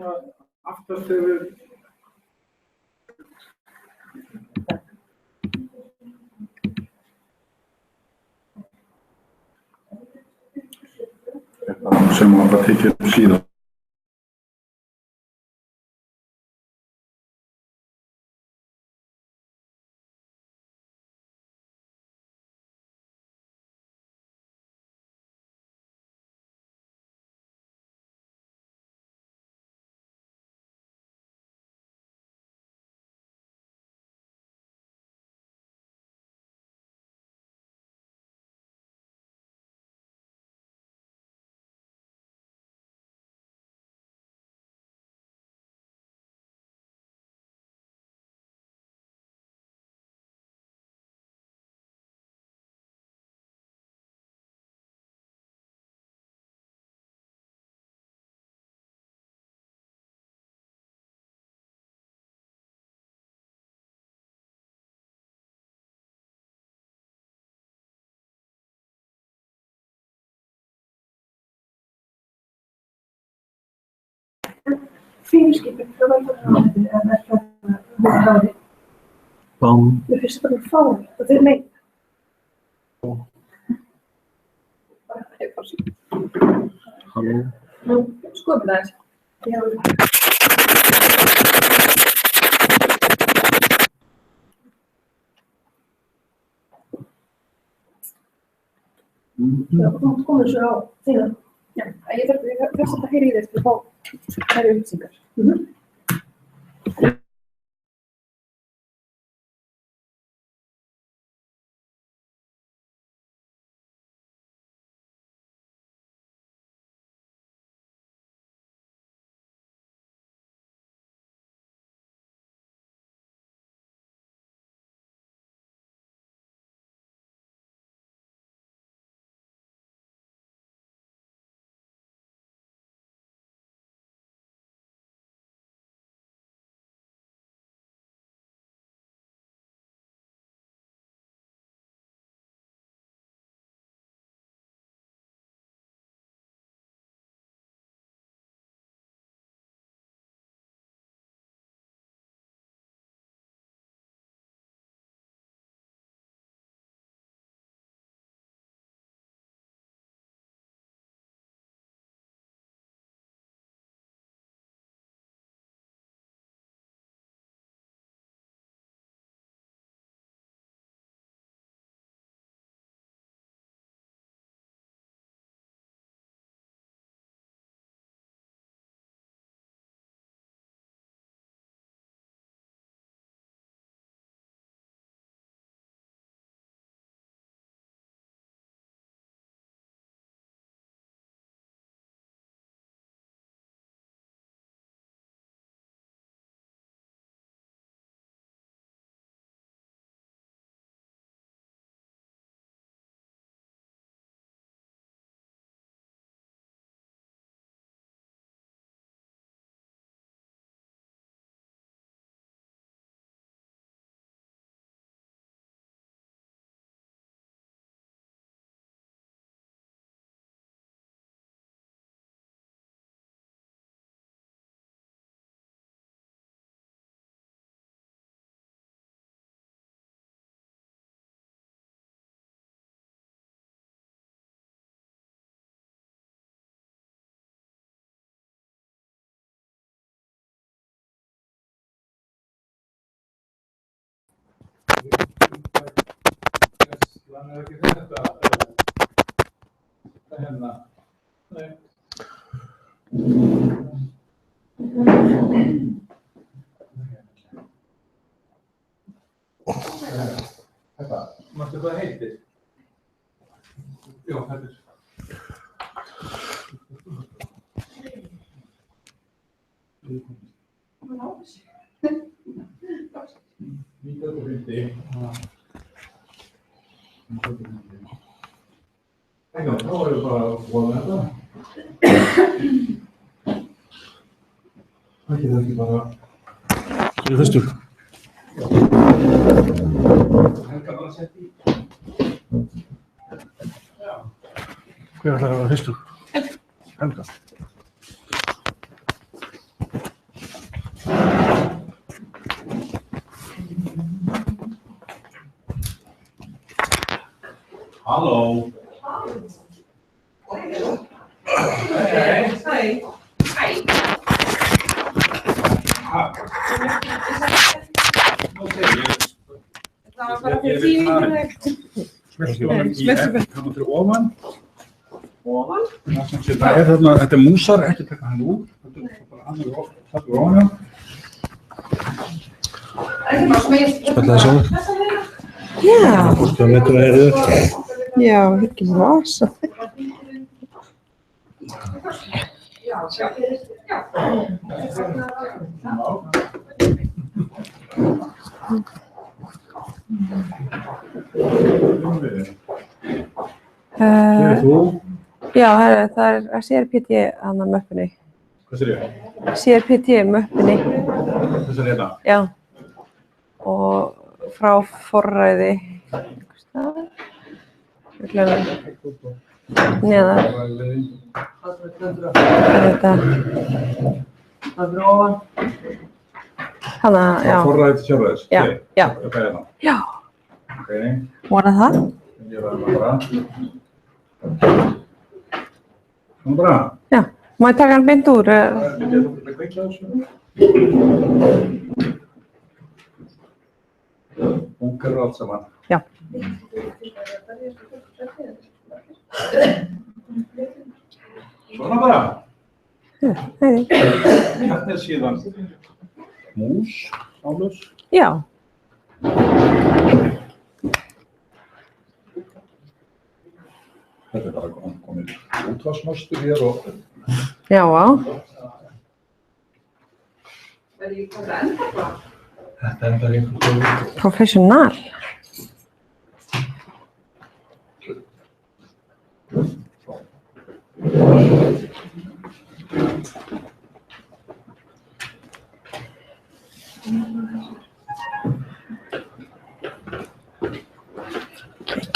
aftast yfir sem var að tekið upp síðan. Fyrirskipun frá velferðarráðuneytinu eða velferðarráði. Mér finnst það bara fáránlegt að þeir meina. Halló? Nú, skoðum það eins. Þú komur svo á þína. Já, ég þarf að heyra í þér til að fá þær upplýsingar. Hann ekki þetta hérna. Nei. Þetta, mástu hvað heitir? Já, þetta Þá erum við bara að skoða þetta. Það getur ekki bara... Ég er fyrstur. Helga bara sett í. Já. Hver ætlar að vera fyrstur? Helga. Hallo. Þarna fyrir ofan. Það þarna, þetta músar, ekki taka hann úr. Þetta bara hann fyrir ofan. Spætlaði svo. Já, Fórstu að metra heyrður. já, ekki rosa. Hér er þú. Já, það er CRPT hann að möppunni. Hvað sér ég? CRPT möppunni, Þessar hérna. já. Og frá forræði, einhvers staðar. Ég glemði. Neðar, hvað er þetta? Það fyrir ofan. Hanna, já. Forræði til sjálfræðis. Já, já. Þetta er hérna. Já, Ok. var það? Ég var bara. Nú bara. Já, má ég taka hann beint úr? Ég er kveikla þessu. Búkar og allt saman. Já. Svona bara. Hei. Hérna er síðan mús, álus. Já, Þetta er bara komið útvarsmöstur hér og já, þetta endar einhvern professional.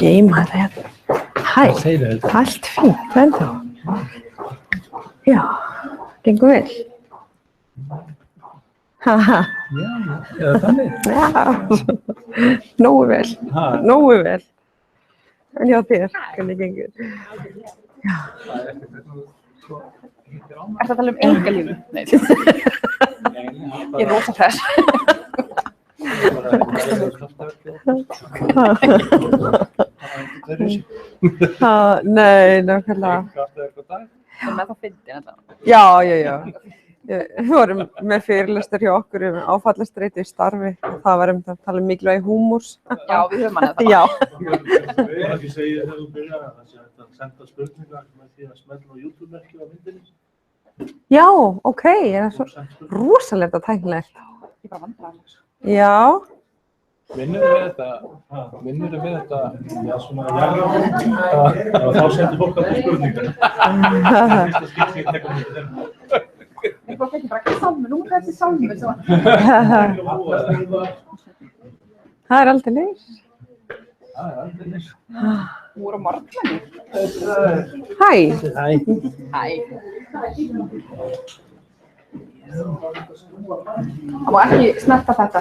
Geima þetta. Hæ, Segðu þetta. allt fínt, ennþá. Já, gengur vel. Haha, Eða þannig? já, nógu vel, nógu vel. En hjá þér, hvernig gengur? Ertu að tala um engalífið? Nei. Ég er rosa hress. Nei, nákvæmlega. Það er með það fyndin þetta. Já, já, já. Við vorum með fyrirlestur hjá okkur áfallastreitu í starfi. Það var að tala um mikilvægi húmors. Já, við höfum hann þetta. Já. Það er ekki segið þegar þú byrjar að það sé hægt að senda spurningar með því að smella á YouTube-merki á myndinni. Já, ok, það er svo rosalegt og tæknilegt. Ég bara vandræðilegs. Já. Vinnurðu með þetta? Já, svona, já, þá sendur fólk alltaf spurningar. Fyrsta skil sem ég tek á myndinni. Ég bara fekk bara ekki salmi, nú er þessi salmi sem Það er aldrei leys. Nú er á morgunni. Hæ. Hæ. Það má ekki snerta þetta.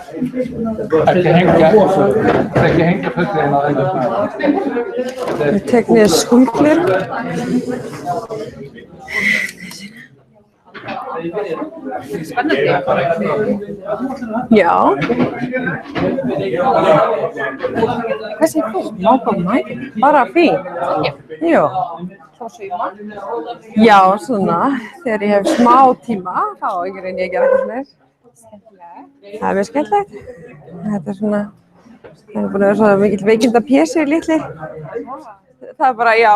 Ekki hengja fötin á þetta. Ég tek niður skúlglir. Spennandi. Já. Hvað segir þú? Nákvæmlega. Bara fínt. Já. Þá sauma. Já, svona. Þegar ég hef smá tíma, þá reyni ég að gera eitthvað svona. Skemmtilega. Það er mjög skemmtilegt. Þetta er svona, það er búin að vera svona mikill veikinda-pési litli. Það er bara, já.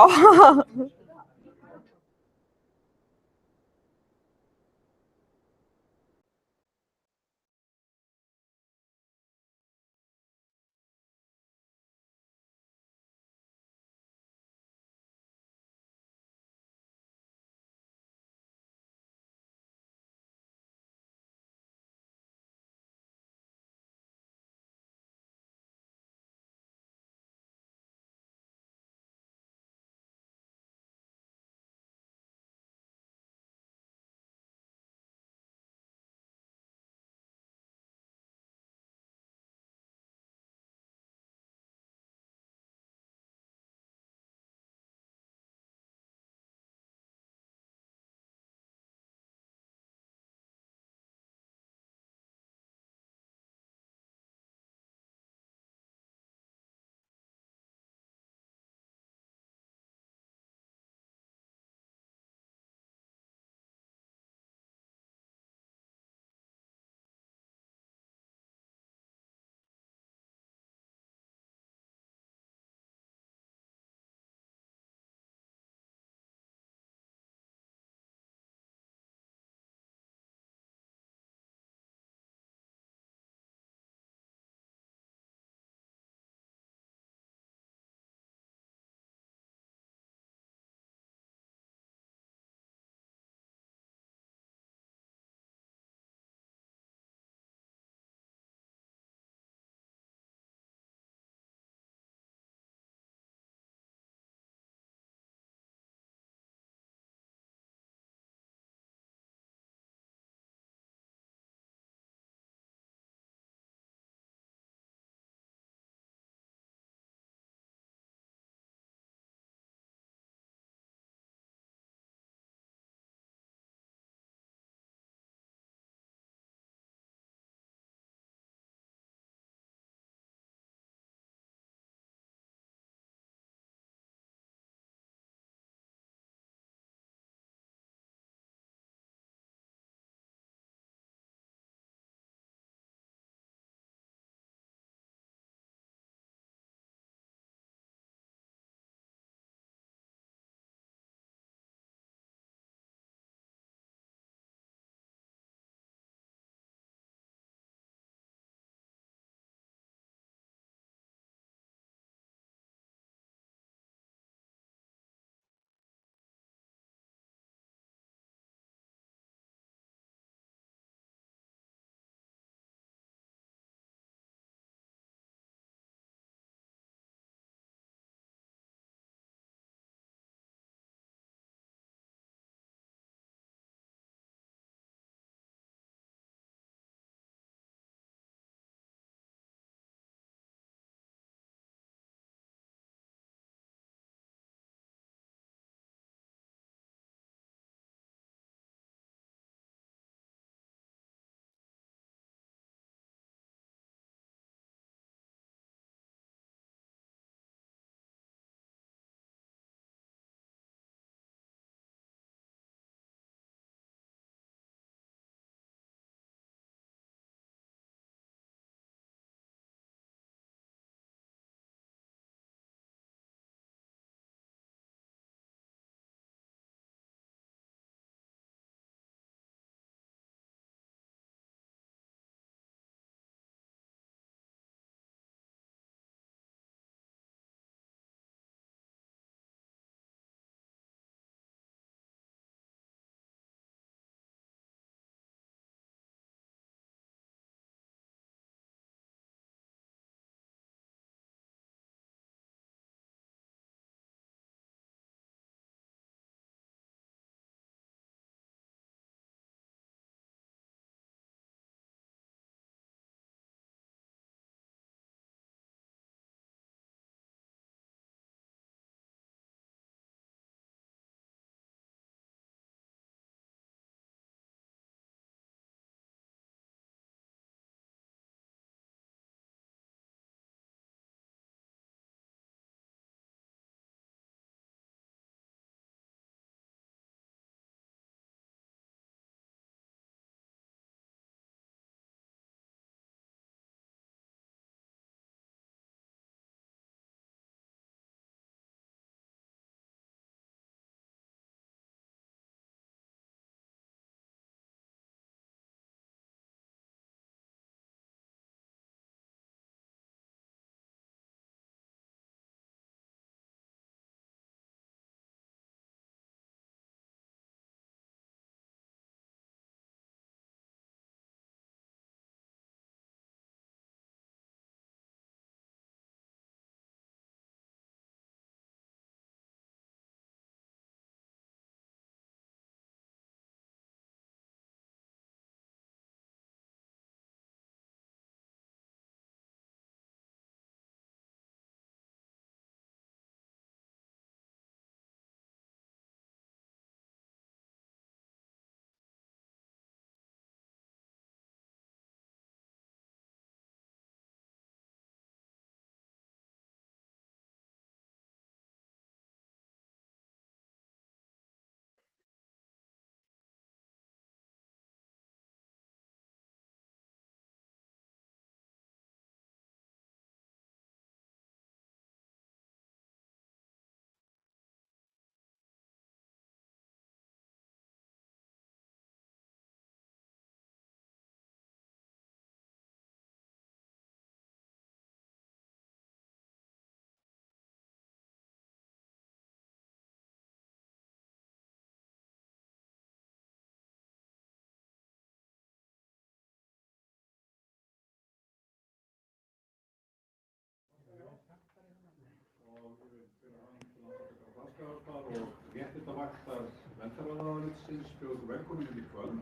Velferðarráðuneytisins bjóð velkomin í kvöld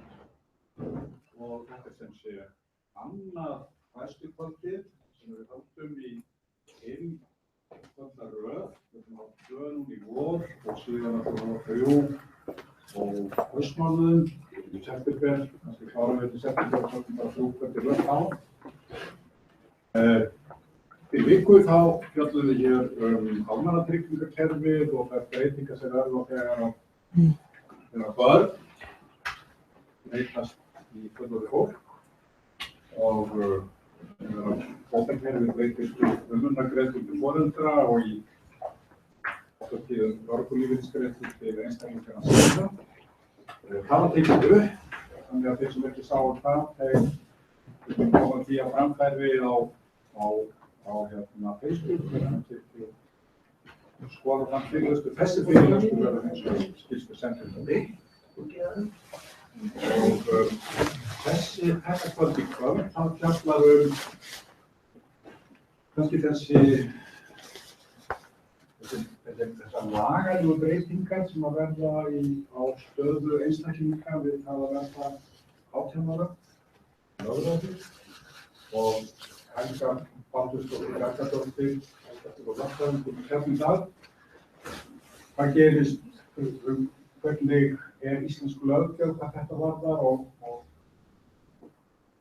og þetta sem sé annað fræðslukvöldið sem við haldum í kvöldaröð. Við höfum átt 2 núna í vor og síðan að það var 3 og haustmánuðum í september, kannski klárum við til september og svo bara 3 kvöldir röð á. Í viku þá fjölluðum við hér almannatryggingakerfið og þær breytingar sem verða þegar börn veitast í fullorðið fólk og bótakerfið breytist úr umönnunargreiðslum til foreldra og í oft og tíðum örorkulífeyrisgreiðslur til einstaklinga sjálfra. Það var tekið upp, þannig að þeir sem ekki sáu það, þeir koma því að framfæri á Facebook, skoða þann fyrirlestur. Þessi fyrirlestur verður eins og skilstu sendur til þig. Og þetta kvöld í kvöld, það fjallar kannski þessar lagalegu breytingar sem að verða á stöðu einstaklinga við það að verða 18 ára lögreglu og Helga Baldursdóttir, Helgadóttir og Lafþræðingur hérna í dag. Hvað gerist, hvernig íslensku löggjöf hvað þetta varðar og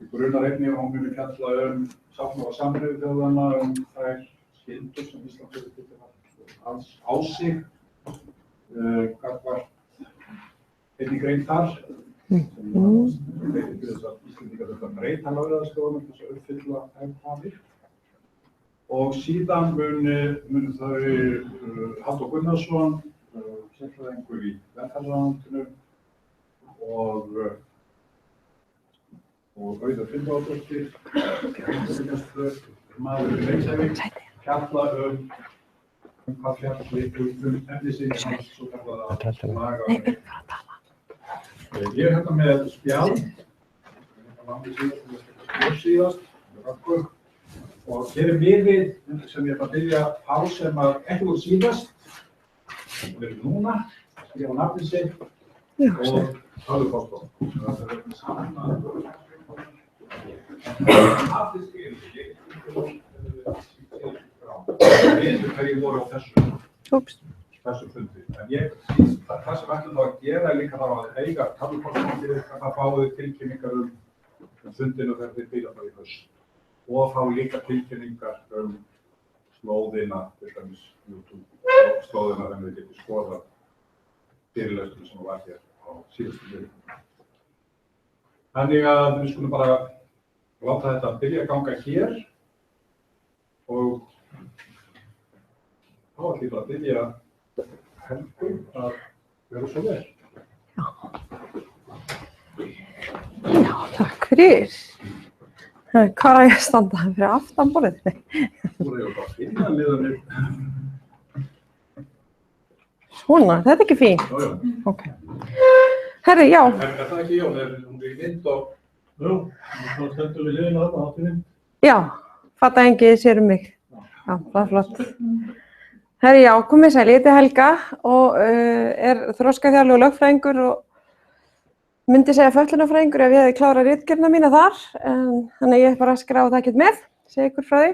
í grunar einnig og hún muni fjalla sáttmála Sameinuðu þjóðanna þær skyldur sem Ísland hefur tekið á sig gagnvart einni grein þar sem veitir til þess að Íslendingar þurfa að breyta lögræðisstofunum til þess að uppfylla hafir. Og síðan munu þau Halldór Gunnarsson, sérfræðingur í velferðarráðuneytinu og Auður Finnbogadóttir, maður í Reykjavík, fjalla hvað fjalli efnisins hans svo kallaða laga. Ég er hérna með spjald, síðast, og hér er miðið sem ég ætla að byrja á sem að ekki voru síðast, og við erum núna, skrifa nafnið sitt og tölvupóstinn. Það er saman að nafnið skrifið, ég hverju voru á þessu fundi. En það sem ætlum þá að gera er líka þá að eiga tölvupóstinn fyrir að það fáið tilkynningar fundinu þegar þeir byrja bara í haust. Og þá líka tilkynningar slóðina, til dæmis YouTube, slóðina þegar við getum skoðað fyrirlestur sem var hér á síðustu viku. Þannig að við skulum bara láta þetta byrja að ganga hér og þá ætlum ég bara að byrja Helgu að vera svo vel. Já, takk fyrir. Hvað er ég að standa fyrir aftan borðið? Þú voru bara að finna liðanir. Svona, þetta er ekki fínt. Já. Ok. Herri, já. Er það ekki Jón? Hún er í mynd og... Jú, þá stendur við liðina þarna, átti mynd. Já, fattaengið sér mig. Já, það er flott. Herri, já, komið sæl, ég heiti Helga og er þroskaþjálfi og lögfræðingur og myndi segja fötlunarfræðingur ef ég hefði klárað ritgerðina mína þar, þannig ég bara skráði það ekkert með, segja ykkur frá því.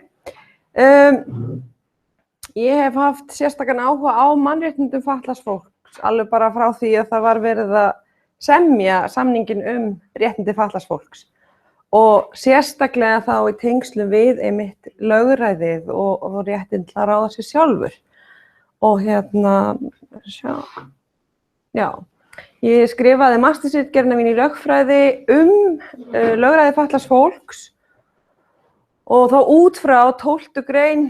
Ég hef haft sérstakann áhuga á mannréttindum fatlaðs fólks, alveg bara frá því að það var verið að semja samningin réttindi fatlaðs fólks og sérstaklega þá í tengslum við einmitt lögræðið og réttinn til að ráða sig sjálfur. Og já. Ég skrifaði mastersritgerðina mín í lögfræði lögræði fatlaðs fólks og þá út frá 12. grein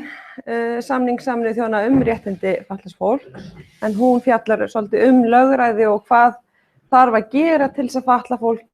samnings Sameinuðu þjóðanna réttindi fatlaðs fólks, en hún fjallar svolítið lögræði og hvað þarf að gera til þess að fatlað fólk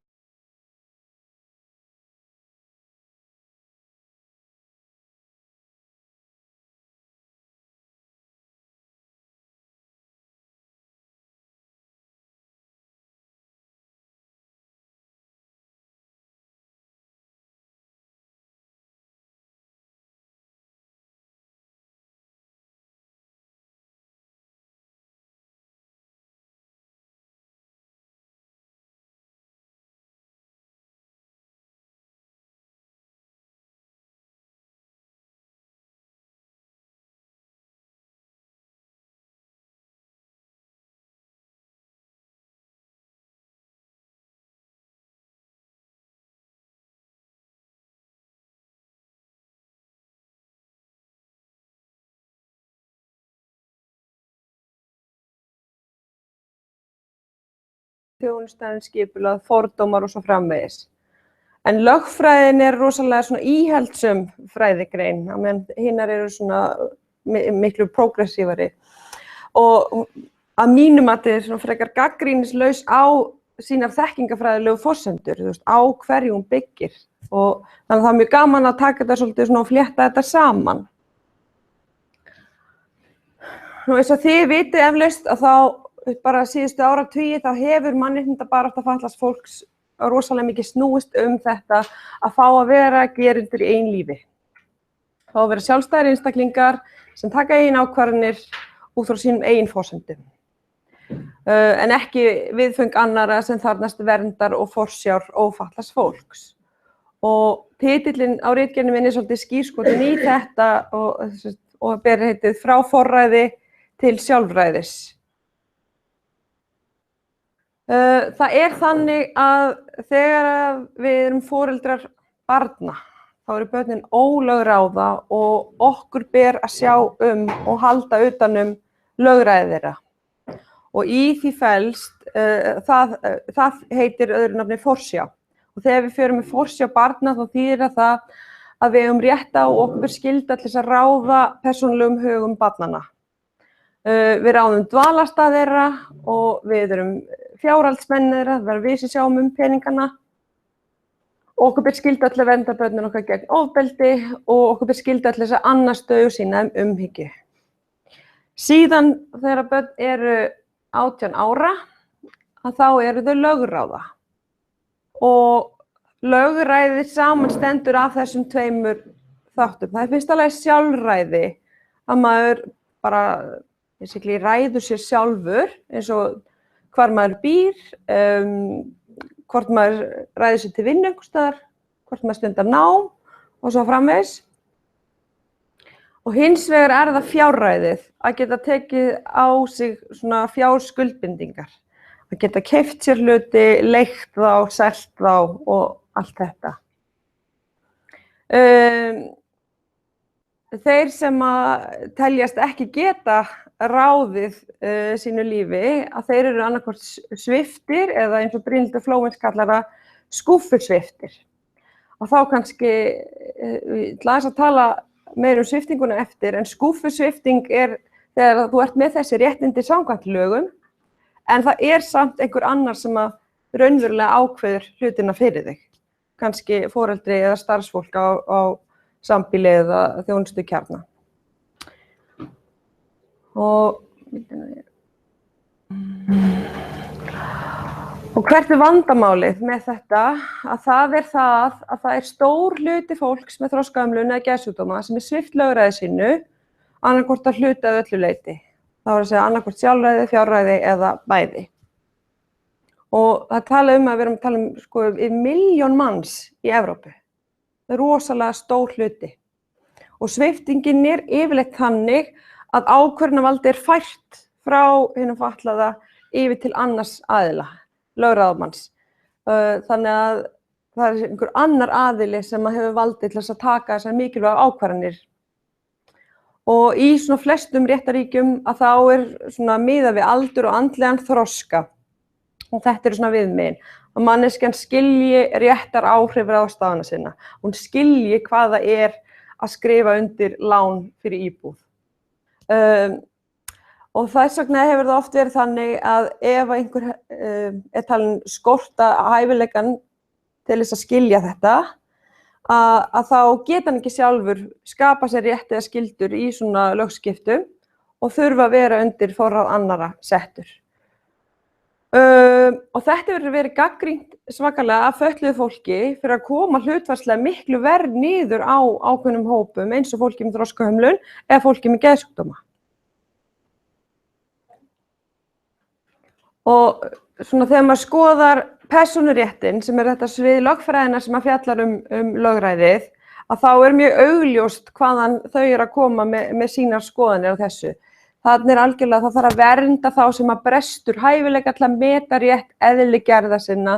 þjónustan skipulað, fordómar og svo framvegis. En lögfræðin rosalega svona íhaldssöm fræðigrein, á meðan hinnar eru svona miklu progressívari. Og að mínu mati svona frekar gagnrýnislaus á sínar þekkingafræðilegu forsendur, þú veist, á hverju hún byggir. Og þannig að það mjög gaman að taka þetta svolítið svona og flétta þetta saman. Nú eins og þið vitið eflaust að þá bara síðustu áratugi þá hefur mannréttindabarátta fatlaðs fólks rosalega mikið snúist þetta að fá að vera gerendur í eigin lífi. Fá að vera sjálfstæðir einstaklingar sem taka eigin ákvarðanir út frá sínum eigin forsendum. En ekki viðföng annarra sem þarfnast verndar og forsjár ófatlaðs fólks. Og titillinn á ritgerðinni minni svolítið skírskotin í þetta og ber heitið Frá forræði til sjálfræðis. Það þannig að þegar við erum foreldrar barna, þá eru börnin ólögráða og okkur ber að sjá og halda utan lögræði þeirra. Og í því felst, það heitir öðru nafni forsjá. Og þegar við förum með forsjá barna þá þýðir það að við höfum rétt á og okkur ber skylda til þess að ráða persónulegum högum barnanna. Við ráðum dvalarstað þeirra og við erum fjárhaldsmenn þeirra, það verður við sem sjáum peningana. Og okkur ber skylda til að vernda börnin okkar gegn ofbeldi og okkur ber skylda til þess að annast þau og sýna umhyggju. Síðan þegar börn eru 18 ára, að þá eru þau lögráða. Og lögræðið samanstendur af þessum tveimur þáttum. Það fyrsta lagi sjálfræði, að maður bara ræður sér sjálfur, eins og hvar maður býr, hvort maður ræður sér til vinnu einhvers staðar, hvort maður stundar nám og svo framvegis. Og hins vegar það fjárræðið, að geta tekið á sig svona fjárskuldbindingar, að geta keypt sér hluti, leigt þá, selt þá og allt þetta. Þeir sem teljast ekki geta ráðið sínu lífi, að þeir eru annarkvort sviptir eða eins og Brynhildur Flóvent kallar það skúffusviptir. Og þá kannski, ég ætla aðeins að tala meira sviptinguna eftir, en skúffusvipting þegar þú ert með þessi réttindi samkvæmt lögum, en það samt einhver annar sem raunverulega ákveður hlutina fyrir þig. Kannski foreldri eða starfsfólk á sambýli eða þjónustukjarna. Og hvert vandamálið með þetta? Að það stór hluti fólks með þroskahömlun eða geðsjúkdóma sem svipt lögræði sínu, annaðhvort að hluta eða öllu leyti. Það var að segja annaðhvort sjálfræði, fjárræði eða bæði. Og það að við erum að tala yfir 1 milljón manns í Evrópu. Það rosalega stór hluti. Og sviptingin yfirleitt þannig að ákvörðunarvaldið fært frá hinum fatlaða yfir til annars aðila, lögráðamanns. Þannig að það einhver annar aðili sem hefur valdið til þess að taka þessar mikilvægu ákvarðanir. Og í svona flestum réttaríkjum að þá svona miðað við aldur og andlegan þroska. Og þetta svona viðmiðin. Að manneskjan skilji réttar áhrif ráðstafana sinna. Hún skilji hvað það að skrifa undir lán fyrir íbúð. Og þess vegna hefur það oft verið þannig að ef einhver talin skorta hæfileikann til þess að skilja þetta, að þá geta hann ekki sjálfur skapa sér rétt eða skyldur í svona lögskiptum og þurfa að vera undir forráð annarra settur. Og þetta hefur verið gagnrýnt svakalega af fötluðu fólki fyrir að koma hlutfallslega miklu verr niður á ákveðnum hópum eins og fólki með þroskahömlun eða fólki með geðsjúkdóma. Og svona þegar maður skoðar persónuréttinn, sem þetta svið lögfræðina sem fjallar lögræðið, að þá mjög augljóst hvaðan þau að koma með sínar skoðanir á þessu. Þannig algjörlega það þarf að vernda þá sem brestur hæfileika til að meta rétt eðli gerða sinna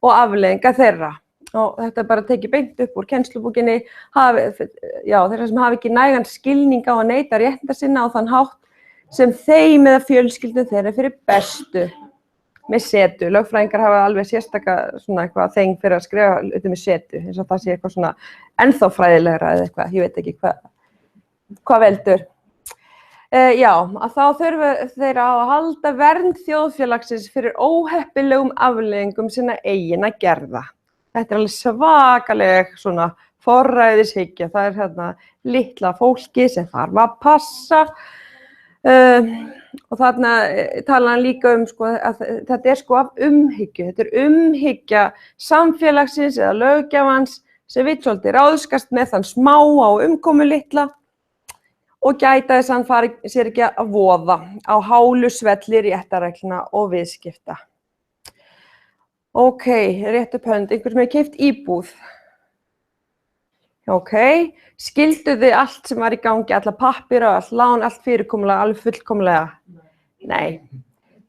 og afleiðinga þeirra. Og þetta bara tekið beint upp úr kennslubókinni, þeirra sem hafa ekki nægan skilning á að neita réttinda sinna á þann hátt sem þeim eða fjölskyldum þeirra fyrir bestu. með setu. Lögfræðingar hafa alveg sérstaka svona eitthvað þeng fyrir að skrifa hluti með setu, eins og það sé eitthvað svona ennþá fræðilegra eða eitthvað, ég veit ekki hvað veldur. Já, að þá þurfa þeir á að halda vernd þjóðfélagsins fyrir óheppilegum afleiðingum sinna eigin að gerða. Þetta alveg svakaleg svona forræðishyggja, það hérna litla fólki sem þarf að passa og þarna tala hann líka sko að þetta sko af umhyggju, þetta umhyggja samfélagsins eða löggjafans sem vill svolítið ráðskast með þann smá á umkomu litla og gæta þess að hann fari sér ekki að voða á hálu svelli réttarreglna og viðskipta. Ok, rétt upp hönd, einhver sem hefur keypt íbúð. Ok, skilduð þið allt sem var í gangi, alla pappíra, allt lán, allt fyrirkomulega, alveg fullkomlega? Nei,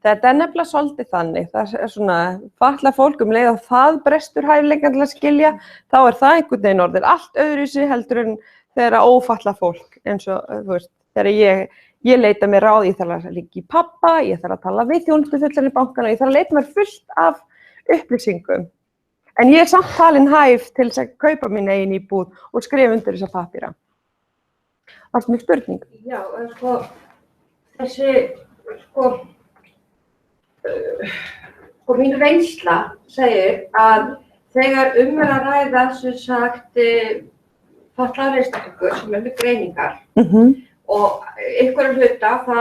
þetta nefnilega svolítið þannig, það svona fatlað fólk leið að það brestur hæfileikann til að skilja, þá það einhvern veginn orðið allt öðruvísi heldur en þegar ófatlað fólk, eins og þú veist, þegar ég leita mér ráð, ég þarf að líka í pappa, ég þarf að tala við þjónustufullarinn í bankana, ég þarf að leita mér fullt af upplýsingum. En ég samt talin hæf til þess að kaupa mín eigin íbúð og skrifa undir þessa pappíra. Varstu með spurning? Já, sko, mín reynsla segir að þegar að ræða sem sagt fatlaðar einstaklingur sem með greiningar og einhverja hluta þá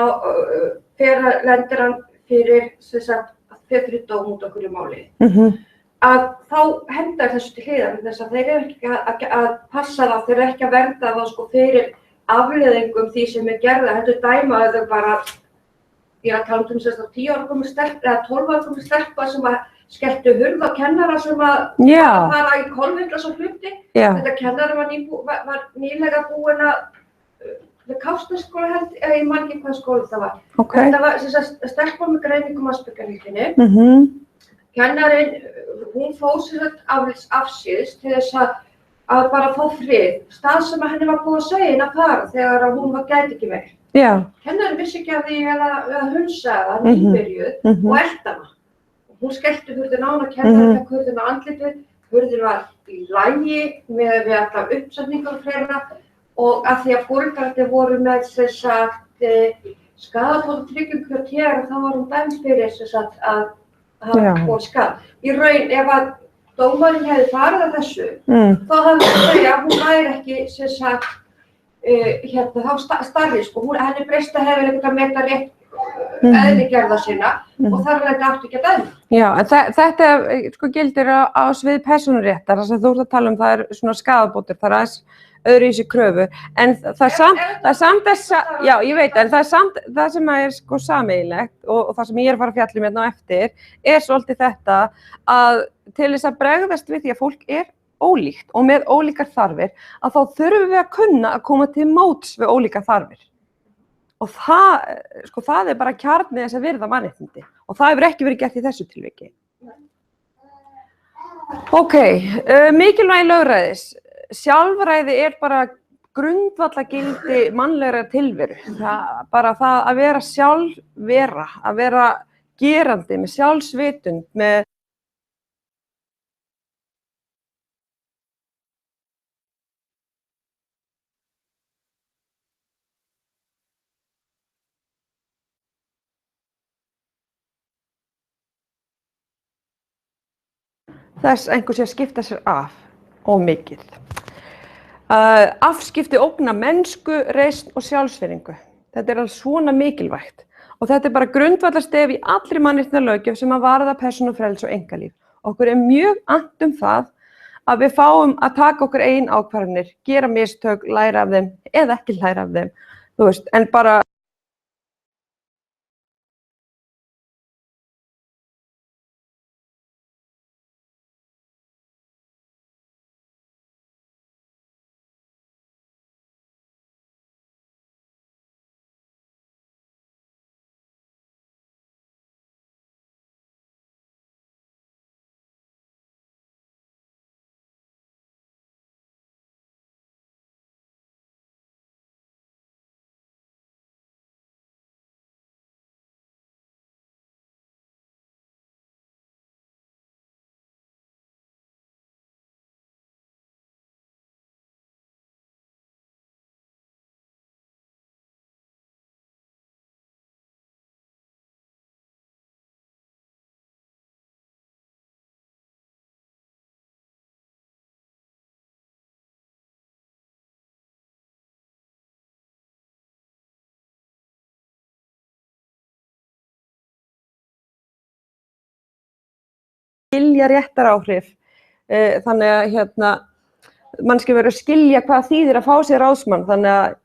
lendir hann fyrir sem sagt fyrir dóm út okkur í máli. Að þá hendar þessu til hliðar þess að þeir eru ekki að passa það, þeir eru ekki að vernda það sko fyrir afleiðingum því sem gerða, heldur dæma að þau bara, ég að tala sem sagt 10 ára komið stelpa eða 12 ára komið stelpa sem að skelltu hurð á kennara sem að fara í kolvinglas og hluti. Þetta kennara var nýlega búin að Kársnesskóla held, ég man ekki hvað skóla það var. Þetta var sem sagt stelpa með greiningum Aspergerhyggjunni. Kennarinn, hún fór sér afsíðis til þess að bara fá frið, stað sem henni var búið að segja henni að fara þegar hún gæti ekki meir. Kennarinn vissi ekki að því að hunsa eða nýbyrjuð og elta hana. Hún skellti hurðina á hana, kennarinn fekk hurðina á andlitið, hurðin var í lagi með við allar uppsetningar og fleira og að því að foreldrarnir voru með sem sagt skaðabótatryggingu hjá TR þá var hún dæmd fyrir sem sagt að og skall. Í raun, ef að dómarinn hefði farið að þessu, þá hefði það að segja að hún væri ekki, sem sagt, þá starri, sko, henni breyst að hefði eitthvað með þetta rétt eðligerða sinna og þar alveg átti ekki að dæma. Já, en þetta sko gildir á svið persónuréttar, þar sem þú ert að tala það svona skaðabótir, það aðeins öðru í þessu kröfu, en það er samt já, ég veit, en það er samt það sem sko sameiginlegt og það sem ég að fara að fjalla hérna á eftir svolítið þetta að til þess að bregðast við því að fólk ólíkt og með ólíkar þarfir að þá þurfum við að kunna að koma til móts við ólíkar þarfir og það bara kjarnið þess að virða mannréttindi og það hefur ekki verið gert í þessu tilviki. Ok, mikilvægi lögræðis. Sjálfræði bara grundvallagildi mannlegra tilveru. Bara það að vera sjálfvera, að vera gerandi með sjálfsvitund, með þess einhver sé að skipta sér af og mikið. Afskipti ógna mennsku, reisn og sjálfsvirðingu. Þetta alveg svona mikilvægt og þetta bara grundvallarstef í allri mannréttindalöggjöf sem að varða persónufrelsi og einkalíf. Okkur mjög annt það að við fáum að taka okkur eigin ákvarðanir, gera mistök, læra af þeim eða ekki læra af þeim, þú veist, en bara skilja réttaráhrif. Þannig að manneskja verður að skilja hvað þýðir að fá sér ráðsmann. Þannig að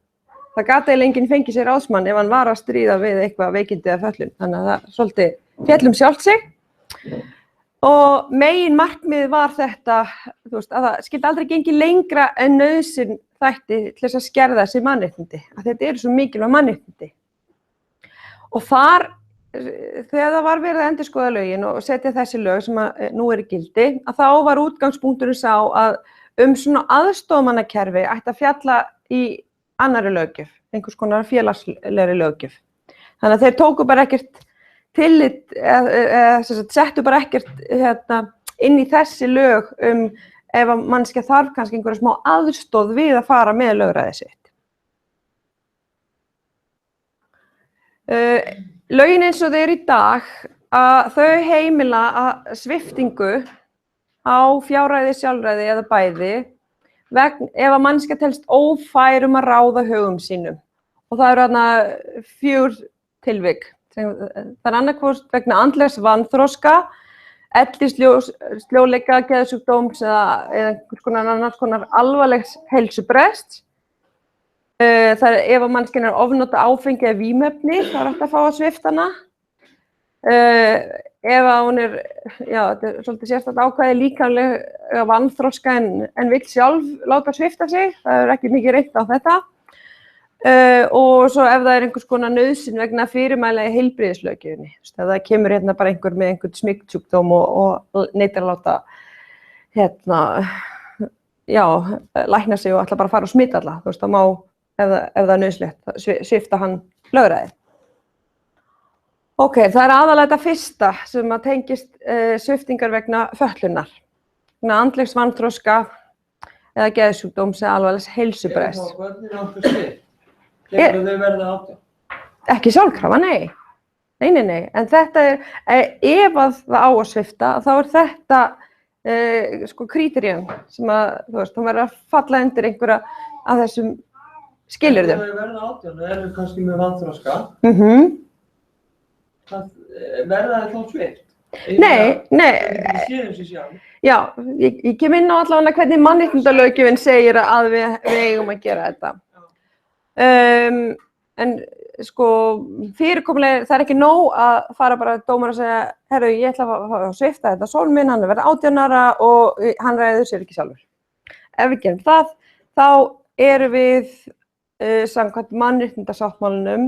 það gat eiginlega enginn fengið sér ráðsmann ef hann var að stríða við eitthvað veikindi eða fötlun. Þannig að það svolítið féll sjálft sig. Og megin markmið var þetta, þú veist, að það skildi aldrei gengið lengra en nauðsyn þætti til þess að skerða þessi mannréttindi. Að þetta eru svo mikilvæg mannréttindi. Og þar, þegar það var verið að endurskoða lögin og setja þessi lög sem nú eru í gildi, að þá var útgangspunkturinn sá að svona aðstoðarmannakerfi ætti að fjalla í annarri löggjöf, einhvers konar félagslegri löggjöf. Þannig að þeir tóku bara ekkert tillit, settu bara ekkert inn í þessi lög ef manneskja þarf kannski einhverja smá aðstoð við að fara með lögræðið sitt. Lögin eins og þeir eru í dag, að þau heimila að sviptingu á fjárræði, sjálfræði eða bæði ef að manneskja telst ófær að ráða högum sínum. Og það eru þarna 4 tilvik. Það er annaðhvort vegna andlegs vanþroska, ellisljóleika, geðsjúkdóms eða annars konar alvarlegs heilsubrests. Það er ef að manneskjan er ofnota áfengi eða vímuefni, það er hægt að fá að svipta hana. Ef að hún þetta er svolítið sérstakt ákvæði líkamlega vanþroska en vill sjálf láta svipta sig, það er ekki mikið reynt á þetta. Og svo ef það er einhvers konar nauðsyn vegna fyrirmæla í heilbrigðislöggjöfinni. Ef það kemur bara einhver með einhvern smyggsjúkdóm og neitar að láta lækna sig og ætla bara að fara og smita alla. Þú veist, það má, ef það er nauðsynlegt, svipta hann lögræði. Ok, það er aðalega þetta fyrsta sem að tengist sviptingar vegna fötlunar, vegna andlegs vanþroska eða geðsjúkdóms eða alvarlegs heilsubrests. Hvernig áttu svipt? Getur þau verið 18? Ekki sjálfkrafa, nei. Nei. En þetta ef að það á að svipta, þá er þetta kríteríum sem að, þú veist, hún verður að falla undir einhverja af þessum skilyrðum. Ef þau verða 18 og eru kannski með vanþroska, verða þau þá svipt? Nei. Já, ég kem inn á allavega hvernig mannréttindalöggjöfin segir að við eigum að gera þetta. En fyrirkomulega, það er ekki nóg að fara bara dómar og segja, herru, ég ætla að svipta þetta son minn, hann er verið 18 ára og hann ræður sér ekki sjálfur. Ef við gerum það, þá erum við samkvæmt mannréttindasáttmálanum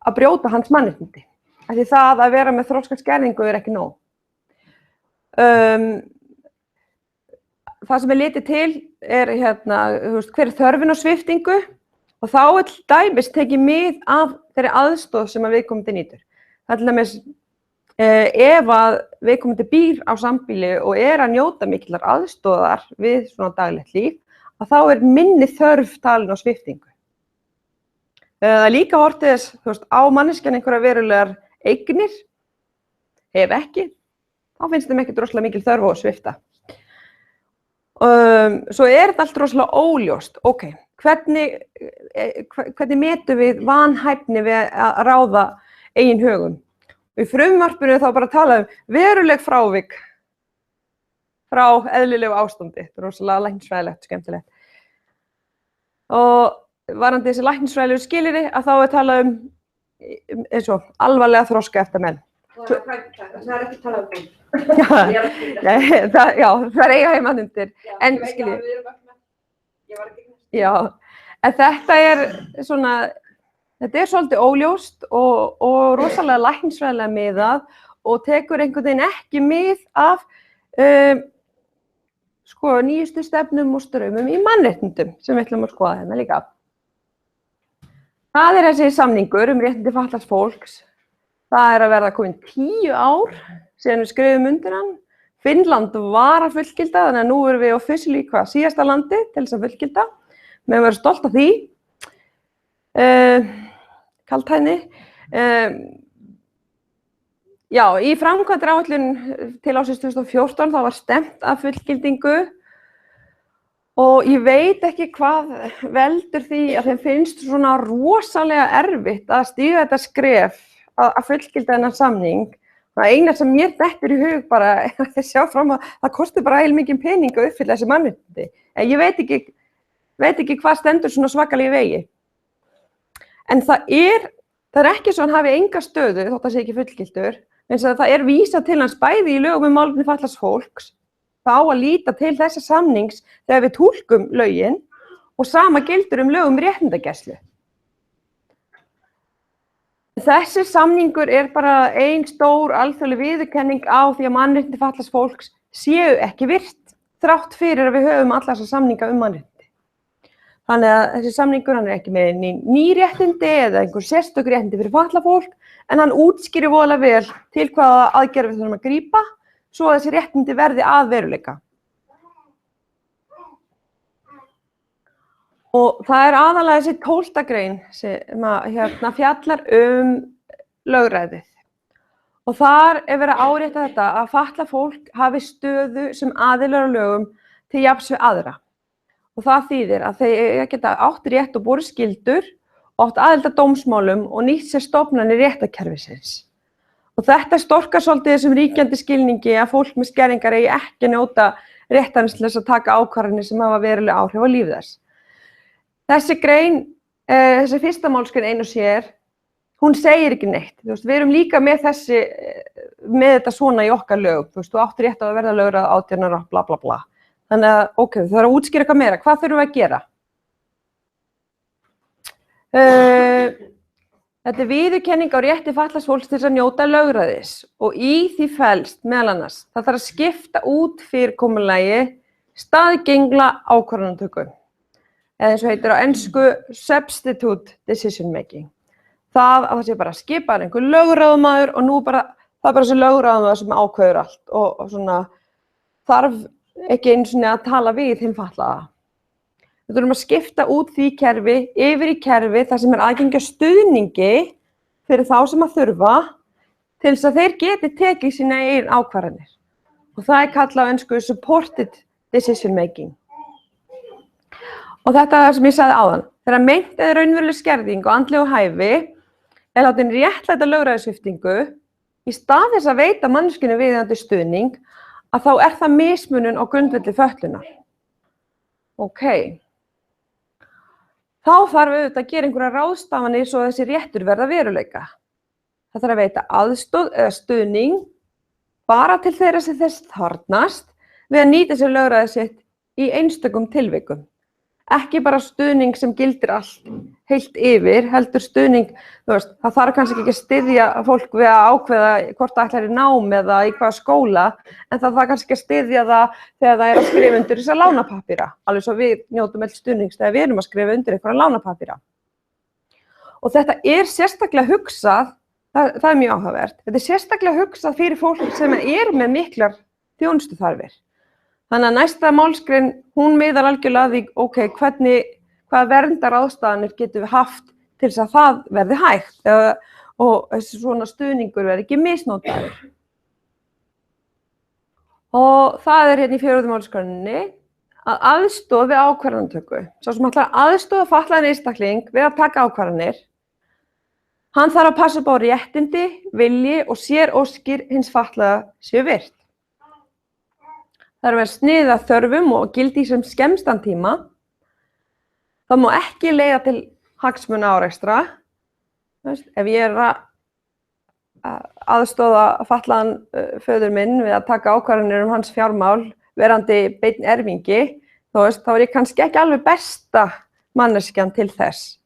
að brjóta hans mannréttindi. Því það að vera með þroskaskerðingu er ekki nóg. Það sem er litið til er hver er þörfin á sviptingu og þá er til dæmis tekið mið af þeirri aðstoð sem að viðkomandi nýtur. Það er til dæmis ef að viðkomandi býr á sambýli og er að njóta mikillar aðstoðar við svona daglegt líf, að þá er minni þörf talin á sviptingu. Það er líka horft þess, á manneskjan einhverja verulegar eignir, ef ekki, þá finnst þeim ekki rosalega mikil þörf á að svipta. Svo er þetta allt rosalega óljóst. Ok, hvernig metum við vanhæfni við að ráða eigin högum? Í frumvarpinu þá bara tala veruleg frávik frá eðlilegu ástandi. Þetta er rosalega læknisfræðilegt, skemmtilegt. Og varðandi þessi læknisfræðilegu skilyrði að þá er talað eins og alvarlega þroska eftir menn. Það er ekki talað um það er eiga heima undir. En skiljið. Já, en þetta er svolítið óljóst og rosalega læknisfræðilega miðað og tekur einhvern veginn ekki mið af nýjustu stefnum og straumum í mannréttindum sem við ætlum að skoða hérna líka. Það er þessi samningur réttindi fatlaðs fólks. Það er að verða komin 10 ár síðan við skrifum undir hann. Finnland var að fullgilda, þannig að nú erum við officially síðasta landi til þess að fullgilda. Við höfum verið stolt af því. Kaldhæðni. Já, í framkvæmdaáætlun til ársins 2014 þá var stefnt að fullgildingu og ég veit ekki hvað veldur því að þeim finnst svona rosalega erfitt að stíga þetta skref að fullgilda þennan samning Það eina sem mér dettur í hug bara er að sjá fram að það kosti bara heilmikinn pening að uppfylla þessi mannréttindi. En ég veit ekki hvað stendur svona svakalega í vegi. En það er ekki svo hann hafi enga stöðu þótt það sé ekki fullgiltur, eins og það vísað til hans bæði í lögum málefni fatlaðs fólks, það á að líta til þessa samnings þegar við túlkum lögin og sama gildur lögum réttindagæslu. Þessi samningur bara ein stór alþjóðleg viðurkenning á því að mannréttindi fatlaðs fólks séu ekki virt, þrátt fyrir að við höfum alla þessa samninga mannréttindi. Þannig að þessi samningur hann ekki með ný réttindi eða einhver sérstök réttindi fyrir fatlað fólk, en hann útskýrir voðalega vel til hvaða aðgerðir við þurfum að grípa, svo að þessi réttindi verði að veruleika. Og það aðalega þessi 12. grein sem fjallar lögræðið. Og þar verið að árétta þetta að fatlað fólk hafi stöðu sem aðilar á lögum til jafns við aðra. Og það þýðir að þeir geta átt rétt og borið skyldur, átt aðild að dómsmálum og nýtt sér stofnanir réttarkerfisins. Og þetta storkar svolítið þessum ríkjandi skilningi að fólk með skerðingar eigi ekki njóta réttarins til þess að taka ákvarðanir sem hafa veruleg áhrif á líf þess. Þessi grein, þessi fyrsta málsgrein ein og sér, hún segir ekki neitt. Við erum líka með þetta svona í okkar lög. Þú áttir rétt á að verða lögráð 18 ára, bla bla bla. Þannig að, ok, það að útskýra eitthvað meira. Hvað þurfum við að gera? Þetta viðurkenning á rétti fatlaðs fólks til þess að njóta lögræðis og í því felst meðal annars. Það þarf að skipta út fyrirkomulagi staðgengla ákvarðanatöku. Eða eins og heitir á ensku substitute decision making. Það að það sé bara skipað einhver lögráðamaður og nú það bara þessi lögráðamaður sem ákveður allt og svona þarf ekki einu sinni að tala við hinn fatlaða. Við þurfum að skipta út því kerfi yfir í kerfi þar sem aðgengi að stuðningi fyrir þá sem að þurfa til þess að þeir geti tekið sína eigin ákvarðanir. Og það kallað á ensku supported decision making. Og þetta er það sem ég sagði áðan. Þegar meint eða raunveruleg skerðing og andlegu hæfi látin réttlæta lögræðissviptingu í stað þess að veita manneskjunni viðeigandi stuðning að þá það mismunun á grundvelli fötlunar. Ok. Þá þarf auðvitað að gera einhverja ráðstafanir svo að þessi réttur verða veruleika. Það þarf að veita aðstoð eða stuðning bara til þeirra sem þess þarfnast við að nýta sér lögræði sitt í einstökum tilvikum. Ekki bara stuðning sem gildir allt heilt yfir, heldur stuðning, það þarf kannski ekki að styðja fólk við að ákveða hvort það ætlar í nám eða í hvaða skóla, en það þarf kannski að styðja það þegar það að skrifa undir þessa lánapappíra, alveg svo við njótum öll stuðnings þegar við erum að skrifa undir einhverja lánapappíra. Og þetta sérstaklega hugsað, það mjög áhugavert, þetta sérstaklega hugsað fyrir fólk sem með miklar þjónustuþarfir. Þannig að næsta málsgrein, hún miðar algjörlega að því, ok, hvaða verndaráðstafanir getum við haft til þess að það verði hægt og þessi svona stuðningur verði ekki misnotaður. Og það hérna í 4. málsgreininni að aðstoð við ákvarðanatöku. Sá sem ætlar að aðstoða fatlaðan einstakling við að taka ákvarðanir, hann þarf að passa upp á réttindi, vilji og séróskir hins fatlaða séu virt. Það að vera sniðið að þörfum og gildi í sem skemmstan tíma. Það má ekki leiða til hagsmuna árekstra. Ef ég er að aðstoða fatlaðan föður minn við að taka ákvarðanir hans fjármál, verandi beinn erfingi, þá er ég kannski ekki alveg besta manneskjan til þess.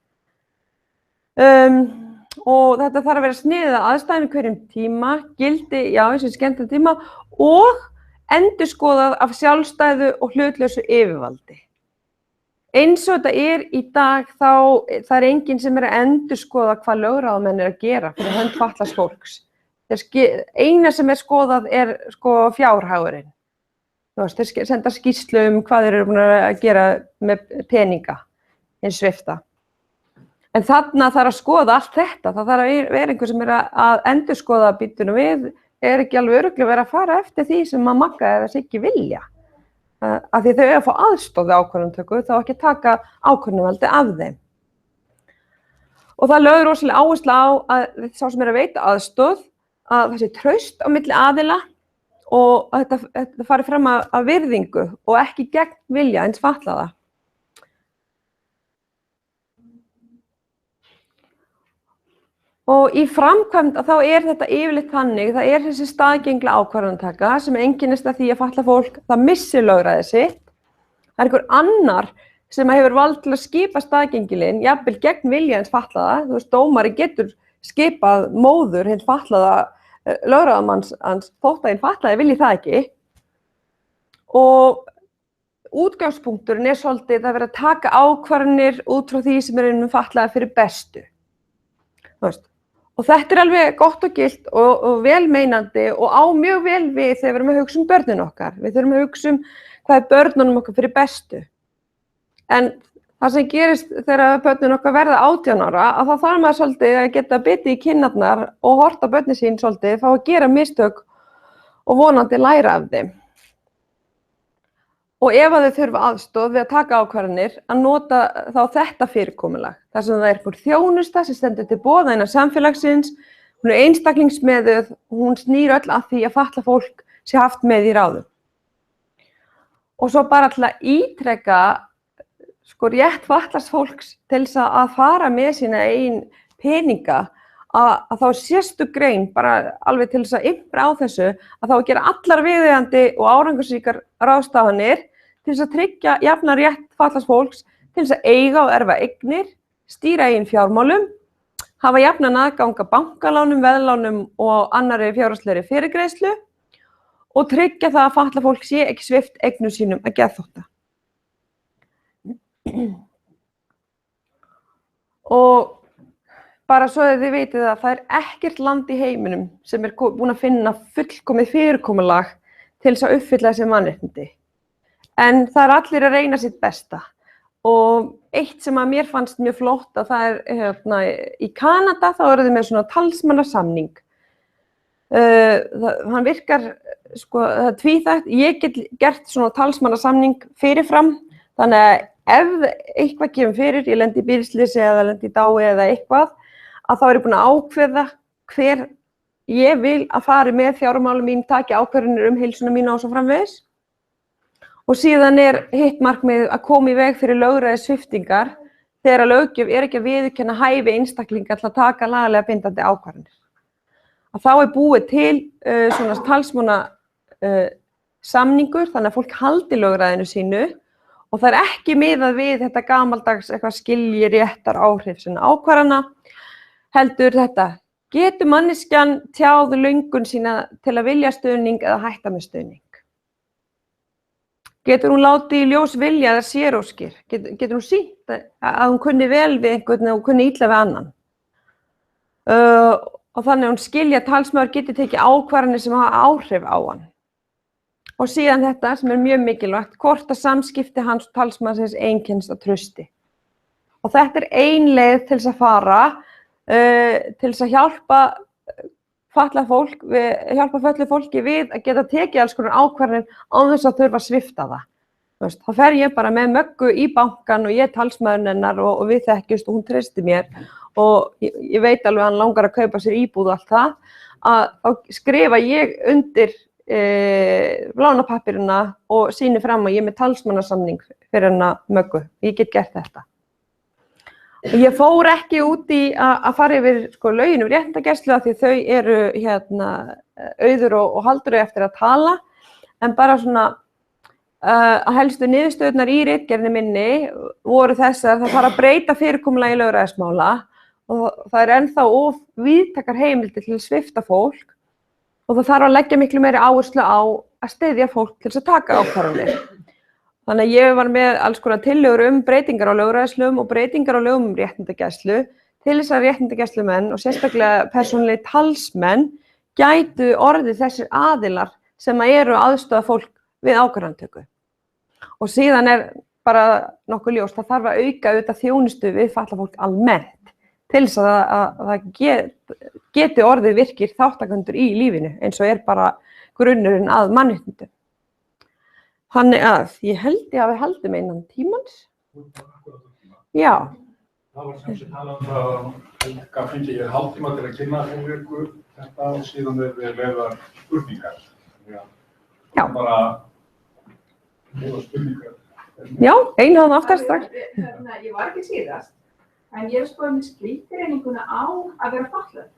Og þetta þarf að vera sniðið að aðstæðum hverjum tíma, gildi, já, eins og skemmtan tíma og endurskoðað af sjálfstæðu og hlutlausu yfirvaldi. Eins og þetta í dag þá það enginn sem að endurskoða hvað lögráðamenn að gera fyrir hönd fatlaðs fólks. Eina sem skoðað fjárhagurinn. Þeir senda skýrslu hvað þeir eru búin að gera með peninga, eins svipta. En þarna þarf að skoða allt þetta. Það þarf að vera einhver sem að endurskoða býtunum við ekki alveg örugglega verið að fara eftir því sem að Magga eða Siggi vilja. Af því þau að fá aðstoð við ákvarðanatöku, þá ekki taka ákvarðanavaldi af þeim. Og það lögð rosalega áherslu á að sá sem að veita aðstoð, að það sé traust á milli aðila og að þetta fari fram af virðingu og ekki gegn vilja hins fatlaða. Og í framkvæmd þá þetta yfirleitt þannig, það þessi staðgengla ákvarðanataka sem einkennist af því að fatlað fólk það missir lögræði sitt. Það einhver annar sem hefur vald til að skipa staðgengilinn, jafnvel gegn vilja hins fatlaða. Þú veist, dómari getur skipað móður hins fatlaða lögráðamanns þótt að hinn fatlaði vilji það ekki. Og útgangspunkturinn svolítið að vera að taka ákvarðanir út frá því sem fatlaða fyrir bestu. Þú veist. Og þetta alveg gott og gilt og velmeinandi og á mjög vel við þegar við erum að hugsa börnin okkar. Við þurfum að hugsa hvað börnunum okkar fyrir bestu. En það sem gerist þegar börnin okkar verða 18 ára, að þá þarf maður svolítið að geta bitið í kinnarnar og horft á börnin sín svolítið, fá að gera mistök og vonandi læra af þeim. Og ef þau þurfa aðstoð við að taka ákvarðanir, að nota þá þetta fyrirkomulag. Þar sem það einhver þjónusta sem stendur til boða innan samfélagsins, hún einstaklingsmiðuð, hún snýr öll að því að fatlað fólk sé haft með í ráðum. Og svo bara til að ítreka rétt fatlaðs fólks til þess að fara með sína eigin peninga, að þá sérstök grein bara alveg til þess að ympra á þessu, að þá að gera allar viðeigandi og árangursríkar ráðstafanir til þess að tryggja jafnan rétt fatlaðs fólks til þess að eiga og erfa eignir, stýra eigin fjármálum, hafa jafnan aðgang að bankalánum, veðlánum og annarri fjárhagslegri fyrirgreiðslu og tryggja það að fatlað fólk sé ekki svipt eignum sínum að geðþótta. Og bara svo að þið vitið að það ekkert land í heiminum sem búin að finna fullkomið fyrirkomulag til þess að uppfylla þessi mannréttindi. En það allir að reyna sitt besta. Og eitt sem að mér fannst mjög flott að það í Kanada, þá þið með svona talsmannasamning. Hann virkar, það tvíþætt, ég get gert svona talsmannasamning fyrirfram, þannig að ef eitthvað kemur fyrir, ég lendi í bílslysi eða lendi í dái eða eitthvað, að þá ég búin að ákveða hver ég vil að fari með fjármálum mín, taki ákvarðanir heilsuna mína og svo framvegis. Og síðan hitt markmið að koma í veg fyrir lögræðissviptingar þegar að löggjöf ekki að viðurkenna hæfi einstaklinga til að taka lagalega bindandi ákvarðanir. Að þá búið til svona talsmanna samningur, þannig að fólk haldi lögræðinu sínu og það ekki miðað við þetta gamaldags eitthvað skilji réttar áhrif sinna ákvarðana, heldur þetta, getur manneskjan tjáð löngun sína til að vilja stuðning eða hætta með stuðning? Getur hún látið í ljós vilja eða séróskir? Getur hún sýnt að hún kunni vel við einhvern og hún kunni illa við annan? Og þannig að hún skilja að talsmaður geti tekið ákvarðanir sem hafa áhrif á hann. Og síðan þetta sem mjög mikilvægt, hvort að samskipti hans og talsmannsins einkennist á trausti. Og þetta ein leið til þess að fara, til þess að hjálpa fötluðu fólki við að geta tekið alls konar ákvarðanir án þess að þurfa að svipta það. Þá fer ég bara með Möggu í bankann og ég talsmaðurinn hennar og við þekkjumst og hún treysti mér og ég veit alveg að hann langar að kaupa sér íbúð og allt það, að þá skrifa ég undir lánapappíruna og sýni fram að ég með talsmannasamning fyrir hennar Möggu. Ég get gert þetta. Ég fór ekki út í að fara yfir lögin réttindagæslu því þau eru Auður og Halldóru eftir að tala, en bara svona að helstu niðurstöðurnar í ritgerðinni minni voru þessar, það fara að breyta fyrirkomulagi lögræðismála og það ennþá of víðtækar heimildir til að svipta fólk og það þarf að leggja miklu meiri áherslu á að styðja fólk til þess að taka ákvarðanir. Þannig að ég var með alls konar tillögur breytingar á lögræðislögum og breytingar á lögum réttindagæslu til þess að réttindagæslumenn og sérstaklega persónulegir talsmenn gætu orðið þessir aðilar sem eru að aðstoða fólk við ákvarðanatöku. Og síðan bara nokkuð ljóst, það þarf að auka auðvitað þjónustu við fatlað fólk almennt til þess að það geti orðið virkir þáttakendur í lífinu eins og bara grunnurinn að mannréttindum. Þannig að ég held ég hafi haldið mig innan tímans. Já. Það var sem sé talað um það að Helga fengi ég hálftíma til að kynna fyrir ykkur þetta og síðan við leiðar spurningar. Já. Bara leiða spurningar. Já, einu hann aftast strax. Ég var ekki síðast, en ég spurði með skilgreininguna á að vera fatlaður.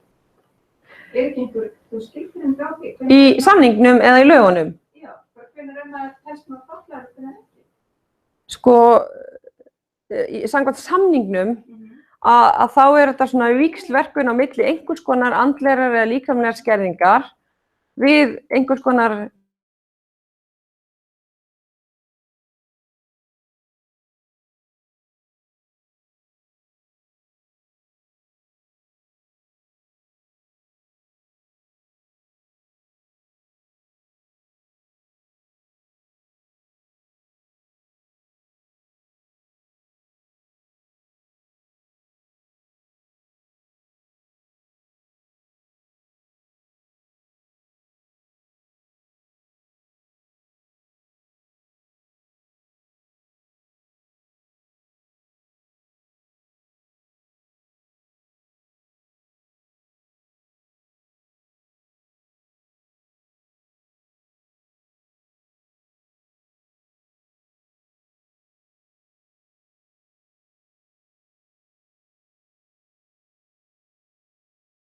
Ekki einhver, þú skilgreiningu á því? Í samningnum eða í lögunum? Já, hvernig maður telst maður fatlaður og hvernig ekki? Sko, samkvæmt samningnum að þá þetta svona víxlverkun á milli einhvers konar andlegrar eða líkamlegar skerðingar við einhvers konar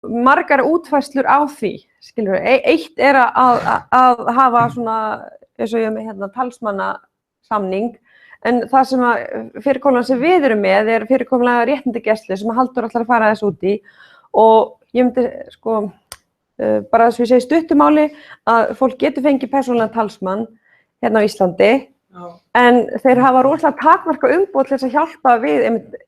margar útfærslur á því, skilur við. Eitt að hafa svona, eins og ég með hérna talsmannasamning, en það sem fyrirkomulag sem við erum með fyrirkomulag réttindagæslu sem Halldór ætlar að fara þess út í og ég myndi sko, bara þess að við segjum stuttumáli að fólk getur fengið persónulegan talsmann hérna á Íslandi. Já. En þeir hafa rosalega takmarka umboð til þess að hjálpa við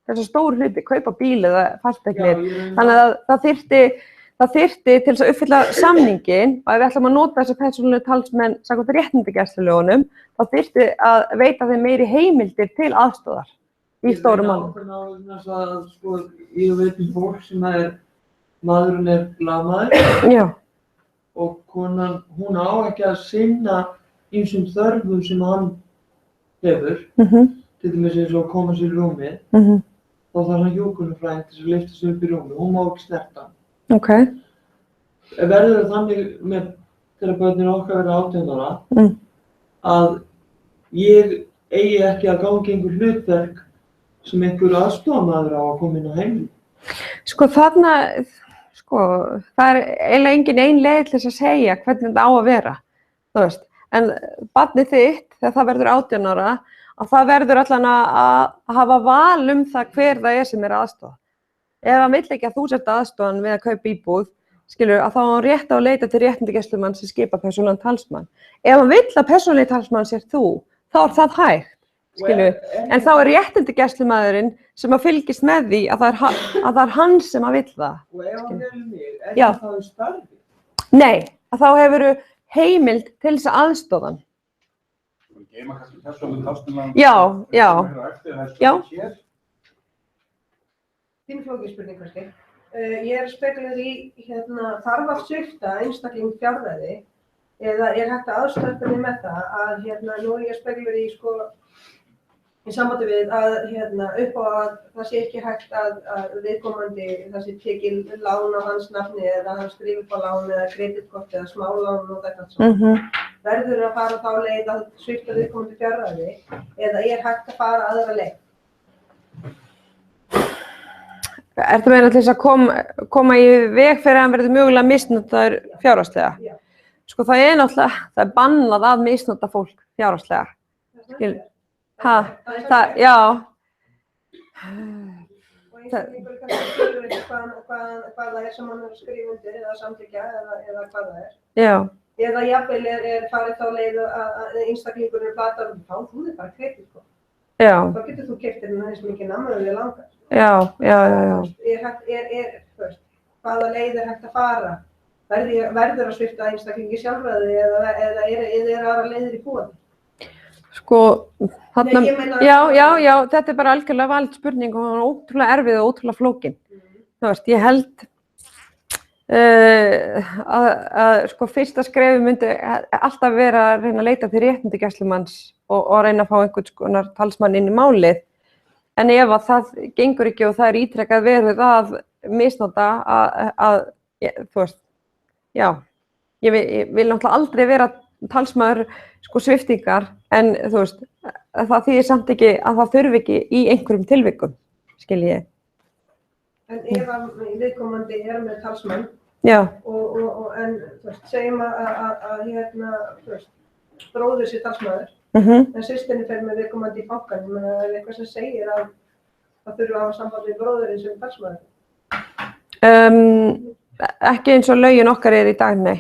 þessar stóru hluti, kaupa bíl eða fasteignir. Þannig að það þyrfti til þess að uppfylla samningin og ef við ætlum að nota þessar persónulegu talsmenn samkvæmt réttindagæslulögunum, þá þyrfti að veita þeim meiri heimildir til aðstoðar í stórum málum. Sko, ég veit fólk sem maðurinn lamaður. Já. Og konan, hún á ekki að sinna ýmsum þörfum sem hann hefur, til dæmis eins og að koma sér í rúmið, þá þarf hann hjúkrunarfræðing til að lyfta sig upp í rúmið, hún má ekki snerta hann. Okay. Verður þannig með þegar börnin okkar verða 18 ára, að ég eigi ekki að ganga einhver hlutverk sem einhver aðstofamaður á að koma inn á heimili? Sko þarna, það eiginlega engin ein leið til þess að segja hvernig þetta á að vera, þú veist. En barnið þitt, þegar það verður 18 ára, að það verður allan að hafa val það hver það sem aðstoða. Ef hann vill ekki að þú sért aðstoðan við að kaupa íbúð, skilur, að þá á hann rétt á að leita til réttindagæslumanns sem skipa persónulegan talsmann. Ef hann vill að persónulegi talsmann sér þú, þá það hægt, skilur. En þá réttindagæslumaðurinn sem að fylgist með því að það hann sem að vill það. Og ef hann velur mig, það þá í starfi? Nei, að þá hefurðu heimild til þess að aðstoðan. Geima kannski persónulegan talsmann. Já. Þín flókið spurning kannski. Ég spekuluð í þarf að svipta einstakling fjárræði eða hægt að aðstoða með það að nú ég spekuluð í í sambandi við að upp á að það sé ekki hægt að viðkomandi það sé tekið lán á hans nafni eða hann skrifi upp á lán eða kreditkort eða smálán og þetta svona. Verður að fara þá leið að svipta viðkomandi fjárræði eða hægt að fara aðra leið? Ertu meina til þess að koma í veg fyrir að hann verði mögulega misnotaður fjárhagslega? Já. Sko það náttúrulega, það bannað að misnota fólk fjárhagslega. Já. Og einstaklingur kannski skilur ekki hvað það sem hann skrifa undir eða samþykkja eða hvað það er. Já. Eða jafnvel farið þá leið að einstaklingurinn platar þá þú bara kredit. Já. Þá getur þú keypt þér eins mikið namn og þig langar. Já. Hvaða leið hægt að fara? Verður að svipta einstaklingi sjálfræði eða aðra leiðir í búið? Sko, þarna, já, þetta bara algjörlega valid spurning og hún ótrúlega erfið og ótrúlega flókin. Þú veist, ég held að sko fyrsta skrefi myndi alltaf vera að reyna að leita til réttindagæslumanns og reyna að fá einhvers konar talsmann inn í málið. En ef að það gengur ekki og það er ítrekkað verið að misnota þú veist, já, ég vil náttúrulega aldrei vera talsmaður sko sviptingar, en þú veist, það þýðir samt ekki að það þurfi ekki í einhverjum tilvikum, skil ég. En ef að viðkomandi með talsmann, Já. en þú veist, segjum að hérna, þú veist, bróðir sé talsmaður, en systirinn fer með viðkomandi í bankann, menn að það er eitthvað sem segir að það þurfi að hafa samband við bróðurinn sem talsmaður? Ekki eins og lögin okkar í dag, nei.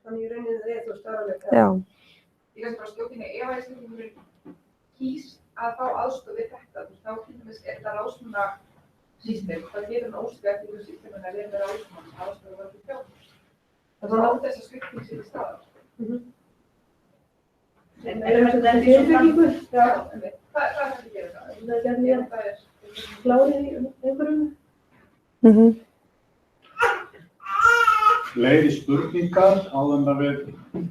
Þannig í rauninni þú veist, það er alveg. Já. Ég kannski bara skjóta inn í, ef að einstaklingur kýs að fá aðstoð við þetta, þá er þetta ráðsmanna system, það getur hann óskar eftir þessu system að vera ráðsmann, aðstoð var ekki þjóð. Það var á þess að skrifting sér í staðar. En þetta er fyrirbyggingu? Já, hvað er þetta að gera það? Það er klárið í einhverjum. Fleiri spurningar áður en að við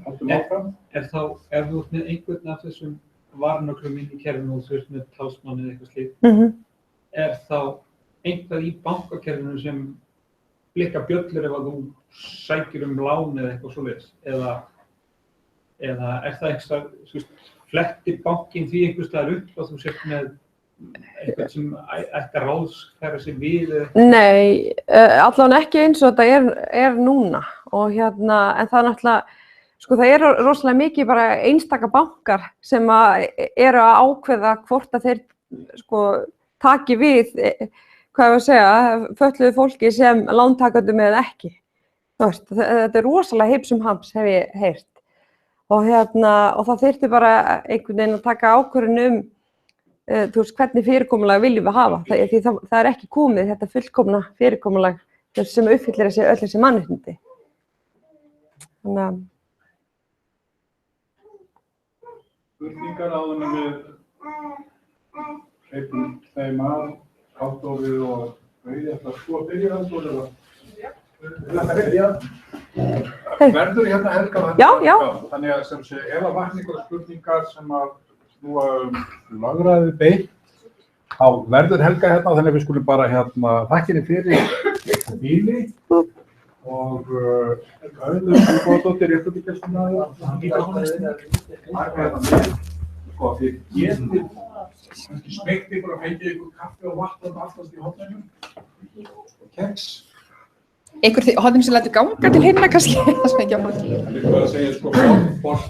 hættum áfram? Ef þú ert með einhvern af þessum varnöglum inn í kerfinu og þú ert með talsmann eða eitthvað slíkt, er þá einhvað í bankakerfinu sem blikka bjöllur ef að þú sækir lán eða eitthvað svoleiðis? Eða er það eitthvað, flettir bankinn því einhvers staðar upp og þú sért með eitthvað sem ætti að ráðsfæra sig við? Nei, allavega ekki eins og þetta er núna og en það er náttúrulega, sko það eru rosalega mikið bara einstaka bankar sem eru að ákveða hvort að þeir sko taki við, hvað ég að segja, fötluðu fólki sem lántakendum eða ekki. Þetta er rosalega heips hef ég heyrt og það þyrfti bara einhvern veginn að taka ákvörðun þú veist, hvernig fyrirkomulag viljum við hafa, því það er ekki komið þetta fullkomna fyrirkomulag sem uppfyllir öll þessi mannréttindi. Þannig að Spurningar áður en við hleypum þeim að Halldóri og Auði ætla að að byrja Halldóri eða? Verður hérna Helga? Já. Þannig að sem sé, ef að vakna einhverjar spurningar sem að snúa lögræði beitt, þá verður Helga hérna, þannig að við skulum bara þakka henni fyrir bíli og Auður Góðdóttir réttindagæslumaður. Sko, þið getið smeygt ykkur og fengið ykkur kaffi og vatn aftast í horninu og keks. Einhver hornin sem lætur ganga til hinna kannski, það sem ekki á fólki. Það er hvað að segja sko bort.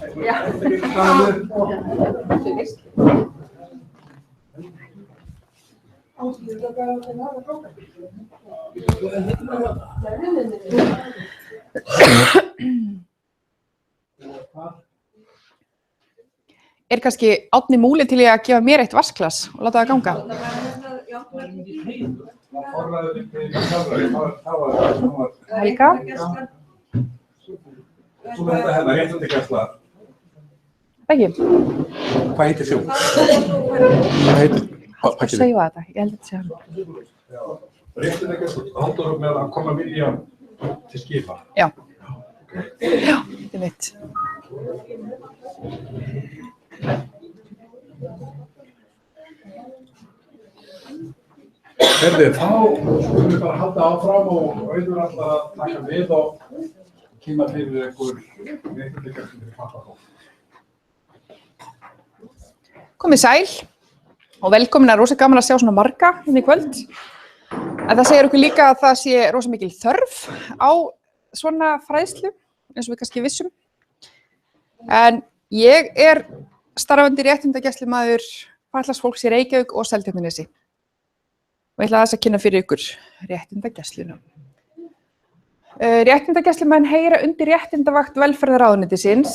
Er kannski Árni Múli til í að gefa mér eitt vatnsglas og láta það ganga? Helga? Svo þetta hérna, réttindagæsla. Ekki. Hvað heitir þú? Hvað heitir? Segja þetta, ég held að þetta sé hann. Réttindagæsla, Halldór með að koma vilja til skipa. Já. Já, þetta er mitt. Herði, þá skulum við bara halda áfram og Auður ætlar að taka við og kynna fyrir ykkur réttindagæslu fyrir fatlað fólk. Komið sæl og velkomin, rosa gaman að sjá svona marga hérna í kvöld. En það segir okkur líka að það sé rosa mikil þörf á svona fræðslu, eins og við kannski vissum. En ég er starfandi réttindagæslumaður fatlaðs fólks í Reykjavík og Seltjarnarnesi. Og ég ætla þess að kynna fyrir ykkur réttindagæsluna. Réttindagæslumenn heyra undir réttindavakt velferðarráðuneytisins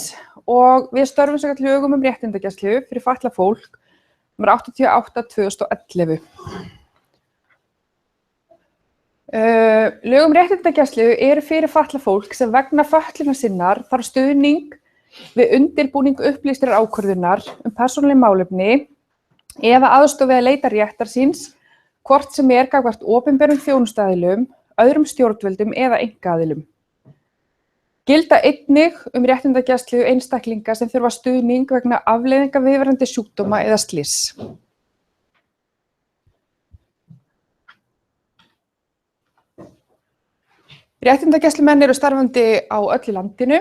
og við störfum samkvæmt lögum réttindagæslu fyrir fatlað fólk nr. 88/2011. Lög réttindagæslu eru fyrir fatlað fólk sem vegna fötlunar sinnar þarf stuðning við undirbúning upplýstrar ákvörðunar persónuleg málefni eða aðstoð við að leita réttar síns, hvort sem gagnvart opinberum þjónustuaðilum, öðrum stjórnvöldum eða einkaaðilum. Gilda einnig réttindagæslu einstaklinga sem þurfa stuðning vegna afleiðinga viðvarandi sjúkdóma eða slyss. Réttindagæslumenn eru starfandi á öllu landinu,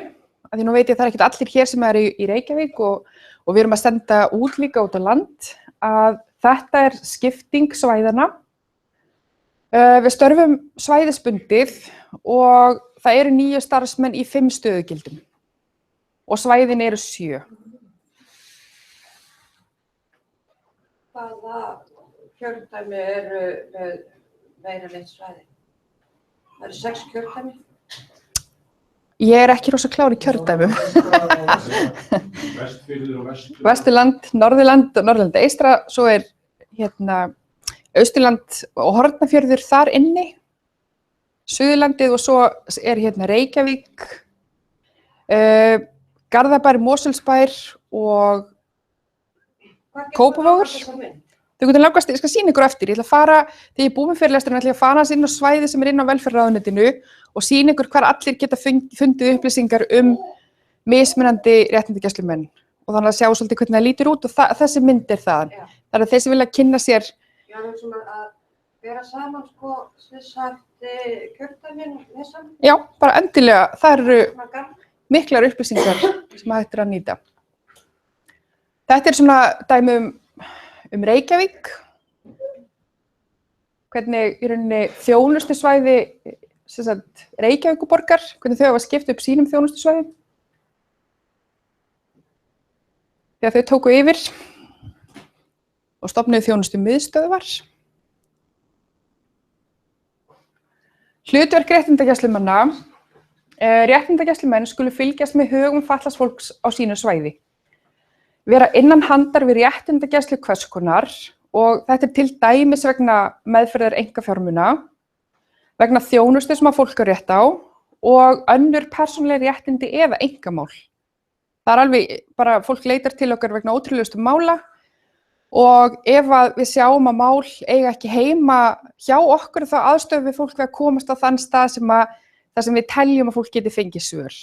af því nú veit ég að það ekkert allir hér sem eru í Reykjavík og við erum að senda út líka út á land að þetta skipting svæðana. Við störfum svæðisbundið og það eru 9 starfsmenn í 5 stöðugildum og svæðin eru 7. Hvaða kjördæmi eru með meira en eitt svæði? Það eru 6 kjördæmi. Ég ekki rosa klár í kjördæmum. Vestfirðir og Vesturland. Vesturland, Norðurland og Norðurland eystra, svo Austurland og Hornafjörður þar inni, Suðurlandið og svo Reykjavík, Garðabær, Mosfellsbær og Kópavogur. Þau getur langast, ég skal sýna ykkur eftir, ég ætla að fara, þegar ég er búin með fyrirlesturinn, ætla ég að fara inn á svæði sem inn á velferðarráðuneytinu og sýna ykkur hvar allir geta fundið upplýsingar mismunandi réttindagæslumenn og þannig að sjá svolítið hvernig það lítur út og þessi mynd þaðan. Það er þeir sem vilja kynna sér. Já, það sem að vera saman kjördæmin með saman. Já, bara endilega, það eru miklar upplýsingar sem hægt að nýta. Þetta svona dæmi Reykjavík, hvernig í rauninni þjónustusvæði Reykjavíkurborgar, hvernig þau hafa skipt upp sínum þjónustusvæði. Þegar þau tóku yfir og stofnuðu þjónustumiðstöðvar. Hlutverk réttindagæslumanna. Réttindagæslumenn skulu fylgjast með högum fatlaðs fólks á sínu svæði. Vera innan handar við réttindagæslu hvers konar og þetta til dæmis vegna meðferðar einkafjármuna, vegna þjónustu sem að fólk á rétt á og önnur persónuleg réttindi eða einkamál. Það alveg bara fólk leitar til okkar vegna ótrúlegustu mála og ef við sjáum að mál eiga ekki heima hjá okkur þá aðstöðum við fólk við að komast á þann stað þar sem við teljum að fólk geti fengið svör.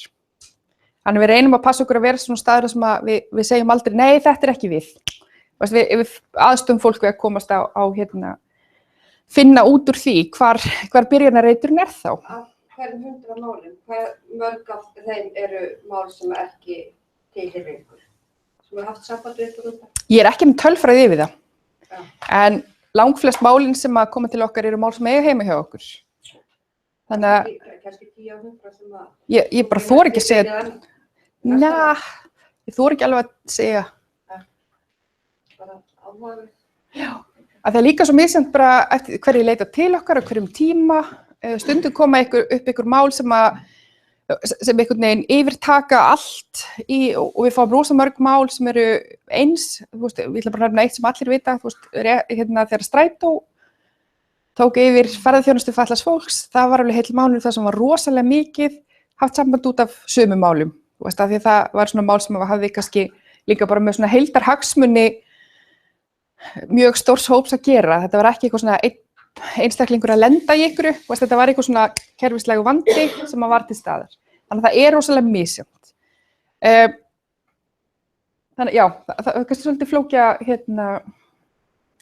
Þannig við reynum að passa okkur að vera svona staður sem við segjum aldrei, nei, þetta ekki við. Við aðstöðum fólk við að komast á finna út úr því hvar byrjunarreiturinn þá. Af hverjum 100 málum, hvað mörg af þeim eru mál sem ekki tilheyra ykkur? Sem haft samband við ykkur út af? Ég ekki með tölfræði yfir það. Já. En langflest málin sem að koma til okkar eru mál sem eiga heima hjá okkur. Þannig að kannski 10 af 100 sem að... Ég bara þori ekki að segja... ég þori ekki alveg að segja. Bara áhugaverð. Já, að það er líka svo misjafnt bara eftir hverju leita til okkar á hverjum tíma. Stundum koma upp ykkur mál sem einhvern veginn yfirtaka allt og við fáum rosa mörg mál sem eru eins. Við ætlum bara að nefna eitt sem allir vita. Þegar Strætó tók yfir ferðaþjónustu fatlaðs fólks, það var alveg heill mánuður það sem var rosalega mikið haft samband út af sömu málum. Því það var svona mál sem hafði kannski líka bara með svona heildarhagsmuni mjög stórs hóps að gera. Þetta var ekki eitthvað svona einstaklingur að lenda í ykkur, þetta var eitthvað svona kerfislægu vandi sem var til staðar. Þannig að það er rosalega misjafnt. Þannig já, það er kannski svolítið flókja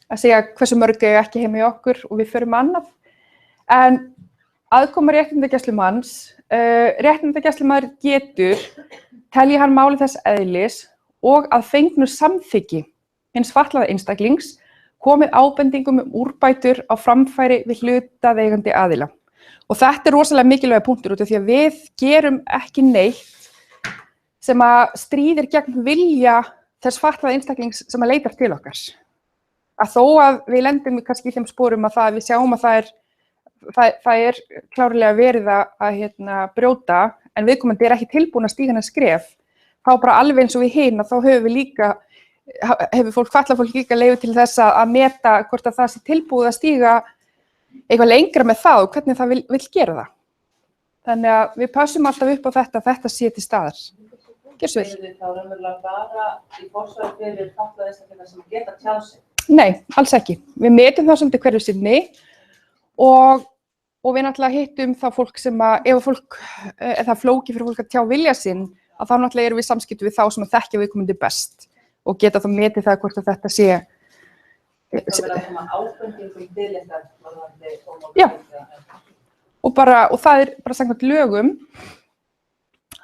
að segja hversu mörg eiga ekki heima í okkur og við förum annað. En aðkoma réttindagæslumanns, réttindagæslumaður getur, telji hann máli þess eðlis og að fengnu samþykki hins fatlaða einstaklings komið ábendingum úrbætur á framfæri við hlutaðeigandi aðila. Og þetta rosalega mikilvægur punktur út af því að við gerum ekki neitt sem að stríðir gegn vilja þess fatlaða einstaklings sem að leitar til okkar. Að þó að við lendum kannski í þeim sporum að við sjáum að það er klárlega verið að brjóta, en viðkomandi ekki tilbúin að stíga hennar skref, þá bara alveg eins og við hin, þá hefur fatlað fólk líka leyfi til þess að meta hvort að það sé tilbúið að stíga eitthvað lengra með það og hvernig það vill gera það. Þannig að við passum alltaf upp á þetta sé til staðar. Gjörðu svo vel. Eru þið þá raunverulega bara í forsvari fyrir fatlaða einstaklinga sem geta tjáð sig? Nei, alls ekki. Við metum það svolítið hverju sinni og við náttúrulega hittum þá fólk sem ef það flóki fyrir fólk að tjá vilja sinn, að þá náttúrulega erum við samskipti við þá sem að þekkja viðkomandi best og geta þá metið það hvort að þetta sé. Það verður að koma ábendingum til eitthvað varðandi Já. og það er bara samkvæmt lögum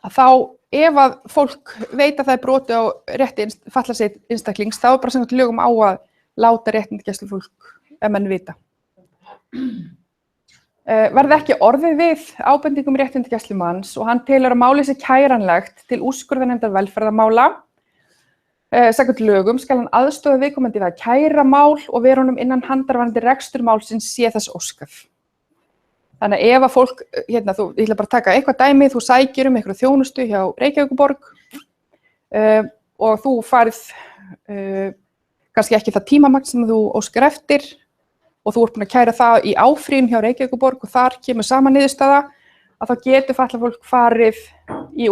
að þá ef að fólk veit að það er brotið á rétti fatlaðs einstaklings, þá er bara samkvæmt lögum á að láta réttindagæslufólk ef menn vita. Verði ekki orðið við ábendingum réttindagæslumanns og hann telur að málið sé kæranlegt til úrskurðarnefndar velferðarmála, samkvæmt lögum skal hann aðstoða viðkomandi við að kæra mál og vera honum innan handar varðandi rekstur málsins sé þess óskað. Þannig að ef að fólk, ég ætla bara að taka eitthvað dæmi, þú sækir einhverju þjónustu hjá Reykjavíkurborg og þú farið kannski ekki það tímamagn sem þú óskar eftir og þú ert búin að kæra það í áfrýjun hjá Reykjavíkurborg og þar kemur sama niðurstaða, að þá getur fatlað fólk farið í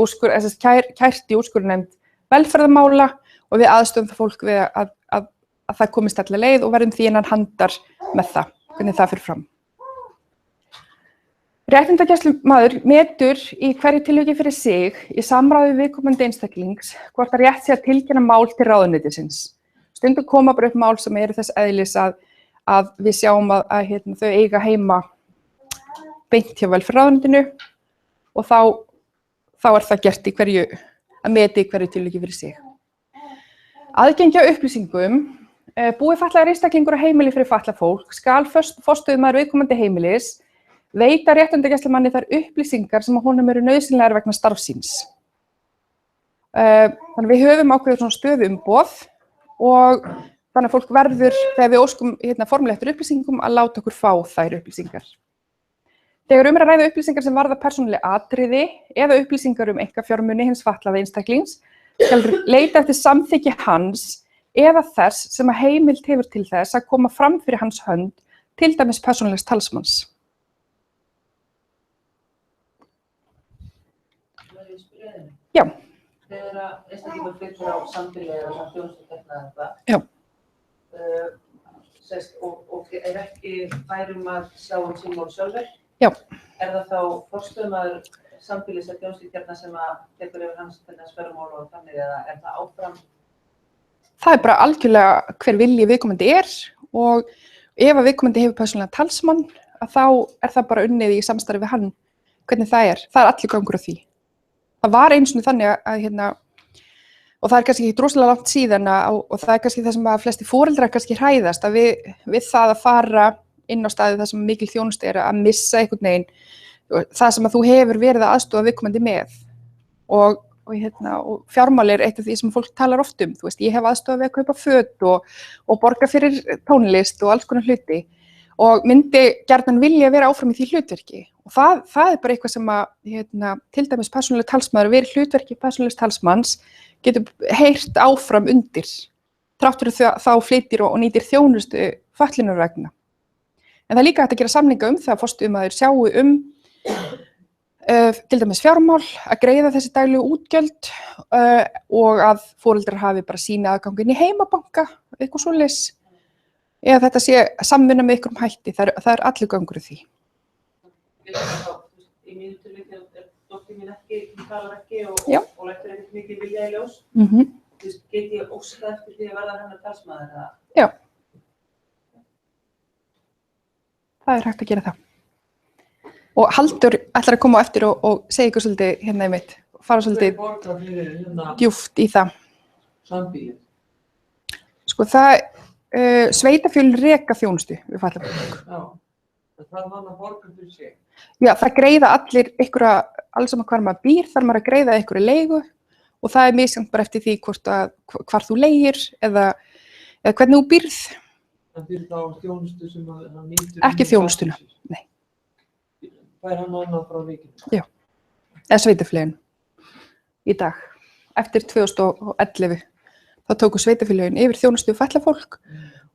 kært í úrskurðarnefnd velferðarmála og við aðstöðum það fólk við að það komist alla leið og verðum því innan handar með það, hvernig það fyrir fram. Réttindagæslumaður metur í hverju tilviki fyrir sig í samráði við viðkomandi einstaklings hvort að rétt sé að tilkynna mál til ráðuneytisins. Stundum koma bara upp mál sem eru þess eðlis að við sjáum að þau eiga heima beint hjá velferðarráðuneytinu og þá er það gert að meti í hverju tilviki fyrir sig. Aðgengi að upplýsingum. Búi fatlaður einstaklingur á heimili fyrir fatlað fólk skal forstöðumaður viðkomandi heimilis veita réttindagæslumanni þær upplýsingar sem honum eru nauðsynlegar vegna starfs síns. Þannig við höfum ákveðið svona stöðuumboð og þannig að fólk verður, þegar við óskum formulega eftir upplýsingum, að láta okkur fá þær upplýsingar. Þegar að ræða upplýsingar sem varða persónuleg atriði eða upplýsingar einkafjármuni hins fatlaða einstaklings skal leita eftir samþykki hans eða þess sem að heimild hefur til þess að koma fram fyrir hans hönd, til dæmis persónulegs talsmanns. Já. Þegar einstaklingur flytur á sambýli eða þjónustutekna Já. Og er ekki færum að sjá sín mál sjálfur. Já. Er það þá forstöðumaður sambýlis eða þjónustutekna sem að tekur yfir hans ferðamál og þannig, eða er það áfram? Það er bara algjörlega hver vilji viðkomandi og ef að viðkomandi hefur persónulega talsmann, að þá er það bara unnið í samstarfi við hann hvernig það er. Það er allir gangur á því. Það var einu sinni þannig að og það er kannski ekki rosalega langt síðan og það er kannski það sem að flesti foreldrar kannski hræðast, að við það að fara inn á staði þar sem mikil þjónusta er að missa einhvern veginn það sem að þú hefur verið að aðstoða viðkomandi með og fjármál er eitt af því sem fólk talar oft um. Þú veist, ég hef aðstofað við að kaupa föt og borga fyrir tónlist og alls konar hluti og myndi gjarnan vilja vera áfram í því hlutverki. Og það er bara eitthvað sem að til dæmis persónuleg talsmaður verið hlutverki persónulegs talsmanns getur heyrt áfram undir, þrátt fyrir þá flytur og nýtir þjónustu fötlunar vegna. En það er líka hægt að gera samninga það að forstöðumaður sjái til dæmis fjármál, að greiða þessi daglegu útgjöld og að foreldrar hafi bara sína aðgang inn í heimabanka, eitthvað svoleiðis, eða þetta sé samvinna með einhverjum hætti, það er allir gangur í því. Í mínu tilviki er dóttir mín ekki, hún talar ekki og lætur ekkert mikið vilja í ljós. Get ég óskað eftir því að verða hennar talsmaður eða? Já. Það er hægt að gera það. Og Halldór ætlar að koma á eftir og segja ykkur svolítið einmitt, fara svolítið djúpt í það. Sambýli? Sko sveitarfélögin reka þjónustu við fatlað fólk. Já, það var að borga fyrir sig. Já, það greiða allir alls sama hvar maður býr, þar maður að greiða einhverju leigu og það er misjafnt bara eftir því hvar þú leigir eða hvernig þú býrð. Það fyrir þá þjónustu sem hann nýtur? Ekki þjónustuna, nei. Fær hann annað frá ríkinu? Já, eða sveitarfélögin í dag. Eftir 2011 þá tóku sveitarfélögin yfir þjónustu við fatlað fólk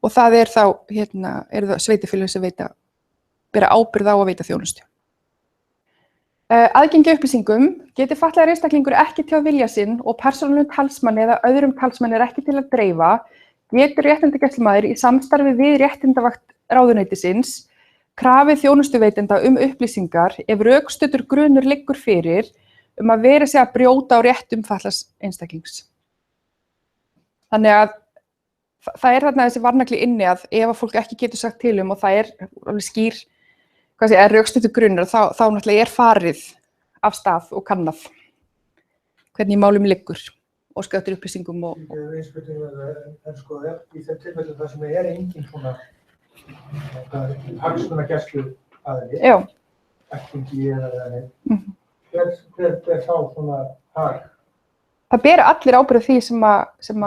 og það er þá, eru það sveitarfélögin sem bera ábyrgð á að veita þjónustu. Aðgengi að upplýsingum. Geti fatlaður einstaklingur ekki tjáð vilja sinn og persónulegum talsmanni eða öðrum talsmanni er ekki til að dreifa, getur réttindagæslumaður í samstarfi við réttindavakt ráðuneytisins krafið þjónustuveitenda upplýsingar ef rökstuddur grunur liggur fyrir að verið sé að brjóta á réttum fatlaðs einstaklings. Þannig að það er þarna þessi varnagli inni að ef að fólk ekki getur sagt til og það er alveg skýr rökstuddur grunur, þá náttúrulega farið af stað og kannað hvernig í málum liggur og óskað eftir upplýsingum og En sko, í þeim tilfellum þar sem engin svona hagsmunagæslu aðili, ættingi eða neitt, hver þá svona hag? Það bera allir ábyrgð því sem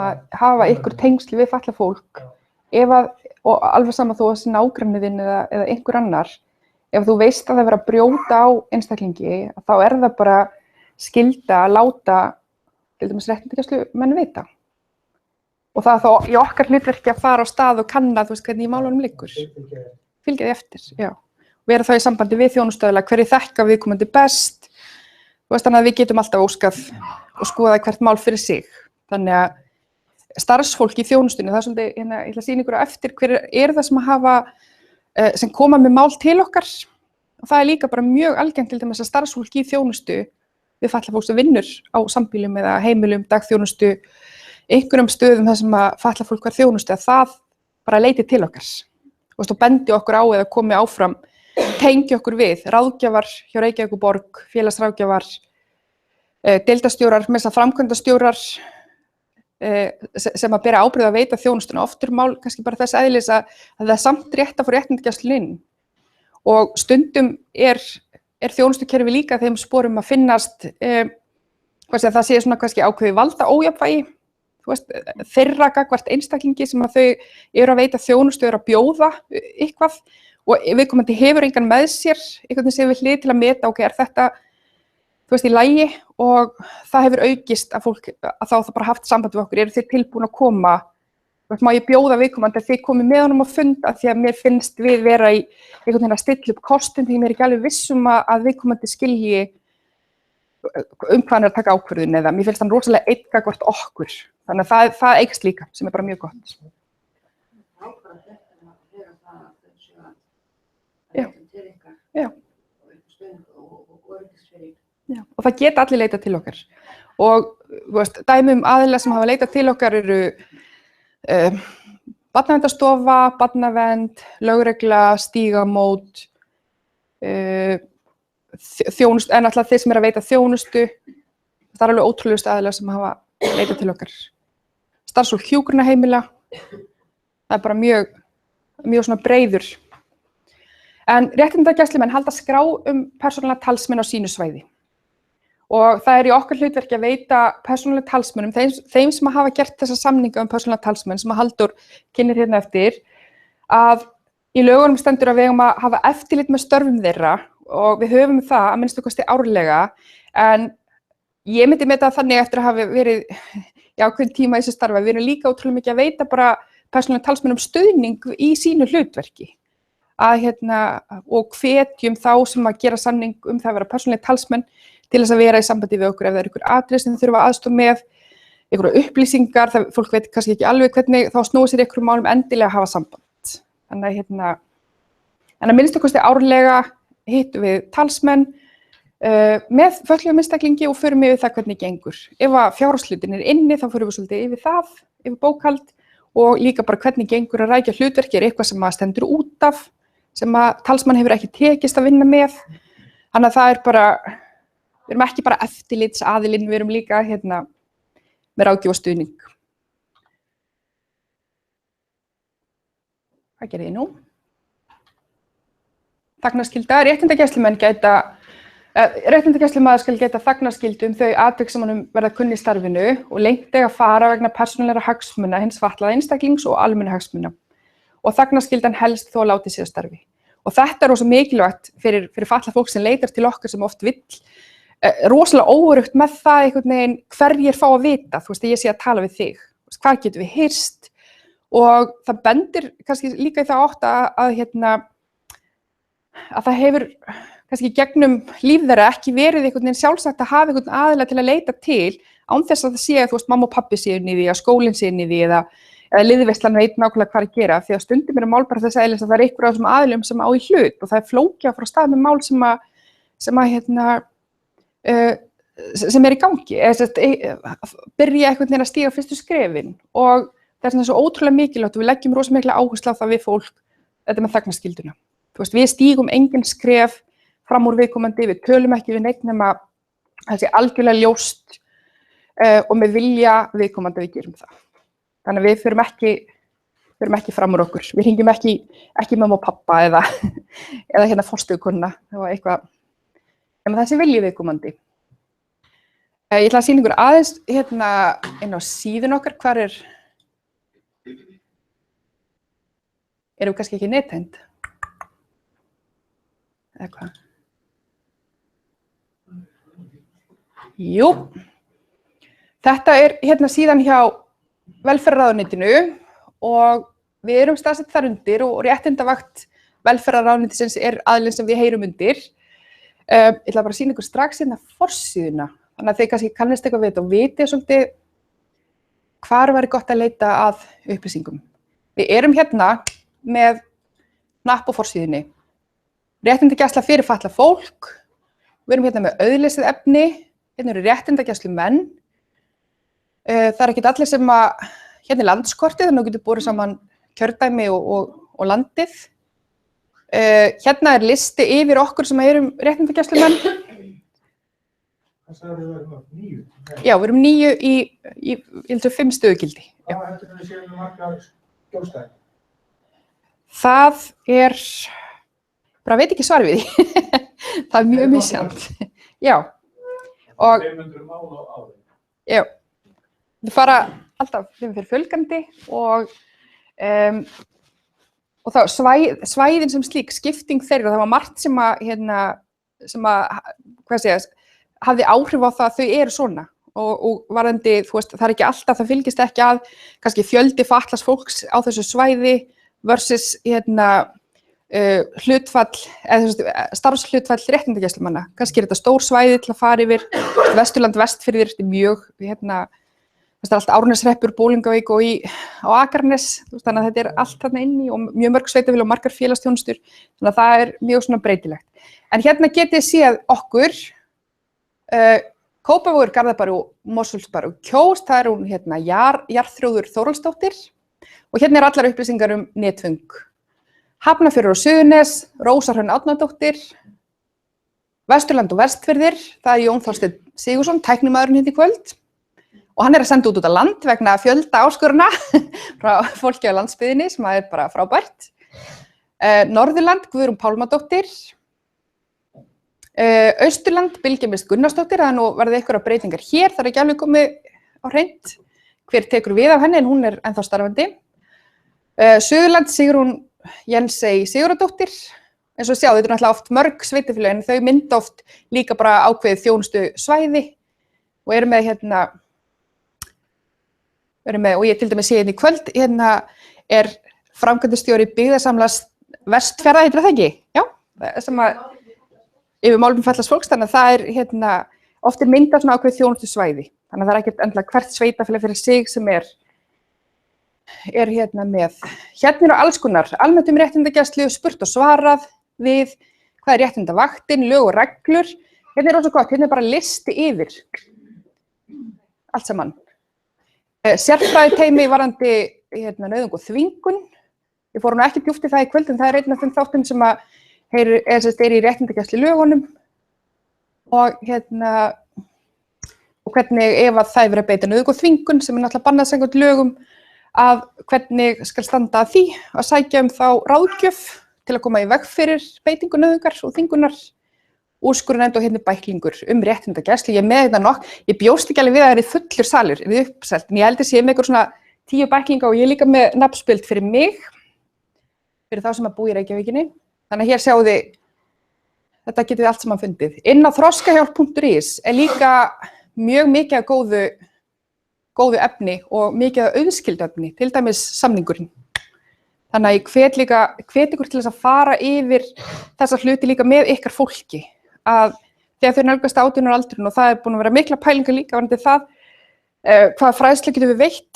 að hafa ykkur tengsl við fatlað fólk, og alveg sama þó að þessi nágranni þinn eða einhver annar, ef þú veist að það er verið að brjóta á einstaklingi, þá er það bara skylda að láta til dæmis réttindagæslumenn vita. Og það er þá í okkar hlutverki að fara á stað og kanna, hvernig í málunum liggur. Fylgja því eftir, já. Vera þá í sambandi við þjónustöðla, hverju þekka viðkomandi best. Þannig að við getum alltaf óskað og skoða hvert mál fyrir sig. Þannig að starfsfólk í þjónustunni, það er svolítið, ég ætla að sýna ykkur á eftir, hver það sem koma með mál til okkar. Og það er líka bara mjög algengt til dæmis að starfsfólk í þjónustu við fatlað fólk sem vinnur á sambýlum eða heimilum, dagþjónustu, einhverjum stöðum þar sem að fatlað fólk var þjónustu, að það bara leiti til okkar. Og bendi okkur á eða komi áfram, tengi okkur við, ráðgjafar hjá Reykjavíkurborg, félagsráðgjafar, deildarstjórar, með þess að framkvæmdastjórar sem að bera ábyrgð að veita þjónustuna. Oft mál kannski bara þess eðlis að það er samt rétt að fá réttindagæslu inn. Og stundum er þjónustukerfi líka þeim sporum að finnast, það sé svona kannski ákveði valda ójafnvægi, þeirra gagnvart einstaklingi sem að þau eru að veita þjónustu, eru að bjóða eitthvað og viðkomandi hefur engan með sér, einhvern veginn sem við hlið til að meta, er þetta í lagi, og það hefur aukist að fólk að þá bara haft samband við okkur, eru þið tilbúin að koma, má ég bjóða viðkomandi að þið komið með honum á fund, af því að mér finnst við vera í einhvern veginn að stilla upp kostum, því mér er ekki alveg vissum að viðkomandi skilji hvað hann er að taka ákvörðun, eða mér finnst hann rosalega einn gagnvart okkur, þannig að það eykst líka, sem er bara mjög gott. Já, og það geta allir leitað til okkar. Og dæmi aðila sem hafa leitað til okkar eru barnaverndarstofa, barnavernd, lögregla, stígamót, þjónustu, en alltaf þeir sem eru að veita þjónustu. Það er alveg ótrúlegust aðila sem hafa leitað til okkar. Starfsfólk hjúkrunarheimila, það er bara mjög svona breiður. En réttindagæslumenn halda skrá persónulega talsmenn á sínu svæði. Og það er í okkar hlutverki að veita persónulega talsmönnum, þeim sem hafa gert þessa samninga persónulega talsmenn, sem að Halldór kynnir hérna eftir, að í lögunum stendur að við eigum að hafa eftirlit með störfum þeirra, og við höfum það að minnstu kosti árlega, en ég myndi með það þannig eftir að hafa verið í ákveðin tíma í þessu starfi, við erum líka ótrúlega mikið að veita bara persónulega talsmönnum stuðning í sínu hlutverki. Og hvetjum þá sem að gera samning það að vera persónulega talsmenn til þess að vera í sambandi við okkur ef það er einhver atriði sem þurfa aðstoð með, einhverja upplýsingar, fólk veit kannski ekki alveg hvernig, þá snúið sér einhverjum málum endilega að hafa samband. Þannig að minnstu kosti árlega hittum við talsmenn með fötluðum einstaklingi og förum yfir það hvernig gengur. Ef að fjárhagshlutin er inni, þá förum við svolítið yfir það, yfir bókhald, og líka bara hvernig gengur að rækja hlutverki er eitthvað sem að stendur út af, sem að talsmann hefur ekki tekist að vinna með. Þannig að það er bara, við erum ekki bara eftirlitsaðilinn, við erum líka með ráðgjöf og stuðning. Hvað gerði ég nú? Þagnarskylda, réttindagæslumaður skal geta þagnarskyldu þau atvik sem honum verða kunn í starfinu og leynt eiga að fara vegna persónulegra hagsmuna hins fatlaða einstaklings og almennu hagsmuna. Og þagnarskyldan helst þó að láti sig að starfi. Og þetta er rosa mikilvægt fyrir fatlað fólk sem leitar til okkar sem oft vill, rosalega óöruggt með það einhvern veginn hverjir fá að vita, ég sé að tala við þig, hvað getum við heyrt, og það bendir kannski líka í það átt að það hefur kannski gegnum líf þeirra ekki verið einhvern veginn sjálfsagt að hafa einhvern aðila til að leita til án þess að það sé að mamma og pabbi sé inn í því, að skólinn sé inn í því eða liðveislan veit nákvæmlega hvað að gera, því að stundum mál bara þess eðlis að það er einhver af þessum aðilum sem á í hlut og það er flókið að fara á stað með mál sem er í gangi, byrja einhvern veginn að stíga fyrstu skrefin, og það er svo ótrúlega mikilvægt og við leggjum rosa mikla áherslu á það við fólk, þetta með þagnarskylduna. við stígum engin skref fram úr viðkomandi, við tölum ekki við neitt nema það sé algjörlega ljóst og með vilja viðkomandi við gerum það. Þannig að við förum ekki fram úr okkur. Við hringjum ekki mömmu og pappa eða hérna forstöðukonuna eða eitthvað, en það sé vilji viðkomandi. Ég ætla að sýna ykkur aðeins hérna inn á síðun okkar, hvar erum við kannski ekki nettend? Eða hvað? Jú, þetta hérna síðan hjá velferðarráðuneytinu og við erum staðsett þar undir og réttindavakt velferðarráðuneytisins aðilinn sem við heyrum undir. Ég ætla bara að sýna ykkur strax hérna forsíðuna, þannig að þið kannski kannist eitthvað við þetta og vitið svolítið hvar væri gott að leita að upplýsingum. Við erum hérna með hnapp á forsíðunni. Réttindagæsla fyrir fatlað fólk, við erum hérna með auðlesið efni, hérna eru réttindagæslumenn. Það er ekkert allir sem hérna er landskortið, þannig að þú getur borið saman kjördæmi og landið. Hérna er listi yfir okkur sem erum réttindagæslumenn. Það sagði við erum 9. Já, við erum 9 í 5 stöðugildi. Hvað heldur við séum við marga skjólstæði? Það bara veit ekki svar við því. Það er mjög misjafnt. Já. Og 500 mál á ári. Já. Við fara alltaf fyrir fjölgandi og þá svæðin sem slík, skipting þeirra, það var margt sem hafði áhrif á það að þau eru svona og varðandi, það er ekki alltaf, það fylgist ekki að kannski fjöldi fatlaðs fólks á þessu svæði versus starfshlutfall réttindagæslumanna. Kannski er þetta stór svæði til að fara yfir, Vesturland, Vestfirðir, þetta er mjög, það er allt Árneshreppur, Bolungarvík og á Akranes, þannig að þetta er allt þarna inni og mjög mörg sveitarfélög og margar félagsþjónustur, þannig að það er mjög svona breytilegt. En hérna getið séð okkur, Kópavogur, Garðabær og Mosfellsbær og Kjós, það er hún Jarþrúður Þórhallsdóttir og hérna er allar upplýsingar netföng. Hafnarfjörður og Suðurnes, Rósa Hrönn Árnadóttir, Vesturland og Vestfirðir, það er Jón Þorsteinn Sigurðsson, tæknimaðurinn hérna í kvöld og hann er að senda út á land vegna fjölda áskorana frá fólki á landsbyggðinni sem er bara frábært. Norðurland, Guðrún Pálmadóttir, Austurland, Bylgja Mist Gunnarsdóttir, það nú verði einhverjar breytingar hér, það er ekki alveg komið á hreint hver tekur við af henni en hún er ennþá starfandi. Suðurland, Sigrún Jensey Sigurðardóttir, eins og sjá, þetta er náttúrulega oft mörg sveitarfélög en þau mynda oft líka bara ákveðið þjónustu svæði og eru með og ég til dæmis sé hérna í kvöld, hérna er framkvæmdastjóri byggðasamlags Vestfjarða, heitir það ekki? Já, sem að yfir málefnum fatlaðs fólks, þannig að það er oft er myndað svona ákveðið þjónustu svæði, þannig að það er ekkert endilega hvert sveitarfélag fyrir sig sem er með. Hérna eru alls konar, almennt réttindagæslu, spurt og svarað við, hvað er réttindavaktin, lög og reglur. Hérna er ósvo gott, hérna er bara listi yfir allt saman. Sérfræðiteymi varðandi nauðung og þvingun. Ég fór nú ekki djúpt í það í kvöld en það er einn af þeim þáttum sem er í réttindagæslu lögunum og hvernig ef að það er verið að beita nauðung og þvingun sem er náttúrulega bannað samkvæmt lögum að hvernig skal standa að því að sækja þá ráðgjöf til að koma í veg fyrir beitingu nauðungar og þvingunar, úrskurðarnefnd og bæklingur réttindagæslu. Ég með þetta nokk, ég bjóst ekki alveg við að það er fullur salur, við uppselt, en ég held að sé með einhver svona 10 bæklinga og ég er líka með nafnspjöld fyrir mig, fyrir þá sem að búa í Reykjavíkinni. Þannig að hér sjáu þið, þetta getur við allt saman fundið. Inn á þroskahjálp.is er líka mjög mikið af góðu efni og mikið af auðskildu efni, til dæmis samningurinn. Þannig að ég hvet ykkur til þess að fara yfir þessa hluti líka með ykkar fólki. Að þegar þau nálgast 18 ára aldurinn og það er búin að vera mikla pælingar líka varðandi það, hvaða fræðslu getum við veitt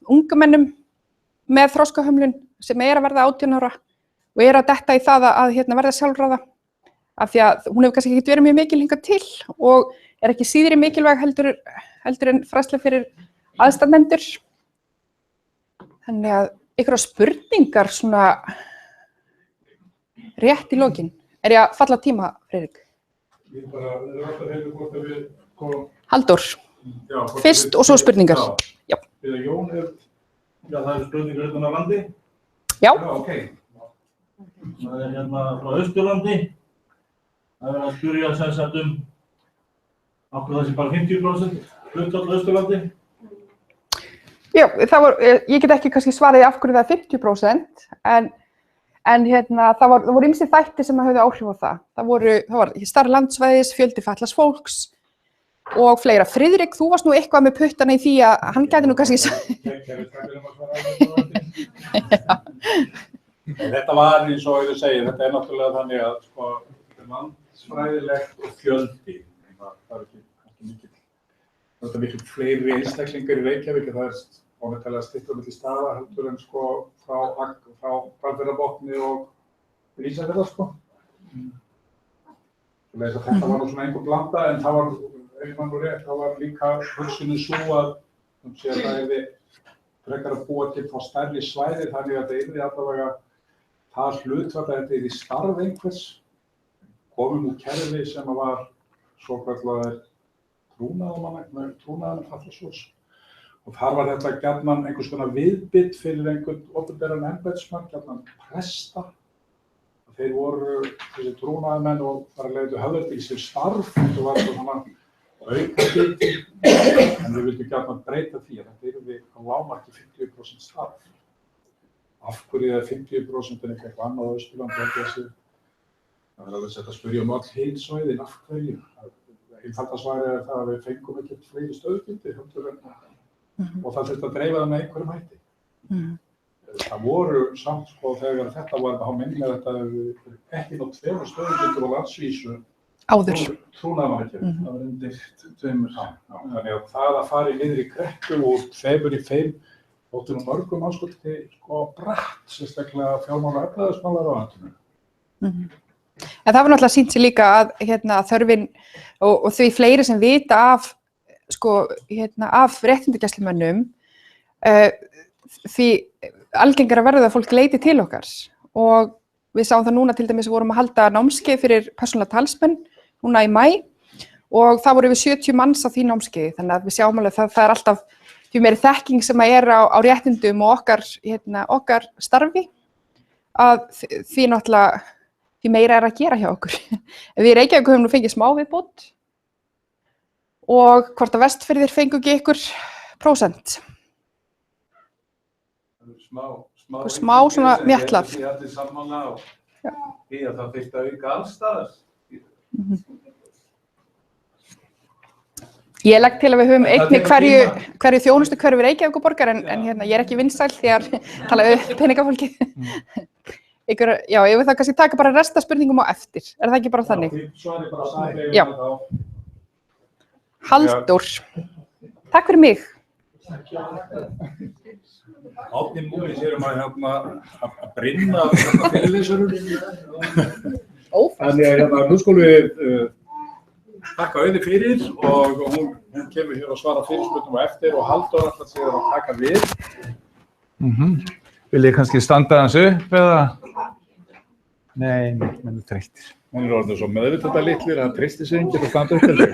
ungamennum með þroskahömlun sem er að verða 18 ára og er að detta í það að verða sjálfráða. Af því að hún hefur kannski ekki verið mjög mikil hingað til og er ekki síðri mikilvæg heldur en fræðsla fyrir aðstandendur. Þannig að einhverjar spurningar svona rétt í lokin. Er ég að falla á tíma, Friðrik? Ég bara, það alltaf hefur hvort að við, Halldór, fyrst og svo spurningar. Já. Þegar Jón já, það spurningar utan á landi? Já. Já, ok. Það hérna frá Austurlandi. Það að spyrja sem sagt af hverju það sé bara 50% hlutfall á Austurlandi. Já, ég get ekki kannski svarið af hverju það er 50%, en hérna, það voru ýmsir þættir sem höfðu áhrif á það. Það var stærra landsvæðis, fjöldi fatlaðs fólks og fleira. Friðrik, þú varst nú eitthvað með puttana í því að hann gæti nú kannski... Þetta var eins og ég segi, þetta náttúrulega þannig að sko, landsfræðilegt og fjöldi. Það er mikið fleiri einstaklingar í Reykjavík, það ónættilega styttur milli staða heldur en sko frá Hvalfjarðarbotni og Ísafjarðar sko. Þetta var nú svona einhver blanda en það var, ef man nú rétt, það var líka hugsunin svo að það hefði frekar að búa til þá stærri svæði þannig að það yrði allavega það hlutfall að þetta yrði starf einhvers komum úr kerfi sem var svokallaðir trúnaðarmann fatlaðs. Og þar var þetta gjarnan einhvers konar viðbytt fyrir einhvern opinberan embættismann, gjarnan presta. Þeir voru þessi trúnaðarmenn og bara leiðu höfðu þetta í sér starf, þetta var svona aukabiti, en við vildum gjarnan breyta því að þetta yrði á lágmarki 50% starf. Af hverju er 50% en eitthvað annað á Austurlandi þessi? Það alveg sett að spyrja öll hin svæðin, af hverju? Einfalda svarið það að við fengum ekki fleiri stöðugildi og það þurfti að dreifa það með einhverjum hætti. Það voru samt sko þegar þetta var þá minni að þetta ekki nátt 2 stöðugildir á landsvísu áður. Trúnaðarmannakjörn. Það var undir 2. Þannig að það að fara niður í kreppu og 2 í 5 þóttu nú mörgum áskotið sko bratt, sérstaklega fjármála- og efnahagsmálaráðuneytinu. En það var náttúrulega sýnt sig líka að þörfin og því fleiri sem vita af réttindagæslumönnum því algengara verður að fólk leiti til okkar og við sáum það núna til dæmis vorum að halda námskeið fyrir persónulega talsmenn núna í maí og það voru yfir 70 manns á því námskeiði þannig að við sjáum alveg að það er alltaf því meiri þekking sem er á réttindum og okkar starfi að því náttúrulega því meira er að gera hjá okkur. Við í Reykjavík höfum nú fengið smá viðbót og hvort að Vestfirðir fengu ekki ykkur prósent. Smá svona mjattlað. Því allir sammála og því að það þyrfti að auka alls staðar. Ég legg til að við höfum einnig hverju þjónustu hverfi Reykjavíkurborgar en ég er ekki vinsæl því að tala peningafólki. Já, ég vil það kannski taka bara resta spurningum á eftir. Er það ekki bara þannig? Já. Halldór. Takk fyrir mig. Árni Múli sér að brinna fyrirlesurum. Þannig að nú skulum við þakka Auði fyrir og hún kemur hér og svara fyrirspurningum á eftir og Halldór alltaf sér að taka við. Vil ég kannski standa hans upp eða? Nei, menn er þreyttir. Hún er orðin svo meðvitað litlir að hann treystir sig enginn að standa upp til þig.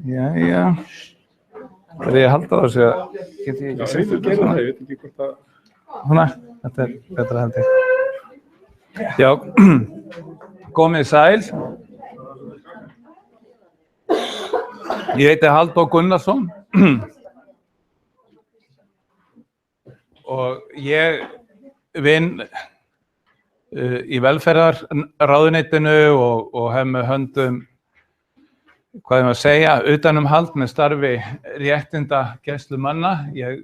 Jæja. Það er ég að halda á þessu að get ég ekki sett þetta svona? Ég veit ekki hvort að... Svona, þetta er betra heldur. Já, komið sæl. Ég heiti Halldór Gunnarsson og ég vinn í velferðarráðuneytinu og hef með höndum, hvað ég maður að segja, utanumhald með starfi réttindagæslumanna. Ég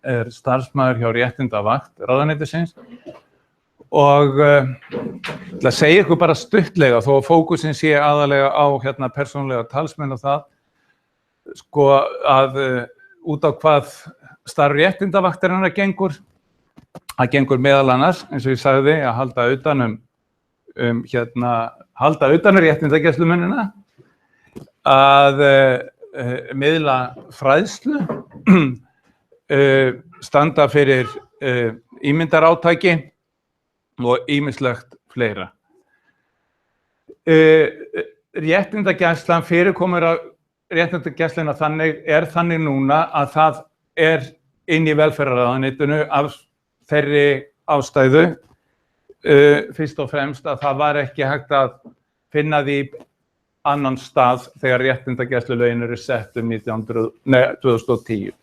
er starfsmaður hjá réttindavakt ráðuneytisins og til að segja ykkur bara stuttlega þó að fókusinn sé aðalega á persónulega talsmenn og það sko að út á hvað starf réttindavaktarinnar gengur. Það gengur meðal annars, eins og ég sagði, að halda utan um réttindagæslumennina, að miðla fræðslu, standa fyrir ímyndarátaki og ýmislegt fleira. Réttindagæslan réttindagæsluna þannig núna að það inn í velferðarráðuneytinu af þeirri ástæðu, fyrst og fremst að það var ekki hægt að finna því annan stað þegar réttindagæslulögin eru sett 2010.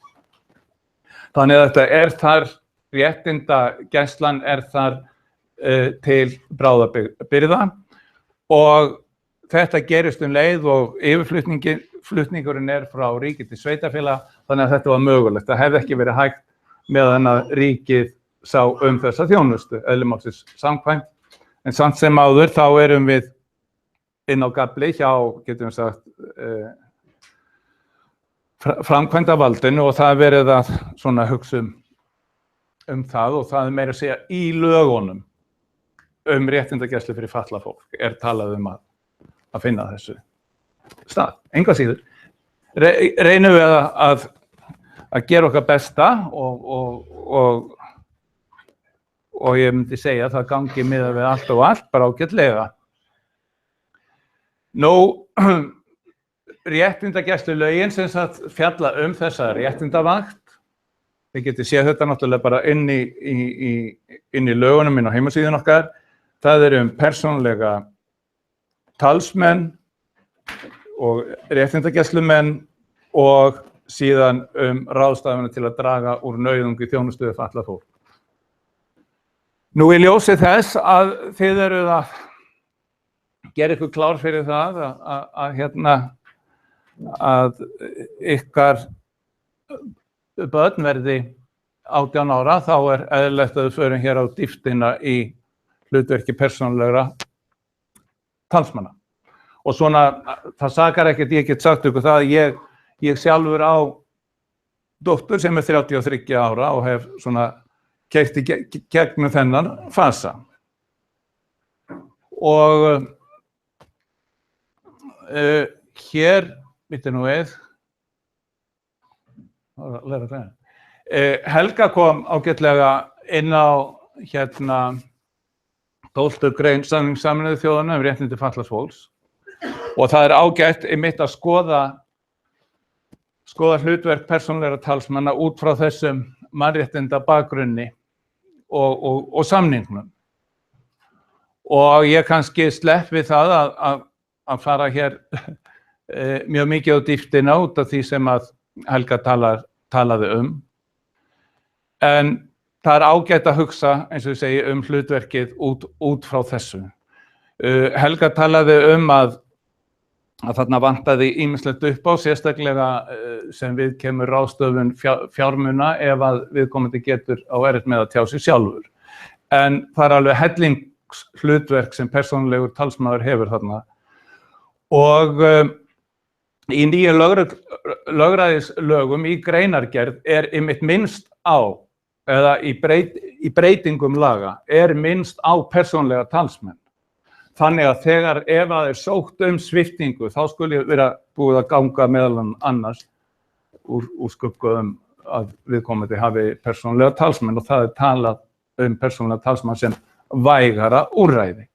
Þannig að þetta þar, réttindagæslan þar til bráðabirgða og þetta gerist leið og yfirflutningurinn frá ríki til sveitarfélaga, þannig að þetta var mögulegt. Það hefði ekki verið hægt meðan að ríkið sá þessa þjónustu, eðli málsins samkvæmt. En samt sem áður þá erum við inn á gafli hjá, getum við sagt, framkvæmdavaldinu og það verið að svona hugsa það og það meira að segja í lögunum réttindagæslu fyrir fatlað fólk talað að finna þessu stað. Engu að síður reynum við að gera okkar besta og ég myndi segja að það gangi miðað við allt og allt bara ágætlega. Nú, réttindagæslulögin sem sagt fjalla þessa réttindavakt. Þið getið séð þetta náttúrulega bara inn í lögunum inn á heimasíðun okkar. Það persónulega talsmenn og réttindagæslumenn og síðan ráðstafanir til að draga úr nauðung í þjónustu við fatlað fólk. Nú í ljósi þess að þið eruð að gera ykkur klár fyrir það að ykkar börn verði 18 ára, þá eðlilegt að við förum hér á dýptina í hlutverki persónulegra talsmanna. Og svona, það sakar ekkert, ég get sagt ykkur það, ég sjálfur á dóttur sem 33 ára og hef svona keyrt í gegnum þennan fasa. Og hér, býttu nú við, Helga kom ágætlega inn á 12. grein samnings Sameinuðu þjóðanna réttindi fatlaðs fólks og það ágætt einmitt að skoða hlutverk persónulegra talsmanna út frá þessum mannréttinda bakgrunni og samningnum. Og ég kannski slepp við það að fara hér mjög mikið á dýptina út af því sem að Helga talaði en það ágætt að hugsa, eins og ég segi, hlutverkið út frá þessu. Helga talaði að þarna vantaði ýmislegt upp á, sérstaklega sem við kemur ráðstöfun fjármuna ef að viðkomandi getur á erfitt með að tjá sig sjálfur. En það alveg hellingshlutverk sem persónulegur talsmaður hefur þarna. Og í nýju lögræðislögum í greinargerð einmitt minnst á, eða í breytingum laga, minnst á persónulega talsmenn. Þannig að þegar ef það sótt sviptingu, þá skuli vera búið að ganga meðal annars úr skugga að viðkomandi hafi persónulega talsmenn og það talað persónulega talsmann sem vægara úrræði.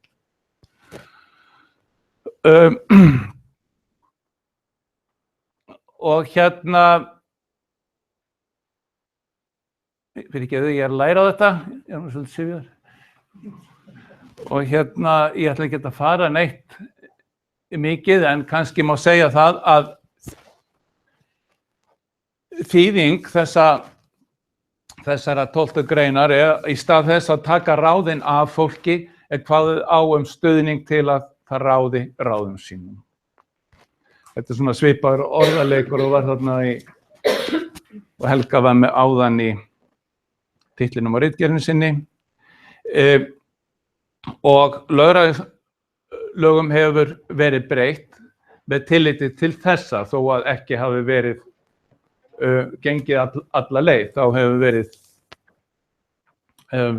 Og fyrirgefðu, ég að læra á þetta, ég nú svolítið syfjaður. Og ég ætla ekki að fara neitt mikið, en kannski má segja það að þýðing þessara 12. greinar í stað þess að taka ráðin af fólki kváðið á stuðning til að það ráði ráðum sínum. Þetta svona svipaður orðaleikur og var þarna og Helga var með áðan í titlinum á ritgerðinni sinni. Og lögum hefur verið breytt með tilliti til þessa, þó að ekki hafi verið gengið alla leið, þá hefur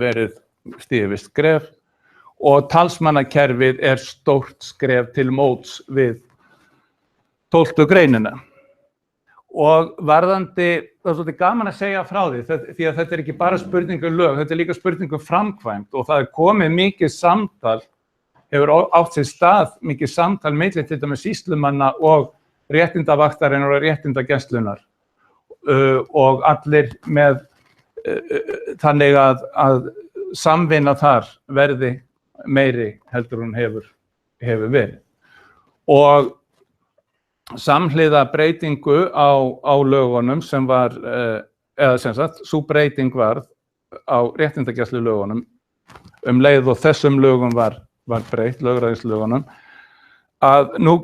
verið stigið við skref og talsmannakerfið stórt skref til móts við 12. greinina. Og varðandi, það svolítið gaman að segja frá því að þetta ekki bara spurning lög, þetta líka spurning framkvæmd og það komið mikið samtal, hefur átt sér stað mikið samtal milli til dæmis sýslumanna og réttindavaktarinnar og réttindagæslunnar og allir með þannig að samvinna þar verði meiri heldur hún hefur verið. Og samhliða breytingu á lögunum sem var, eða sem sagt, sú breyting varð á réttindagæslu lögunum leið og þessum lögum var breytt, lögræðislögunum, að nú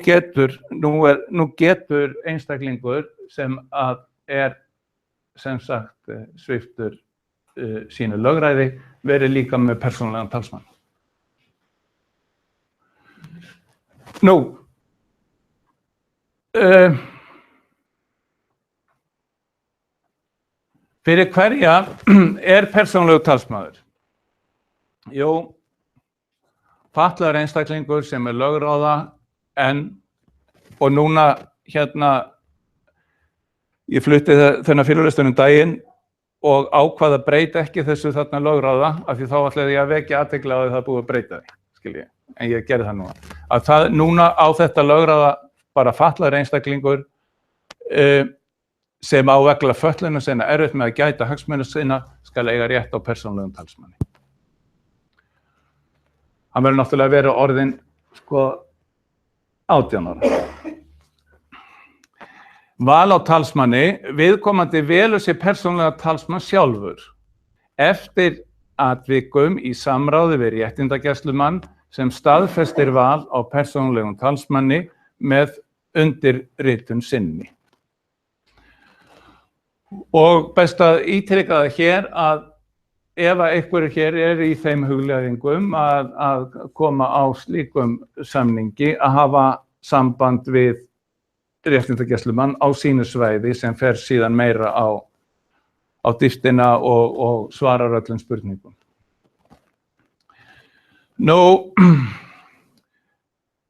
getur einstaklingur sem að sem sagt sviptur sínu lögræði verið líka með persónulegan talsmann. Fyrir hverja persónulegur talsmaður? Jú, fatlaður einstaklingur sem lögráða og núna ég flutti þennan fyrirlestur daginn og ákvað að breyta ekki þessu þarna lögráða af því þá ætlaði ég að vekja athygli á að það búið að breyta því, skilji, en ég gerði það núna. Að það núna á þetta lögráða bara fatlaður einstaklingur sem á vegna fötlunum sinna erfitt með að gæta hagsmuna sinna skal eiga rétt á persónulegum talsmanni. Hann verður náttúrulega að vera orðinn 18 ára. Val á talsmanni, viðkomandi velur sér persónulega talsmann sjálfur eftir atvikum í samráði við réttindagæslumann sem staðfestir val á persónulegum talsmanni með undirritun sinni. Og best að ítreka það hér að ef einhverjir hér í þeim hugleiðingum að koma á slíkum samningi að hafa samband við réttindagæslumann á sínu svæði sem fer síðan meira á dýptina og svarar öllum spurningum.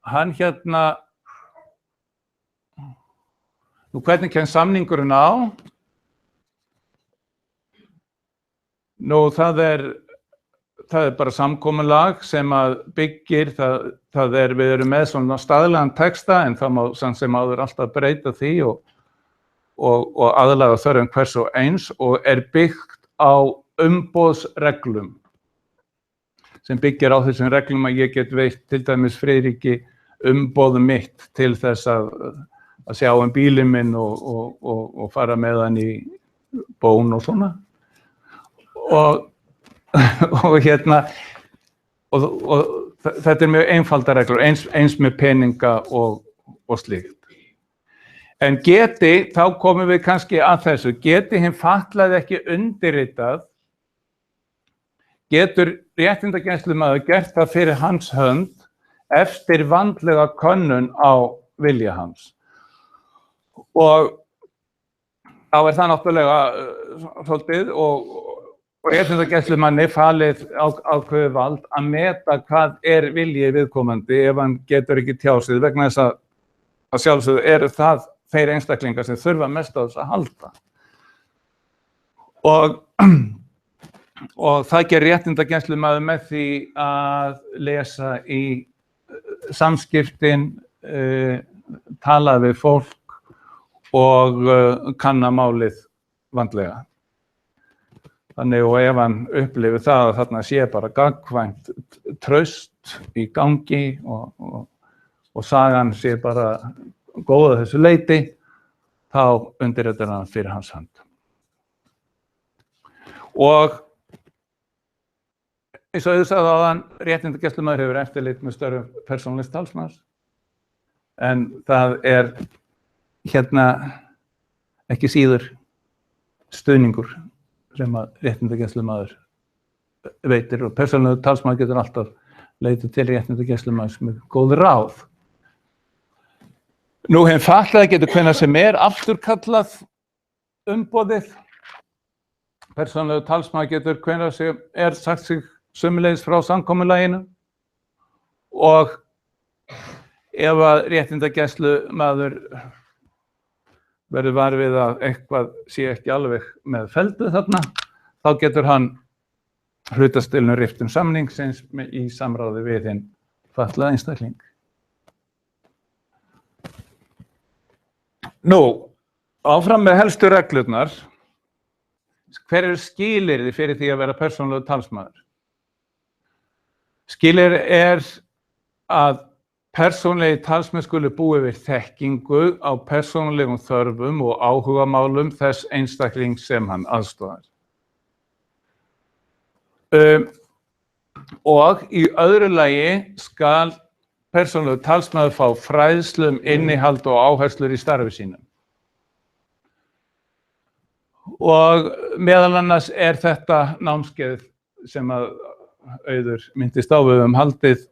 Hann hvernig kemur samningurinn á? Það er bara samkomulag sem að byggir, við erum með svona staðlegan texta en það má samt sem áður alltaf breyta því og aðlaga þörfum hvers og eins og byggt á umboðsreglum sem byggir á þessum reglum að ég get veitt til dæmis Friðriki umboð mitt til þess að sjá bílinn minn og fara með hann í bón og svona. Og þetta mjög einfaldar reglur, eins með peninga og slíkt. En þá komum við kannski að þessu, geti hinn fatlaði ekki undirritað, getur réttindagæslumaður gert það fyrir hans hönd eftir vandlega könnun á vilja hans. Og þá það náttúrulega svolítið og réttindagæslumanni falið ákveðið vald að meta hvað vilji viðkomandi ef hann getur ekki tjásið vegna þess að sjálfsögðu það þeir einstaklingar sem þurfa mest á þess að halda. Og það gerir réttindagæslumaður með því að lesa í samskiptin, tala við fólk og kanna málið vandlega. Þannig og ef hann upplifir það að þarna sé bara gagnkvæmt traust í gangi og sagan sé bara góð að þessu leyti, þá undirritar hann fyrir hans hönd. Og eins og þú sagði áðan, réttindagæslumaður hefur eftirlit með störfum persónulegs talsmanns, en það ekki síður stuðningur sem að réttindagæslumaður veitir og persónulegur talsmaður getur alltaf leitað til réttindagæslumaðurs með góð ráð. Hinn fatlaði getur hvenær sem afturkallað umboðið. Persónulegur talsmaður getur hvenær sem sagt sig sömuleiðis frá samkomulaginu og ef að réttindagæslumaður verður var við að eitthvað sé ekki alveg með feldu þarna, þá getur hann hlutastilinu rift samningsins í samráði við hinn fatlaða einstakling. Nú, áfram með helstu reglurnar. Hver skilyrði fyrir því að vera persónulegur talsmaður? Skilyrði að persónulegi talsmenn skuli búa yfir þekkingu á persónulegum þörfum og áhugamálum þess einstaklings sem hann aðstoðar. Og í öðru lagi skal persónulegur talsmaður fá fræðslu innihald og áherslur í starfi sínum. Og meðal annars þetta námskeið sem að Auður minntist á, við höfum haldið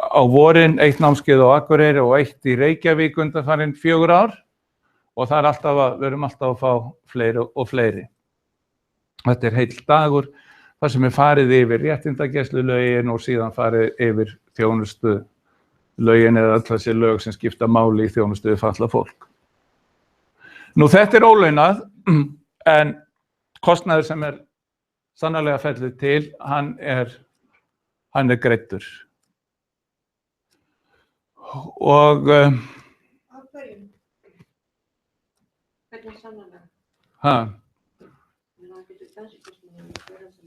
á vorin, 1 námskeið á Akureyri og 1 í Reykjavík undanfarin 4 ár og það við erum alltaf að fá fleiri og fleiri. Þetta heill dagur þar sem farið yfir réttindagæslulögin og síðan farið yfir þjónustulögin eða öll þessi lög sem skipta máli í þjónustu við fatlað fólk. Nú þetta ólaunað en kostnaður sem sannarlega fellur til, hann er greiddur. Og Af hverju? Hvernig sannarlega? Ha? Það getur bensinkostnaður að vera sem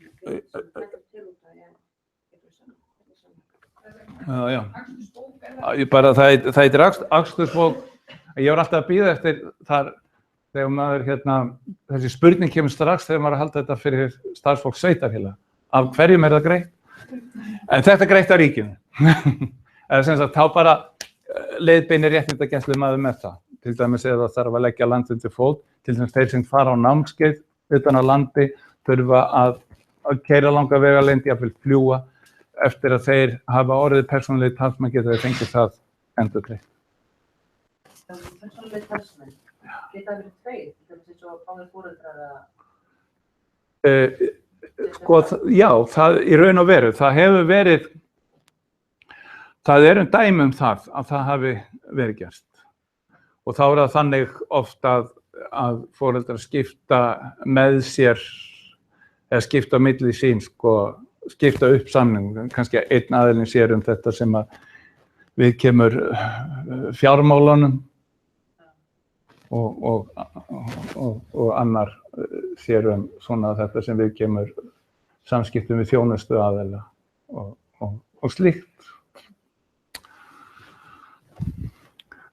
þetta til út af, Já. Það heitir akstursbók. Ég var alltaf að bíða eftir þar þegar maður þessi spurning kemur strax þegar maður halda þetta fyrir starfsfólk sveitarfélaga. Af hverjum það greitt? En þetta greitt af ríkinu. Eða sem sagt, þá bara leiðbeinir réttindagæslumaður með það. Til dæmis eða það þarf að leggja land undir fót, til dæmis þeir sem fara á námskeið utan á landi þurfa að keyra langa vegalengd, jafnvel fljúga. Eftir að þeir hafa orðið persónulegi talsmenn geta þeir fengið það endurgreitt. Persónulegi talsmenn, geta verið 2, eins og báðir foreldrar Já, það í raun og veru, það hefur verið, það dæmi það að það hafi verið gert. Og þá það þannig oft að foreldrar skipta með sér, eða skipta á milli sín, skipta upp samning, kannski einn aðilinn sér þetta sem að við kemur fjármálunum og annar sér svona þetta sem við kemur samskiptum við þjónustu aðila og slíkt.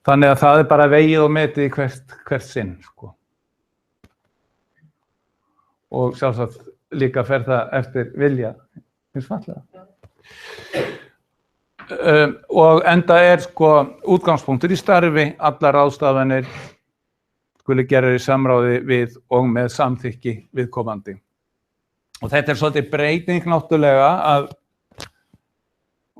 Þannig að það bara vegið og metið í hvert sinn, Og sjálfsagt líka fer það eftir vilja hins fatlaða. Og enda útgangspunktur í starfi, allar ráðstafanir skuli gera í samráði við og með samþykki viðkomandi. Og þetta svolítið breyting náttúrulega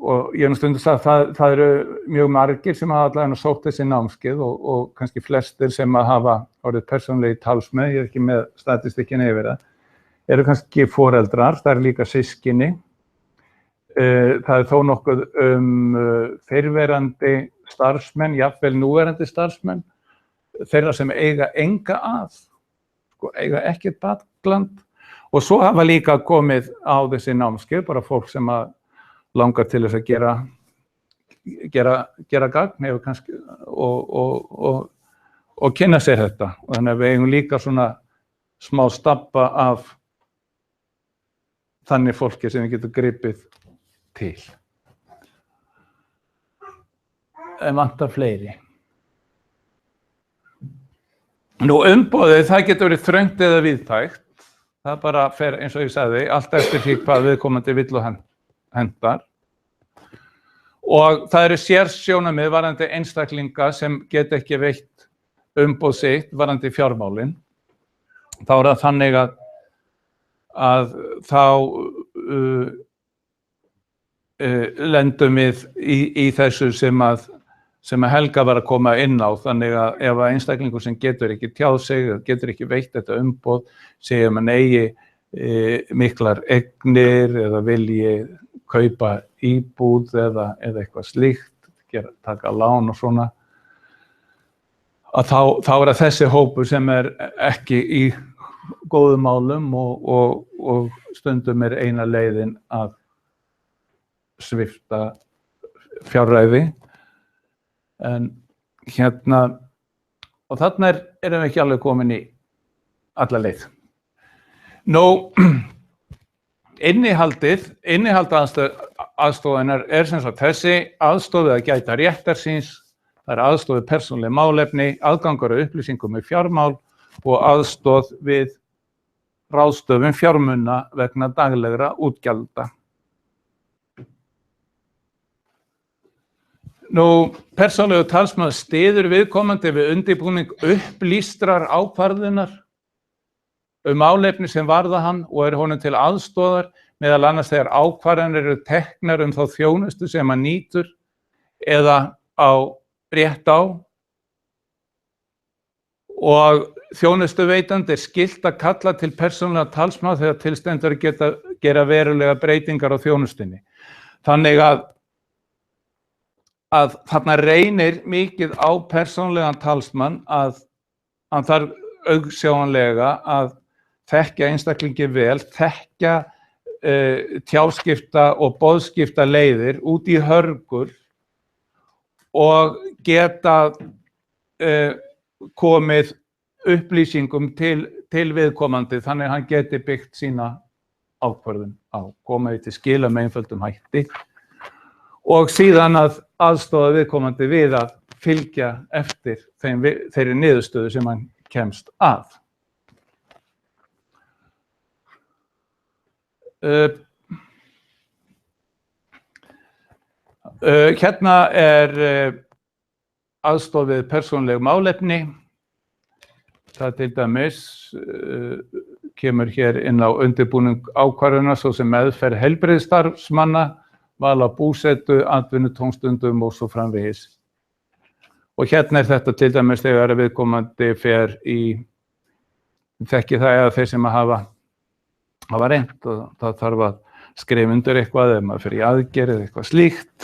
og ég stundum það eru mjög margir sem hafa allavega sótt þessi námskeið og kannski flestir sem hafa orðið persónulegi talsmenn, ég ekki með statistikkin yfir það, eru kannski foreldrar, það líka systkini. Það þó nokkuð fyrrverandi starfsmenn, jafnvel núverandi starfsmenn, þeirra sem eiga enga eiga ekkert bakland. Og svo hafa líka komið á þessi námskeið, bara fólk sem langar til þess að gera gagn hefur kannski og kynna sér þetta. Og þannig að við eigum líka svona smá stabba af þannig fólki sem við getum gripið til. En vantar fleiri. Nú umboðið, það getur verið þröngt eða víðtækt. Það bara fer, eins og ég sagði, allt eftir því hvað viðkomandi vill og hendar. Og það eru sérsjónarmið varðandi einstaklinga sem geta ekki veitt umboð sitt varðandi fjármálin. Þá það þannig að þá lendum við í þessu sem að Helga var að koma inn á, þannig að ef einstaklingur sem getur ekki tjáð sig, getur ekki veitt þetta umboð, segja hann eigi miklar eignir eða vilji kaupa íbúð eða eitthvað slíkt, taka lán og svona, að þá er það þessi hópur sem er ekki í góðum málum og stundum er eina leiðin að svipta fjárræði. En og þarna erum við ekki alveg komin í alla leið. Nú, innihald aðstoðarinnar sem sagt þessi aðstoð við að gæta réttar síns, það er aðstoð við persónuleg málefni, aðgangur að upplýsingum í fjármál og aðstoð við ráðstöfun fjármuna vegna daglegra útgjalda. Nú, persónulegur talsmaður styður viðkomandi við undirbúning upplýstrar ákvarðunar málefni sem varða hann og er honum til aðstoðar, meðal annars þegar ákvarðanir eru teknar þá þjónustu sem hann nýtur eða á rétt á. Og þjónustuveitandi skylt að kalla til persónulega talsmann þegar til stendur að gera verulega breytingar á þjónustunni. Þannig að þarna reynir mikið á persónulegan talsmann að hann þarf augsjáanlega að þekkja einstaklingi vel, þekkja tjáskipta og boðskipta leiðir út í hörgur og geta komið upplýsingum til viðkomandi þannig að hann geti byggt sína ákvörðun á, komið til skila með einföldum hætti og síðan að aðstoða viðkomandi við að fylgja eftir þeirri niðurstöðu sem hann kemst að. Hérna er aðstoð við persónuleg málefni. Það til dæmis kemur hér inn á undirbúning ákvarðana svo sem meðferð heilbrigðisstarfsmanna, val á búsetu, atvinnu, tómstundum og svo framvegis. Og hérna er þetta til dæmis þegar viðkomandi fer þekki það eða þeir sem hafa reynt og það þarf að skrifa undir eitthvað eða maður fer í aðgerð eða eitthvað slíkt,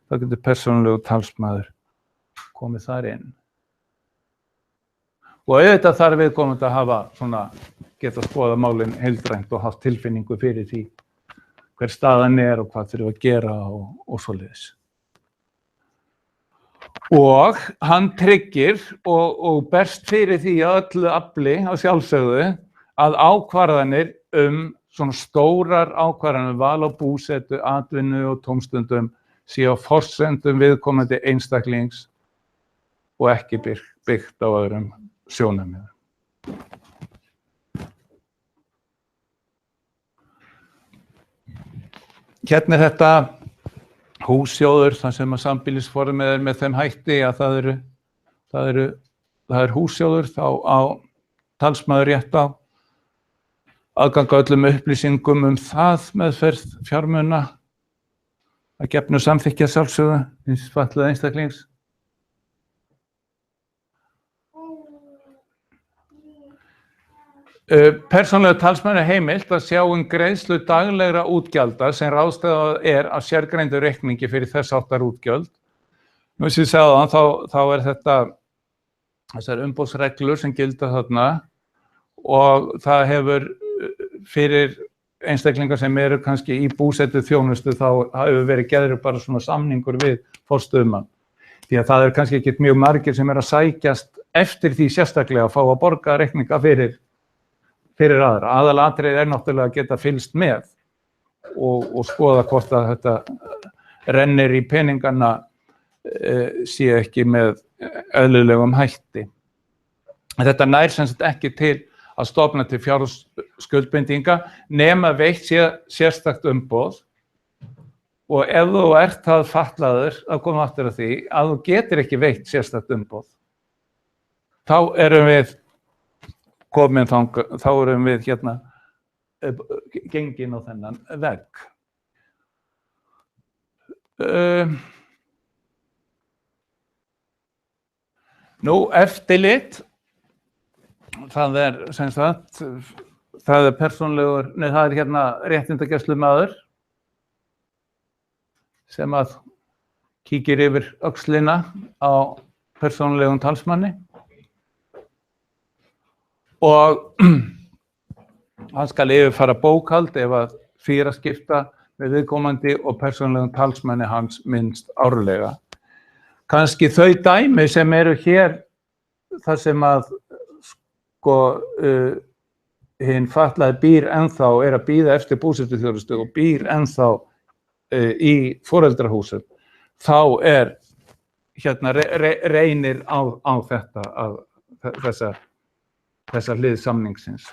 þá getur persónulegur talsmaður komið þar inn. Og auðvitað þarf viðkomandi að geta skoða málin heildrænt og haft tilfinningu fyrir því hver staðan er og hvað þurfa að gera og svoleiðis. Og hann tryggir og berst fyrir því að öllu afli á sjálfsögðu að ákvarðanir svona stórar ákvarðanir, val á búsetu, atvinnu og tómstundum séu á forsendum viðkomandi einstaklings og ekki byggt á öðrum sjónarmiðum. Hérna er þetta hússjóður, þar sem að sambýlisformið er með þeim hætti að það er hússjóður, þá á talsmaður rétt á aðgang að öllum upplýsingum það meðferð fjármuna að gefnu samþykkja sjálfsögðu hins fatlaða einstaklings. Persónulegur talsmaður er heimilt að sjá greiðslu daglegra útgjalda sem ráðstafað er af sérgreindu reikningi fyrir þess háttar útgjöld. Nú sem ég sagði þá er þetta þessar umboðsreglur sem gilda þarna og það hefur fyrir einstaklingar sem eru kannski í búsetu þjónustu þá hefur verið gerður bara svona samningur við forstöðumann. Því að það er kannski ekki mjög margir sem að sækjast eftir því sérstaklega að fá að borga reikninga fyrir aðra. Aðalatriðið er náttúrulega að geta fylgst með og skoða hvort að þetta rennir í peningana sé ekki með eðlilegum hætti. Þetta nær sem sagt ekki til að stofna til fjárskuldbindinga nema veitt sérstakt umboð og ef þú ert það fatlaður að koma aftur að því að þú getur ekki veitt sérstakt umboð, þá erum við komin þá erum við hérna gengin á þennan vegg. Nú, eftirlit, það er persónulegur, það er hérna réttindagæslumaður sem að kíkir yfir öxlina á persónulegum talsmanni og hann skal yfirfara bókhald ef að fyrirskipta með viðkomandi og persónulegum talsmanni hans minnst árlega. Kannski þau dæmi sem eru hér þar sem að hinn fatlaði býr ennþá að bíða eftir búsetuþjónustu og býr ennþá í foreldrahúsum, þá hérna reynir á þetta þessa hlið samningsins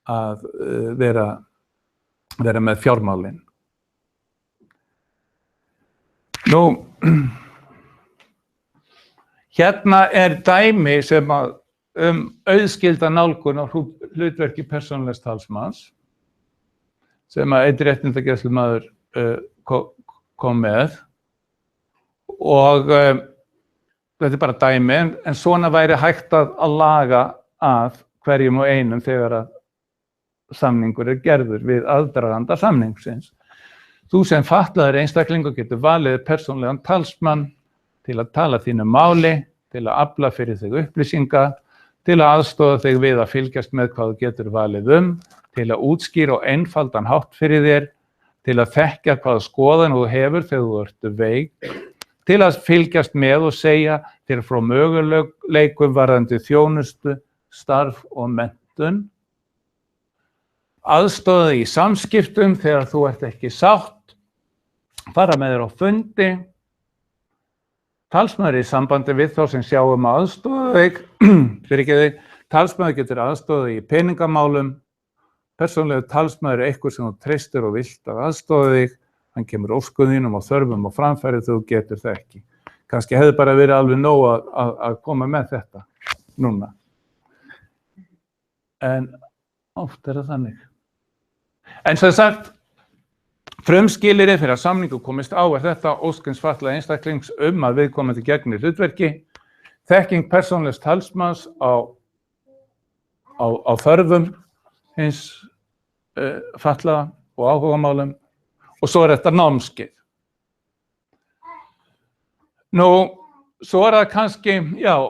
að vera með fjármálin. Nú, hérna dæmi sem auðskilda nálgun á hlutverki persónulegs talsmanns sem að einn réttindagæslumaður kom með og þetta bara dæmi en svona væri hægt að laga að hverjum og einum þegar að samningur gerður við aðdraganda samningsins. Þú sem fatlaður einstaklingur getur valið persónulegan talsmann til að tala þínu máli, til að afla fyrir þig upplýsinga, til að aðstoða þig við að fylgjast með hvað þú getur valið til að útskýra og einfaldan hátt fyrir þér, til að þekkja hvaða skoðun þú hefur þegar þú ert veik, til að fylgjast með og segja þér frá möguleikum varðandi þjónustu, starf og menntun, aðstoða þig í samskiptum þegar þú ert ekki sátt, fara með þér á fundi, talsmaður í sambandi við þá sem sjá að aðstoða þig, talsmaður getur aðstoða þig í peningamálum, persónulegu talsmaður eitthvað sem þú treystir og vilt að aðstoða þig, hann kemur óskum þínum og þörfum og framfæri þú getur það ekki. Kannski hefði bara verið alveg nóg að koma með þetta núna. En oft það þannig. En sem sagt, frumskilyrði fyrir að samningur komist á þetta óskins fatlaða einstaklings að viðkomandi gegnir hlutverki, þekking persónulegs talsmanns á þörfum hins fatlaða og áhugamálum og svo þetta námskeið. Nú, svo það kannski,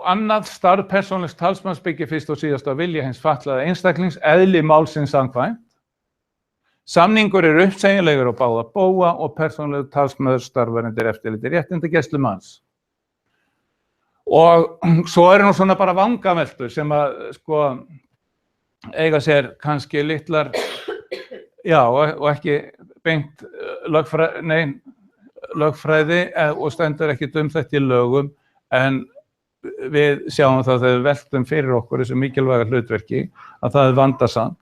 annað starf persónulegs talsmanns byggir fyrst og síðast á vilja hins fatlaða einstaklings, eðli málsins samkvæmt. Samningur uppsegjanlegur á báða bóga og persónulegur talsmaður starfar undir eftirliti réttindagæslumanns. Og svo nú svona bara vangaveltur sem að eiga sér kannski litlar, og ekki beint lögfræði og stendur ekki þetta í lögum, en við sjáum það þegar við veltum fyrir okkur þessu mikilvæga hlutverki að það vandasamt.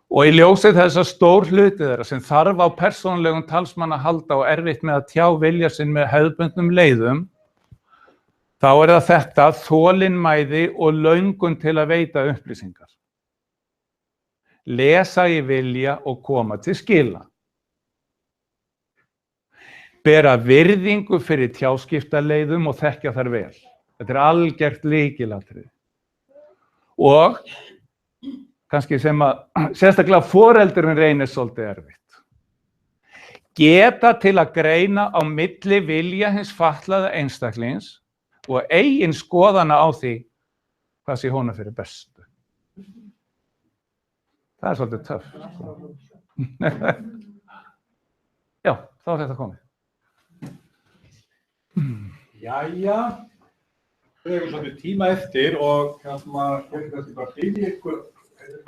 Og í ljósi þess að stór hluti þeirra sem þarf á persónulegum talsmann að halda og erfitt með að tjá vilja sinn með hefðbundnum leiðum, þá það þetta þolinmæði og löngun til að veita upplýsingar. Lesa í vilja og koma til skila. Bera virðingu fyrir tjáskiptaleiðum og þekkja þær vel. Þetta algert lykilatriði. Og kannski sem að sérstaklega foreldurinn reynir svolítið erfitt. Geta til að greina á milli vilja hins fatlaða einstaklings og eigin skoðana á því hvað sé honum fyrir bestu. Það svolítið töff. Já, þá þetta komið. Jæja, við hefum svolítið tíma eftir og kannski bara fyrir ykkur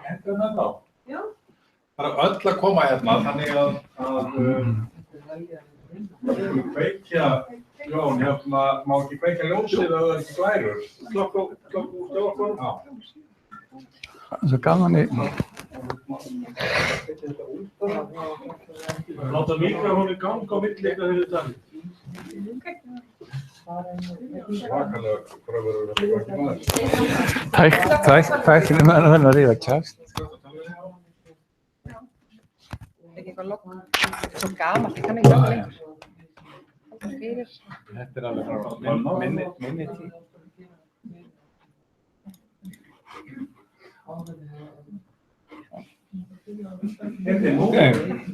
hérna þá. Já. Bara öll að koma hérna, þannig að kveikja ljón, má ekki kveikja ljósið ef það ekki glærur. Slokk út okkur. Já. Það svo gaman Láta mikrofónu ganga á milli eitthvað fyrir þetta. Svakalega pröfur að vera maður. Tækni með að ríða kjast. Ekki eitthvað logg. Svo gamalt, ég kann ekki logg lengur. Þetta alveg frá minni tíð.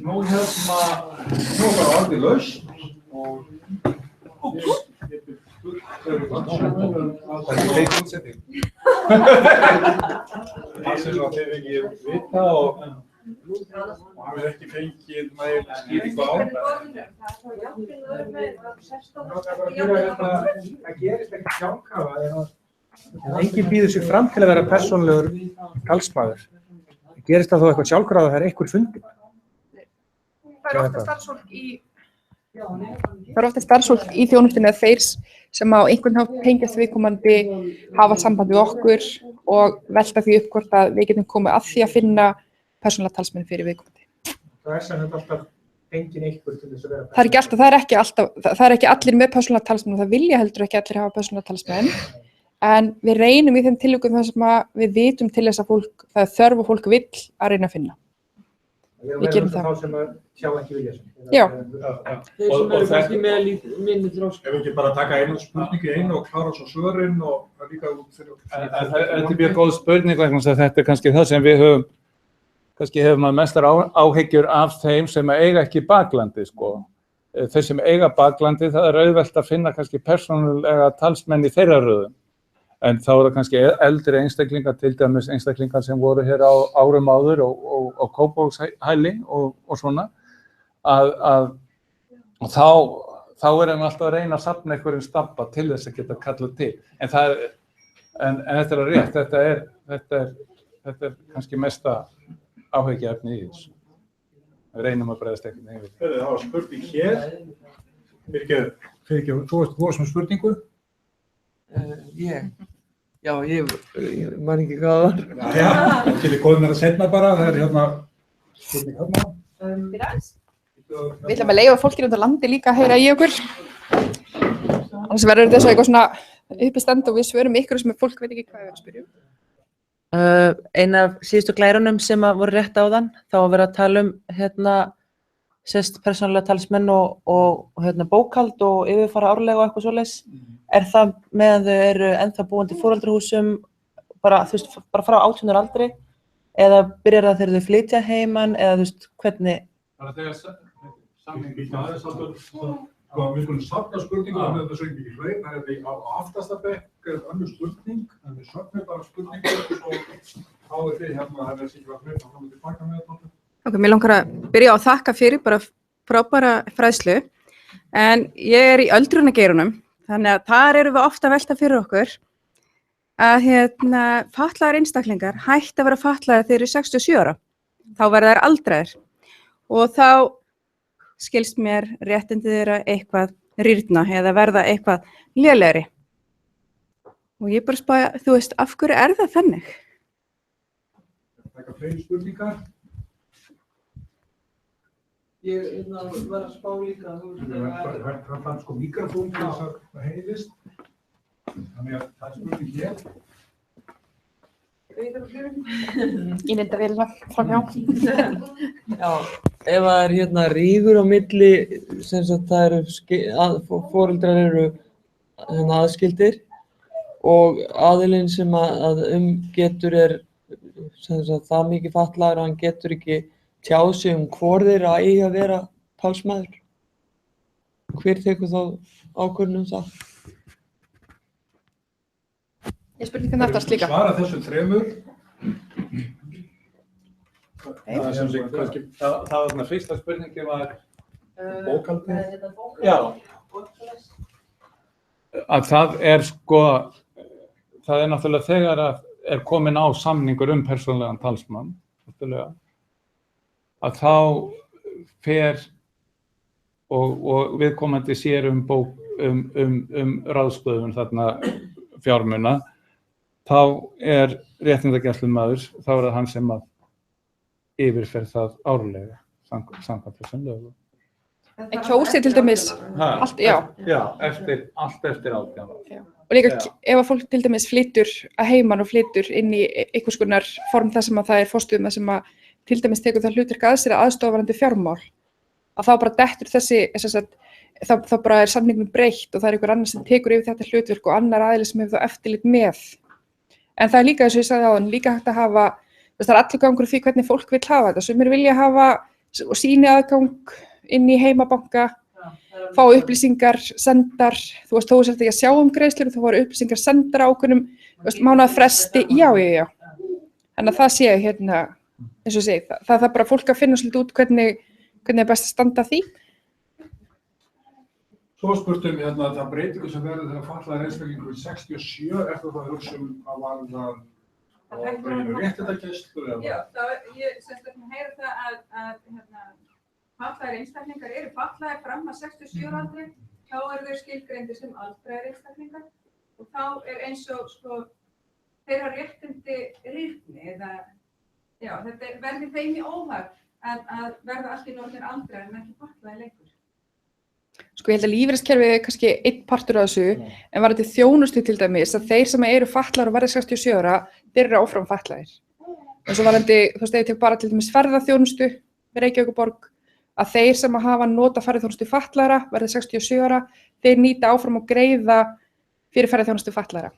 Nú bara orðið laust og Það er útsetting. Það sem að þið ekki vita og hafið ekki fengið nægilega skýringu á. Það gerist ekki sjálfkrafa enginn býður sig fram til að vera persónulegur talsmaður. Það gerist það þó eitthvað sjálfkrafa að það einhver fundin. Það er ofta starfsfólk í þjónustunni að þeir sem á einhvern hátt tengjast viðkomandi hafa samband við okkur og velta því upp hvort að við getum komið að því að finna persónulega talsmenn fyrir viðkomandi. Það er sem þetta alltaf engin einhver til þess að vera Það er ekki allir með persónulega talsmenn og það vilja heldur ekki allir hafa persónulega talsmenn. En við reynum í þeim tilvikum þar sem að við vitum til þess að það er þörf og fólk vill að reyna að finna. Við gerum það. Þá sem að sjá ekki vilja sem. Já. Þeir sem eru kannski með minni þroska. Ef við ekki bara taka einu spurningu í einu og klára svo svörin og það líka út fyrir. Þetta er mjög góð spurning vegna þess að þetta er kannski það sem við höfum maður mestar áhyggjur af þeim sem eiga ekki baklandi, sko. Þeir sem eiga baklandi, það er auðvelt að finna kannski persónulega talsmenn í þeirra röðum. En þá er það kannski eldri einstaklingar, til dæmis einstaklingar sem voru hér á árum áður og Kópavogshæli og svona, og þá erum við alltaf að reyna að safna einhverjum stabba til þess að geta kallað til. En þetta er rétt, þetta er kannski mesta áhyggjuefni í þessu. Við reynum að bregðast ekkert yfir. Það var spurning hér. Fyrirgefðu, þú varst með spurningu? Ég man ekki hvað það var. Já, getur góðum að setna bara, það er hérna spurning hérna. Við ætlum að leyfa fólkinu út á landi líka að heyra í okkur. Annars verður þetta eitthvað svona uppistand og við svörum ykkur sem fólk veit ekki hvað við erum að spyrja. Ein af síðustu glærunum sem voru rétt áðan, þá að vera að tala persónulega talsmenn og bókhald og yfirfara árlega og eitthvað svoleiðis. Er það meðan þau eru ennþá búandi í foreldrahúsum, bara frá 18 ára aldri, eða byrjar það þegar þau flytja heiman, eða hvernig? Það er þegar samningi, það er svolítið, við skulum safna spurningum, þannig að þetta svo ekki hrein, það er því á aftasta bekk önnur spurning, en við söfnum bara spurningu og þá er þið hérna, það er ekki að hrein, þá komum við tilbaka með þetta. Ok, mér langar að byrja á að þakka fyrir bara frábæra fræðslu, en ég er í öldrunargeirunum, þannig að þar erum við ofta að velta fyrir okkur að fatlaðir einstaklingar hætta að vera fatlaðir þegar þeir eru 67 ára. Þá verða þeir aldraðir og þá skilst mér réttindi þeirra eitthvað rýrna eða verða eitthvað lélegri. Og ég bara spája, af hverju er það þannig? Það er fleiri spurningar. Ég var að spá líka. Það fann sko mikrofón til þess að það heyrist. Þannig að það er spurning hér. Ég nefndi vel framhjá. Já, ef það er rígur á milli, sem sagt það eru foreldrar eru aðskildir og aðilinn sem að getur sem sagt það mikið fatlaður að hann getur ekki tjáð sig hvor þeirra eigi að vera talsmaður. Hver tekur þá ákvörðun það? Ég spurði hvernig aftast líka. Svara þessum þremur. Það var fyrsta spurningi var bókhaldið. Já. Að það er náttúrulega þegar er komin á samningur persónulegan talsmann, að þá fer og viðkomandi sér ráðstöfun þarna fjármuna, þá er réttindagæslumaður, þá er það hann sem að yfirfer það árlega samkvæmt þessum lögum. En kjósið til dæmis, allt eftir 18 ára. Og líka ef að fólk til dæmis flytur að heiman og flytur inn í einhvers konar form þar sem að það er forstöðumaður sem að til dæmis tekur það hlutverk að sér að aðstoða varðandi fjármál, að þá bara dettur þá bara er samningnum breytt og það er einhver annar sem tekur yfir þetta hlutverk og annar aðili sem hefur þá eftirlit með. En það er líka, eins og ég sagði áðan, líka hægt að hafa, það er allur gangur því hvernig fólk vill hafa þetta. Sumir vilja hafa og sýni aðgang inn í heimabanka, fá upplýsingar sendar, þú veist, þó sért ekki að sjá greiðslur, þú fá upplýsingar sendar á ákveðnum mánaðarfresti, já. Þannig að það sé hérna, eins og ég segi, það er bara fólk að finna svolítið út hvernig er best að standa að því. Svo spurtum hérna það breytingu sem verður þegar fatlaður einstaklingur í 67, það að hugsa hvað var það á réttindagæslu eða? Já, ég semst að heyra það að fatlaðir einstaklingar eru fatlaðir fram að 67 aldri, þá eru þeir skilgreindir sem aldraðir einstaklingar og þá eins og þeirra réttindi rýrni eða þetta verður þeim í óhag að verða allt í norðin aldraðir en ekki fatlaðir lengur. Sko ég held að lífeyriskerfið er kannski einn partur af þessu, en var þetta þjónustu til dæmis að þeir sem eru fatlaðir og verða 67 ára, þeir eru áfram fatlaðir. En svo varandi, þú veist, ef ég tek bara til dæmis ferðaþjónustu við Reykjavíkurborg, að þeir sem hafa notað ferðaþjónustu fatlaðra verða 67 ára, þeir nýta áfram og greiða fyrir ferðaþjónustu fatlaðra.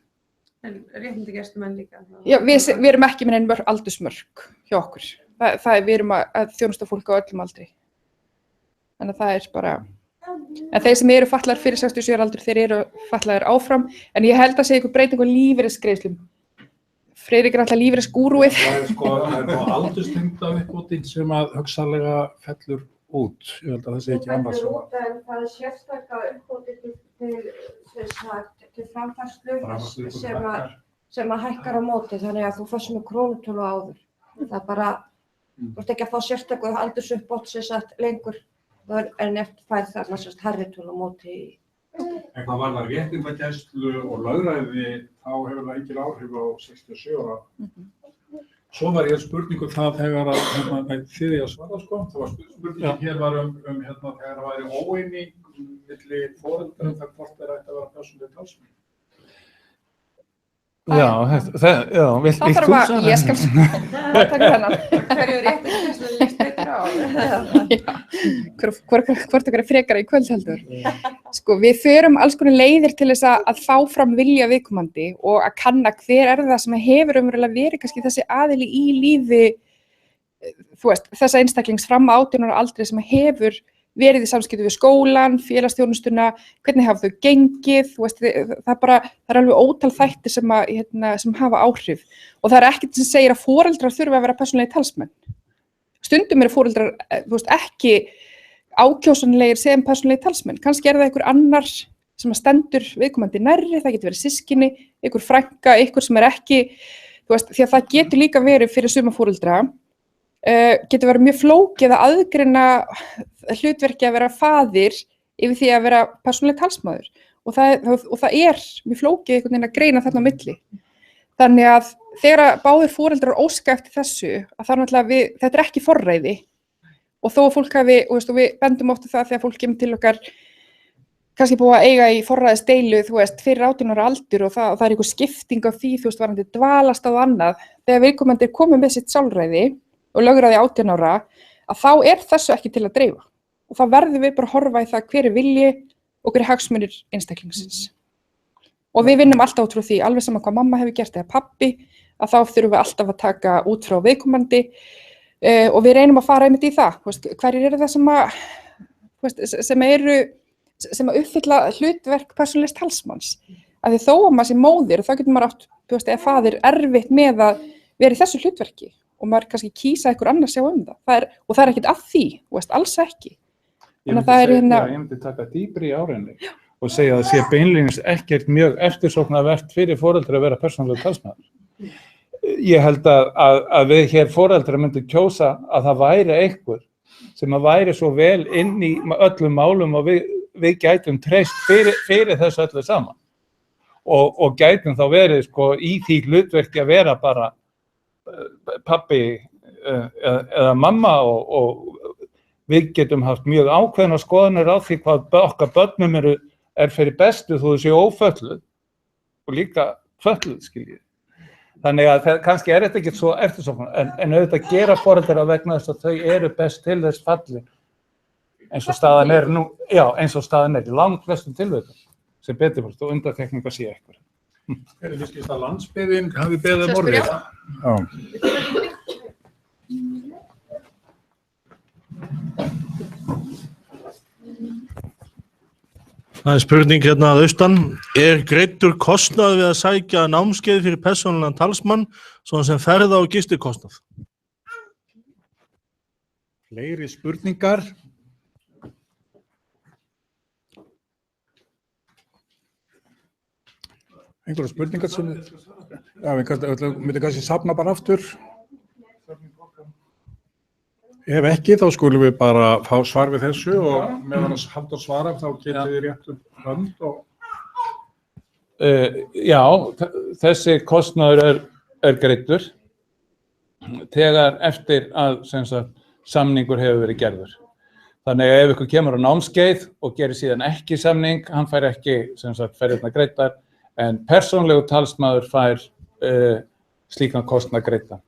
En réttindagæslumenn líka? Já, við erum ekki með nein aldursmörk hjá okkur. Við erum að þjónusta fólk á öllum aldri. Þannig að það er bara... En þeir sem eru fatlaðir fyrir 67 ára aldur, þeir eru fatlaðir áfram, en ég held að segja ykkur breyting á lífeyrisgreiðslum. Friðrik er alltaf lífeyrisgúrúið. Það er aldurstengda uppbótin sem að hugsanlega fellur út. Ég held að það sé ekki annars. Það fellur út en það er sérstaklega uppbótin til framfærslu sem að hækkar á móti, þannig að þú fórst með krónutölu áður. Það er bara, þú ert ekki að fá sérstaklega aldursuppbót sem sagt lengur. En eftir fær þarna sérst herritölu á móti. En hvað var það réttindagæslu og lögræði, þá hefur það engin áhrif á 67 ára. Svo var ég spurningu það þegar að þið að svara sko. Það var spurningin hér var þegar það væri óeining milli foreldra það hvort þeir ætti að vera persónulegir talsmenn. Vilt þú svara? Ég skal taka þennan. Hverju réttindagæslu líst betur á? Hvort okkar er frekara í kvöld heldur. Sko, við förum alls konar leiðir til þess að fá fram vilja viðkomandi og að kanna hver er það sem hefur umverulega verið kannski þessi aðili í lífi, þú veist, þessa einstaklings fram að 18 ára aldri sem hefur verið í samskipti við skólann, félagsþjónustuna, hvernig hafa þau gengið, þú veist, það er alveg ótal þættir sem hafa áhrif og það er ekkert sem segir að foreldrar þurfa að vera persónulegir talsmenn. Stundum eru foreldrar, þú veist, ekki ákjósanlegir sem persónulegir talsmenn, kannski er það einhver annar sem stendur viðkomandi nærri, það getur verið systkini, einhver frænka, einhver sem er ekki, þú veist, því að það getur líka verið fyrir suma foreldra, getur verið mjög flókið að aðgreina hlutverki að vera faðir yfir því að vera persónuleg talsmaður og það er mjög flókið einhvern veginn að greina þarna á milli. Þannig að þegar báðir foreldrar óska eftir þessu, að það náttúrulega þetta er ekki forræði og þó að fólk hafi, og við bendum ofta það þegar fólk kemur til okkar kannski búið að eiga í forræðisdeilu, þú veist, fyrir 18 ára aldur og það er einhver skipting á því, þú veist, varandi dvalast á annað, þegar viðkomandi er komið með sitt sjálfræði og lögræði 18 ára, að þá er þessu ekki til að dreifa. Og þá verðum við bara að horfa í það hver er vilji og hver er hagsmunir einstaklingsins. Og við vinnum alltaf út frá því, alveg sama hvað mamma hefur gert eða pappi, að þá þurfum við alltaf að taka út frá viðkomandi og við reynum að fara einmitt í það. Hverjir eru það sem að uppfylla hlutverk persónulegs talsmanns? Af því þó að maður sé móðir, þá getur maður átt, eða faðir erfitt með að vera í þessu hlutverki. Og maður kannski kýsa einhver annar sjá um það. Og það er ekkert að því, alls ekki. Ég myndi taka dýpri í árinni og segja að það sé beinlínis ekkert mjög eftirsóknarvert fyrir foreldra að vera persónulegur talsmaður. Ég held að við hér foreldra myndum kjósa að það væri einhver sem að væri svo vel inn í öllum málum og við gætum treyst fyrir þessu öllu saman. Og gætum þá verið í því hlutverki að vera bara pabbi eða mamma og við getum haft mjög ákveðna skoðanir á því hvað okkar börnum er fyrir bestu þó þau séu ófölluð og líka fölluð, skiljið. Þannig að kannski er þetta ekki svo eftirsóknar, en auðvitað gera foreldrar vegna þess að þau eru best til þess fallin eins og staðan er nú, eins og staðan er í langflestum tilvikum sem betur fólk og undantekninga sé eitthvað. Við skilst að landsbyggðin hafi beðið orðið. Það er spurning hérna að austan. Er greiddur kostnað við að sækja námskeið fyrir persónulegan talsmann, svona sem ferða- og gistikostnað? Fleiri spurningar? Einhverjar spurningar sem við myndum kannski safna bara aftur. Ef ekki, þá skulum við bara fá svar við þessu og meðan að Halldór svarar þá getið þið rétt hönd og... Já, þessi kostnaður er greiddur þegar eftir að samningur hefur verið gerður. Þannig að ef ykkur kemur á námskeið og gerir síðan ekki samning, hann fær ekki ferðirnar greiddar, en persónulegu talsmaður fær slíkan kostnað greiddan.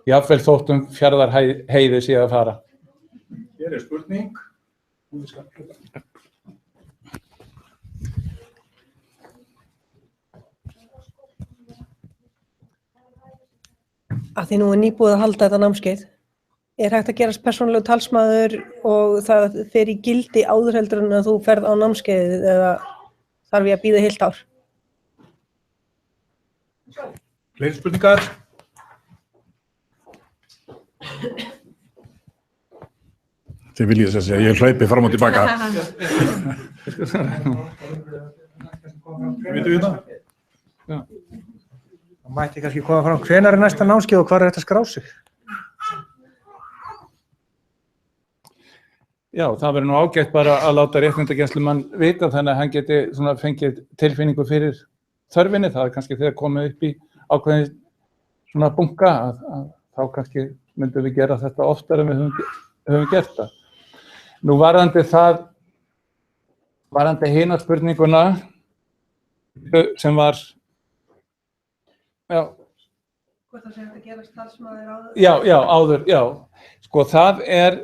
Jafnvel þóttum Fjarðarheiði sé að fara. Hér er spurning. Að því nú er nýbúið að halda þetta námskeið. Er hægt að gerast persónulegu talsmaður og það fer í gildi áður heldur en að þú ferð á námskeiðið eða þarf ég að bíða heilt ár? Fleiri spurningar? Þið viljið þess að segja, ég hlaupi fram og tilbaka. Vitið við það? Já. Það mætti kannski koma fram hvenær er næsta námskeið og hvar er þetta að skrá sig? Já, það verður nú ágætt bara að láta réttindagæslumann vita þannig að hann geti fengið tilfinningu fyrir þörfinni. Það er kannski þegar komið upp í ákveðin bunka að þá kannski myndum við gera þetta oftar en við höfum gert það. Nú varðandi hina spurninguna sem var, já. Hvort það sé hægt að gerast talsmaður áður? Já, áður, já. Sko það er,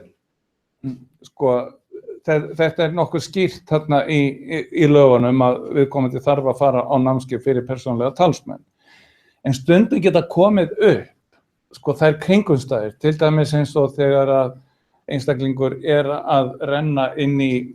þetta er nokkuð skýrt þarna í lögunum að viðkomandi þarf að fara á námskeið fyrir persónulega talsmenn. En stundum geta komið upp þær kringumstæður, til dæmis eins og þegar að einstaklingur er að renna inn í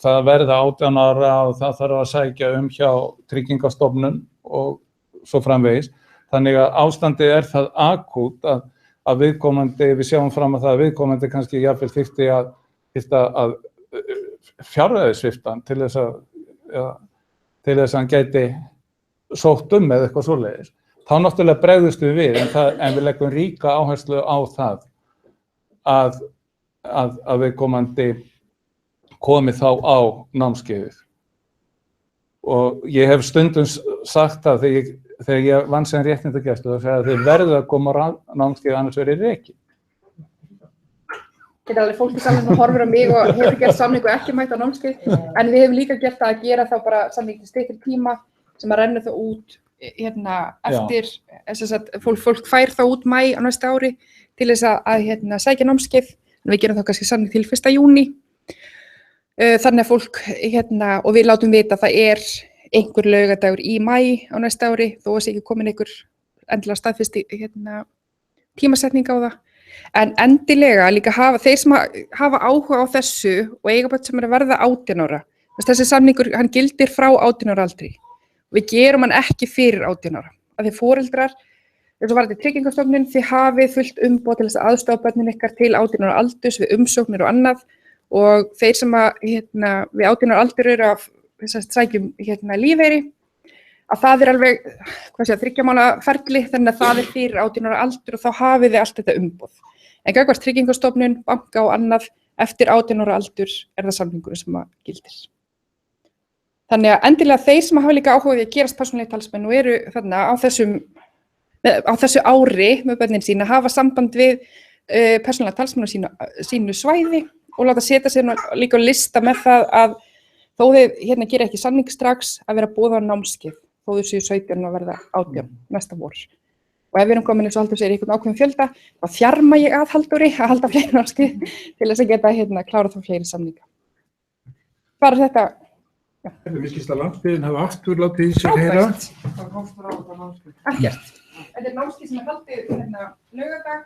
það að verða 18 ára og það þarf að sækja hjá Tryggingastofnun og svo framvegis. Þannig að ástandið er það akút að viðkomandi, við sjáum fram að það að viðkomandi kannski jafnvel þyrfti að fjárhæðissvipta hann til þess að hann gæti sótt eða eitthvað svoleiðis. Þá náttúrulega bregðumst við en við leggjum ríka áherslu á það að viðkomandi komi þá á námskeiðið. Og ég hef stundum sagt það þegar ég vann sem réttindagæslu að þið verður að koma á námskeið annars verið rekið. Þetta alveg fólk í salnum sem horfir á mig og hefur gert samning og ekki mætt á námskeið, en við hefum líka gert það að gera þá bara samning til styttri tíma sem að renna þá út eftir, fólk fær þá út maí á næsta ári til þess að sækja námskeið, en við gerum þá kannski samning til 1. júní. Þannig að fólk, og við látum vita að það er einhver laugadagur í maí á næsta ári, þó að sé ekki komin einhver endilega staðfesti tímasetning á það. En endilega líka þeir sem hafa áhuga á þessu og eiga börn sem er að verða 18 ára. Þessi samningur, hann gildir frá 18 ára aldri. Við gerum hann ekki fyrir 18 ára. Af því foreldrar, eins og varðandi Tryggingastofnun, þið hafið fullt umboð til þess að aðstoða börnin ykkar til 18 ára aldurs við umsóknir og annað, og þeir sem við 18 ára aldur eru að sækjum lífeyri, að það er alveg 3 mánaða ferli, þannig að það er fyrir 18 ára aldur og þá hafið þið allt þetta umboð. En gagnvart Tryggingastofnun, banka og annað, eftir 18 ára aldur er það samningurinn sem gildir. Þannig að endilega þeir sem hafa líka áhuga að gerast persónulegir talsmenn og eru þarna á þessu ári með börnin sína, hafa samband við persónulega talsmenn á sínu svæði og láta setja sér líka á lista með það að þó þið gera ekki samning strax að vera boða á námskeið, þó þau séu 17 og verða 18 næsta vor. Og ef við erum komin eins og Halldór segir einhvern ákveðin fjölda, þá þjarma ég að Halldóri að halda fleiri námskeið til þess að geta klára þá fleiri samninga. Bara þetta. Mér skilst að landsbyggðin hafa aftur látið í sér heyra. Ekkert. Þetta er námskeið sem haldið laugardag,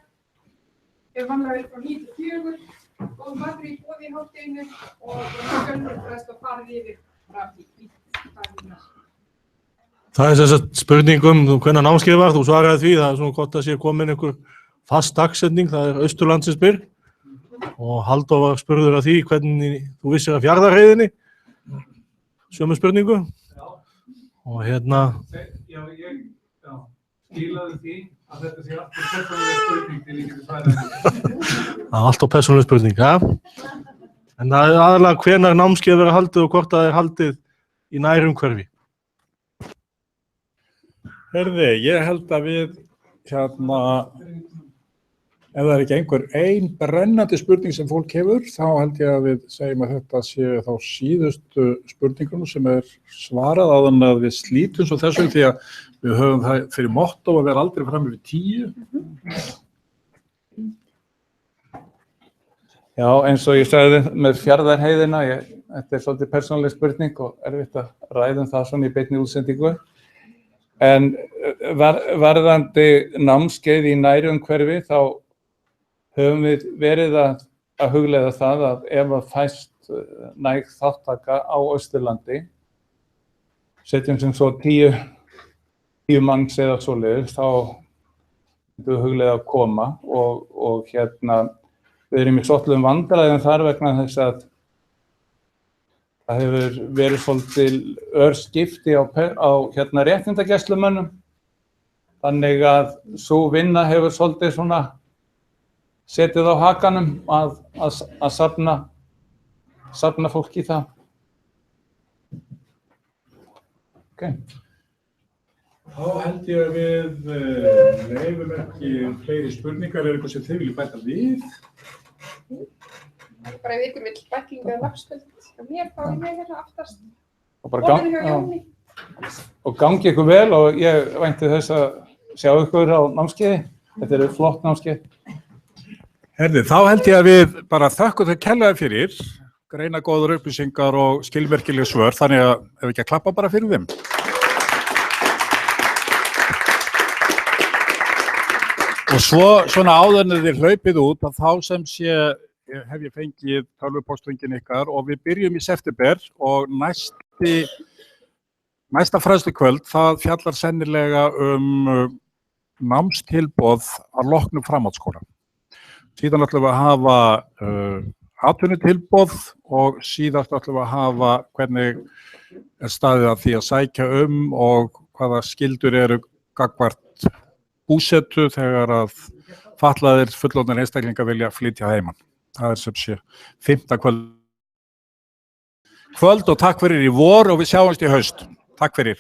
vanlega frá 9 til 4, góð matur í boði í hádeginu og fjölbreytilegast og farið yfir bara í daginn. Það er þess að spurningum, hvenær námskeið var, þú svaraði því, það er svona gott að sé komin einhver fast dagsetning, það er Austurland sem spyr. Og Halldór var spurður að því hvernig þú vissir að Fjarðarheiðinni, sömu spurningu. Og hérna... Já, ég skilaði því að þetta sé alltaf persónuleg spurning til ég geti svarað. Það er alltaf persónuleg spurning, ja. En það er aðalega hvenær námskeið verið haldið og hvort það er haldið í nærumhverfi. Herði, ég held að við, ef það er ekki einhver ein brennandi spurning sem fólk hefur, þá held ég að við segjum að þetta sé þá síðustu spurningunum sem er svarað áður en að við slítum svo þessu því að við höfum það fyrir motto að vera aldrei fram yfir 10. Já, eins og ég sagði með Fjarðarheiðina, þetta er svolítið persónuleg spurning og erfitt að ræða það svona í beinni útsendingu. En varðandi námskeið í nærumhverfi þá höfum við verið að hugleiða það að ef að fæst næg þáttaka á Austurlandi, setjum sem svo 10 manns eða svoleiðis, þá myndum við hugleiða að koma og við erum í svolítið vandræðum þar vegna þess að það hefur verið svolítið örskipti á réttindagæslumönnum. Þannig að sú vinna hefur svolítið svona setið á hakanum að safna fólki í það. Okay. Þá held ég að við leyfum ekki fleiri spurningar, er eitthvað sem þið viljið bæta við? Bara ef ykkur vill bækling eða nafnspöld hjá mér, þá er ég hérna aftast. Og gangi ykkur vel og ég vænti þess að sjá ykkur á námskeiði. Þetta eru flott námskeið. Herði, þá held ég að við bara þökkum þau kærlega fyrir, greina góðar upplýsingar og skilmerkileg svör, þannig að ef við ekki að klappa bara fyrir þeim. Og svona áður en þið hlaupið út að þá sem sé hef ég fengið tölvupósthringinn ykkar og við byrjum í september og næsta fræðslukvöld það fjallar sennilega námstilboð að loknum framhaldsskóla. Síðan ætlum við að hafa atvinnutilboð og síðast ætlum við að hafa hvernig er staðið að því að sækja og hvaða skyldur eru gagnvart búsetu þegar að fatlaðir fullorðnir einstaklingar vilja flytja heiman. Það er sem sé 5. kvöld og takk fyrir í vor og við sjáumst í haust. Takk fyrir.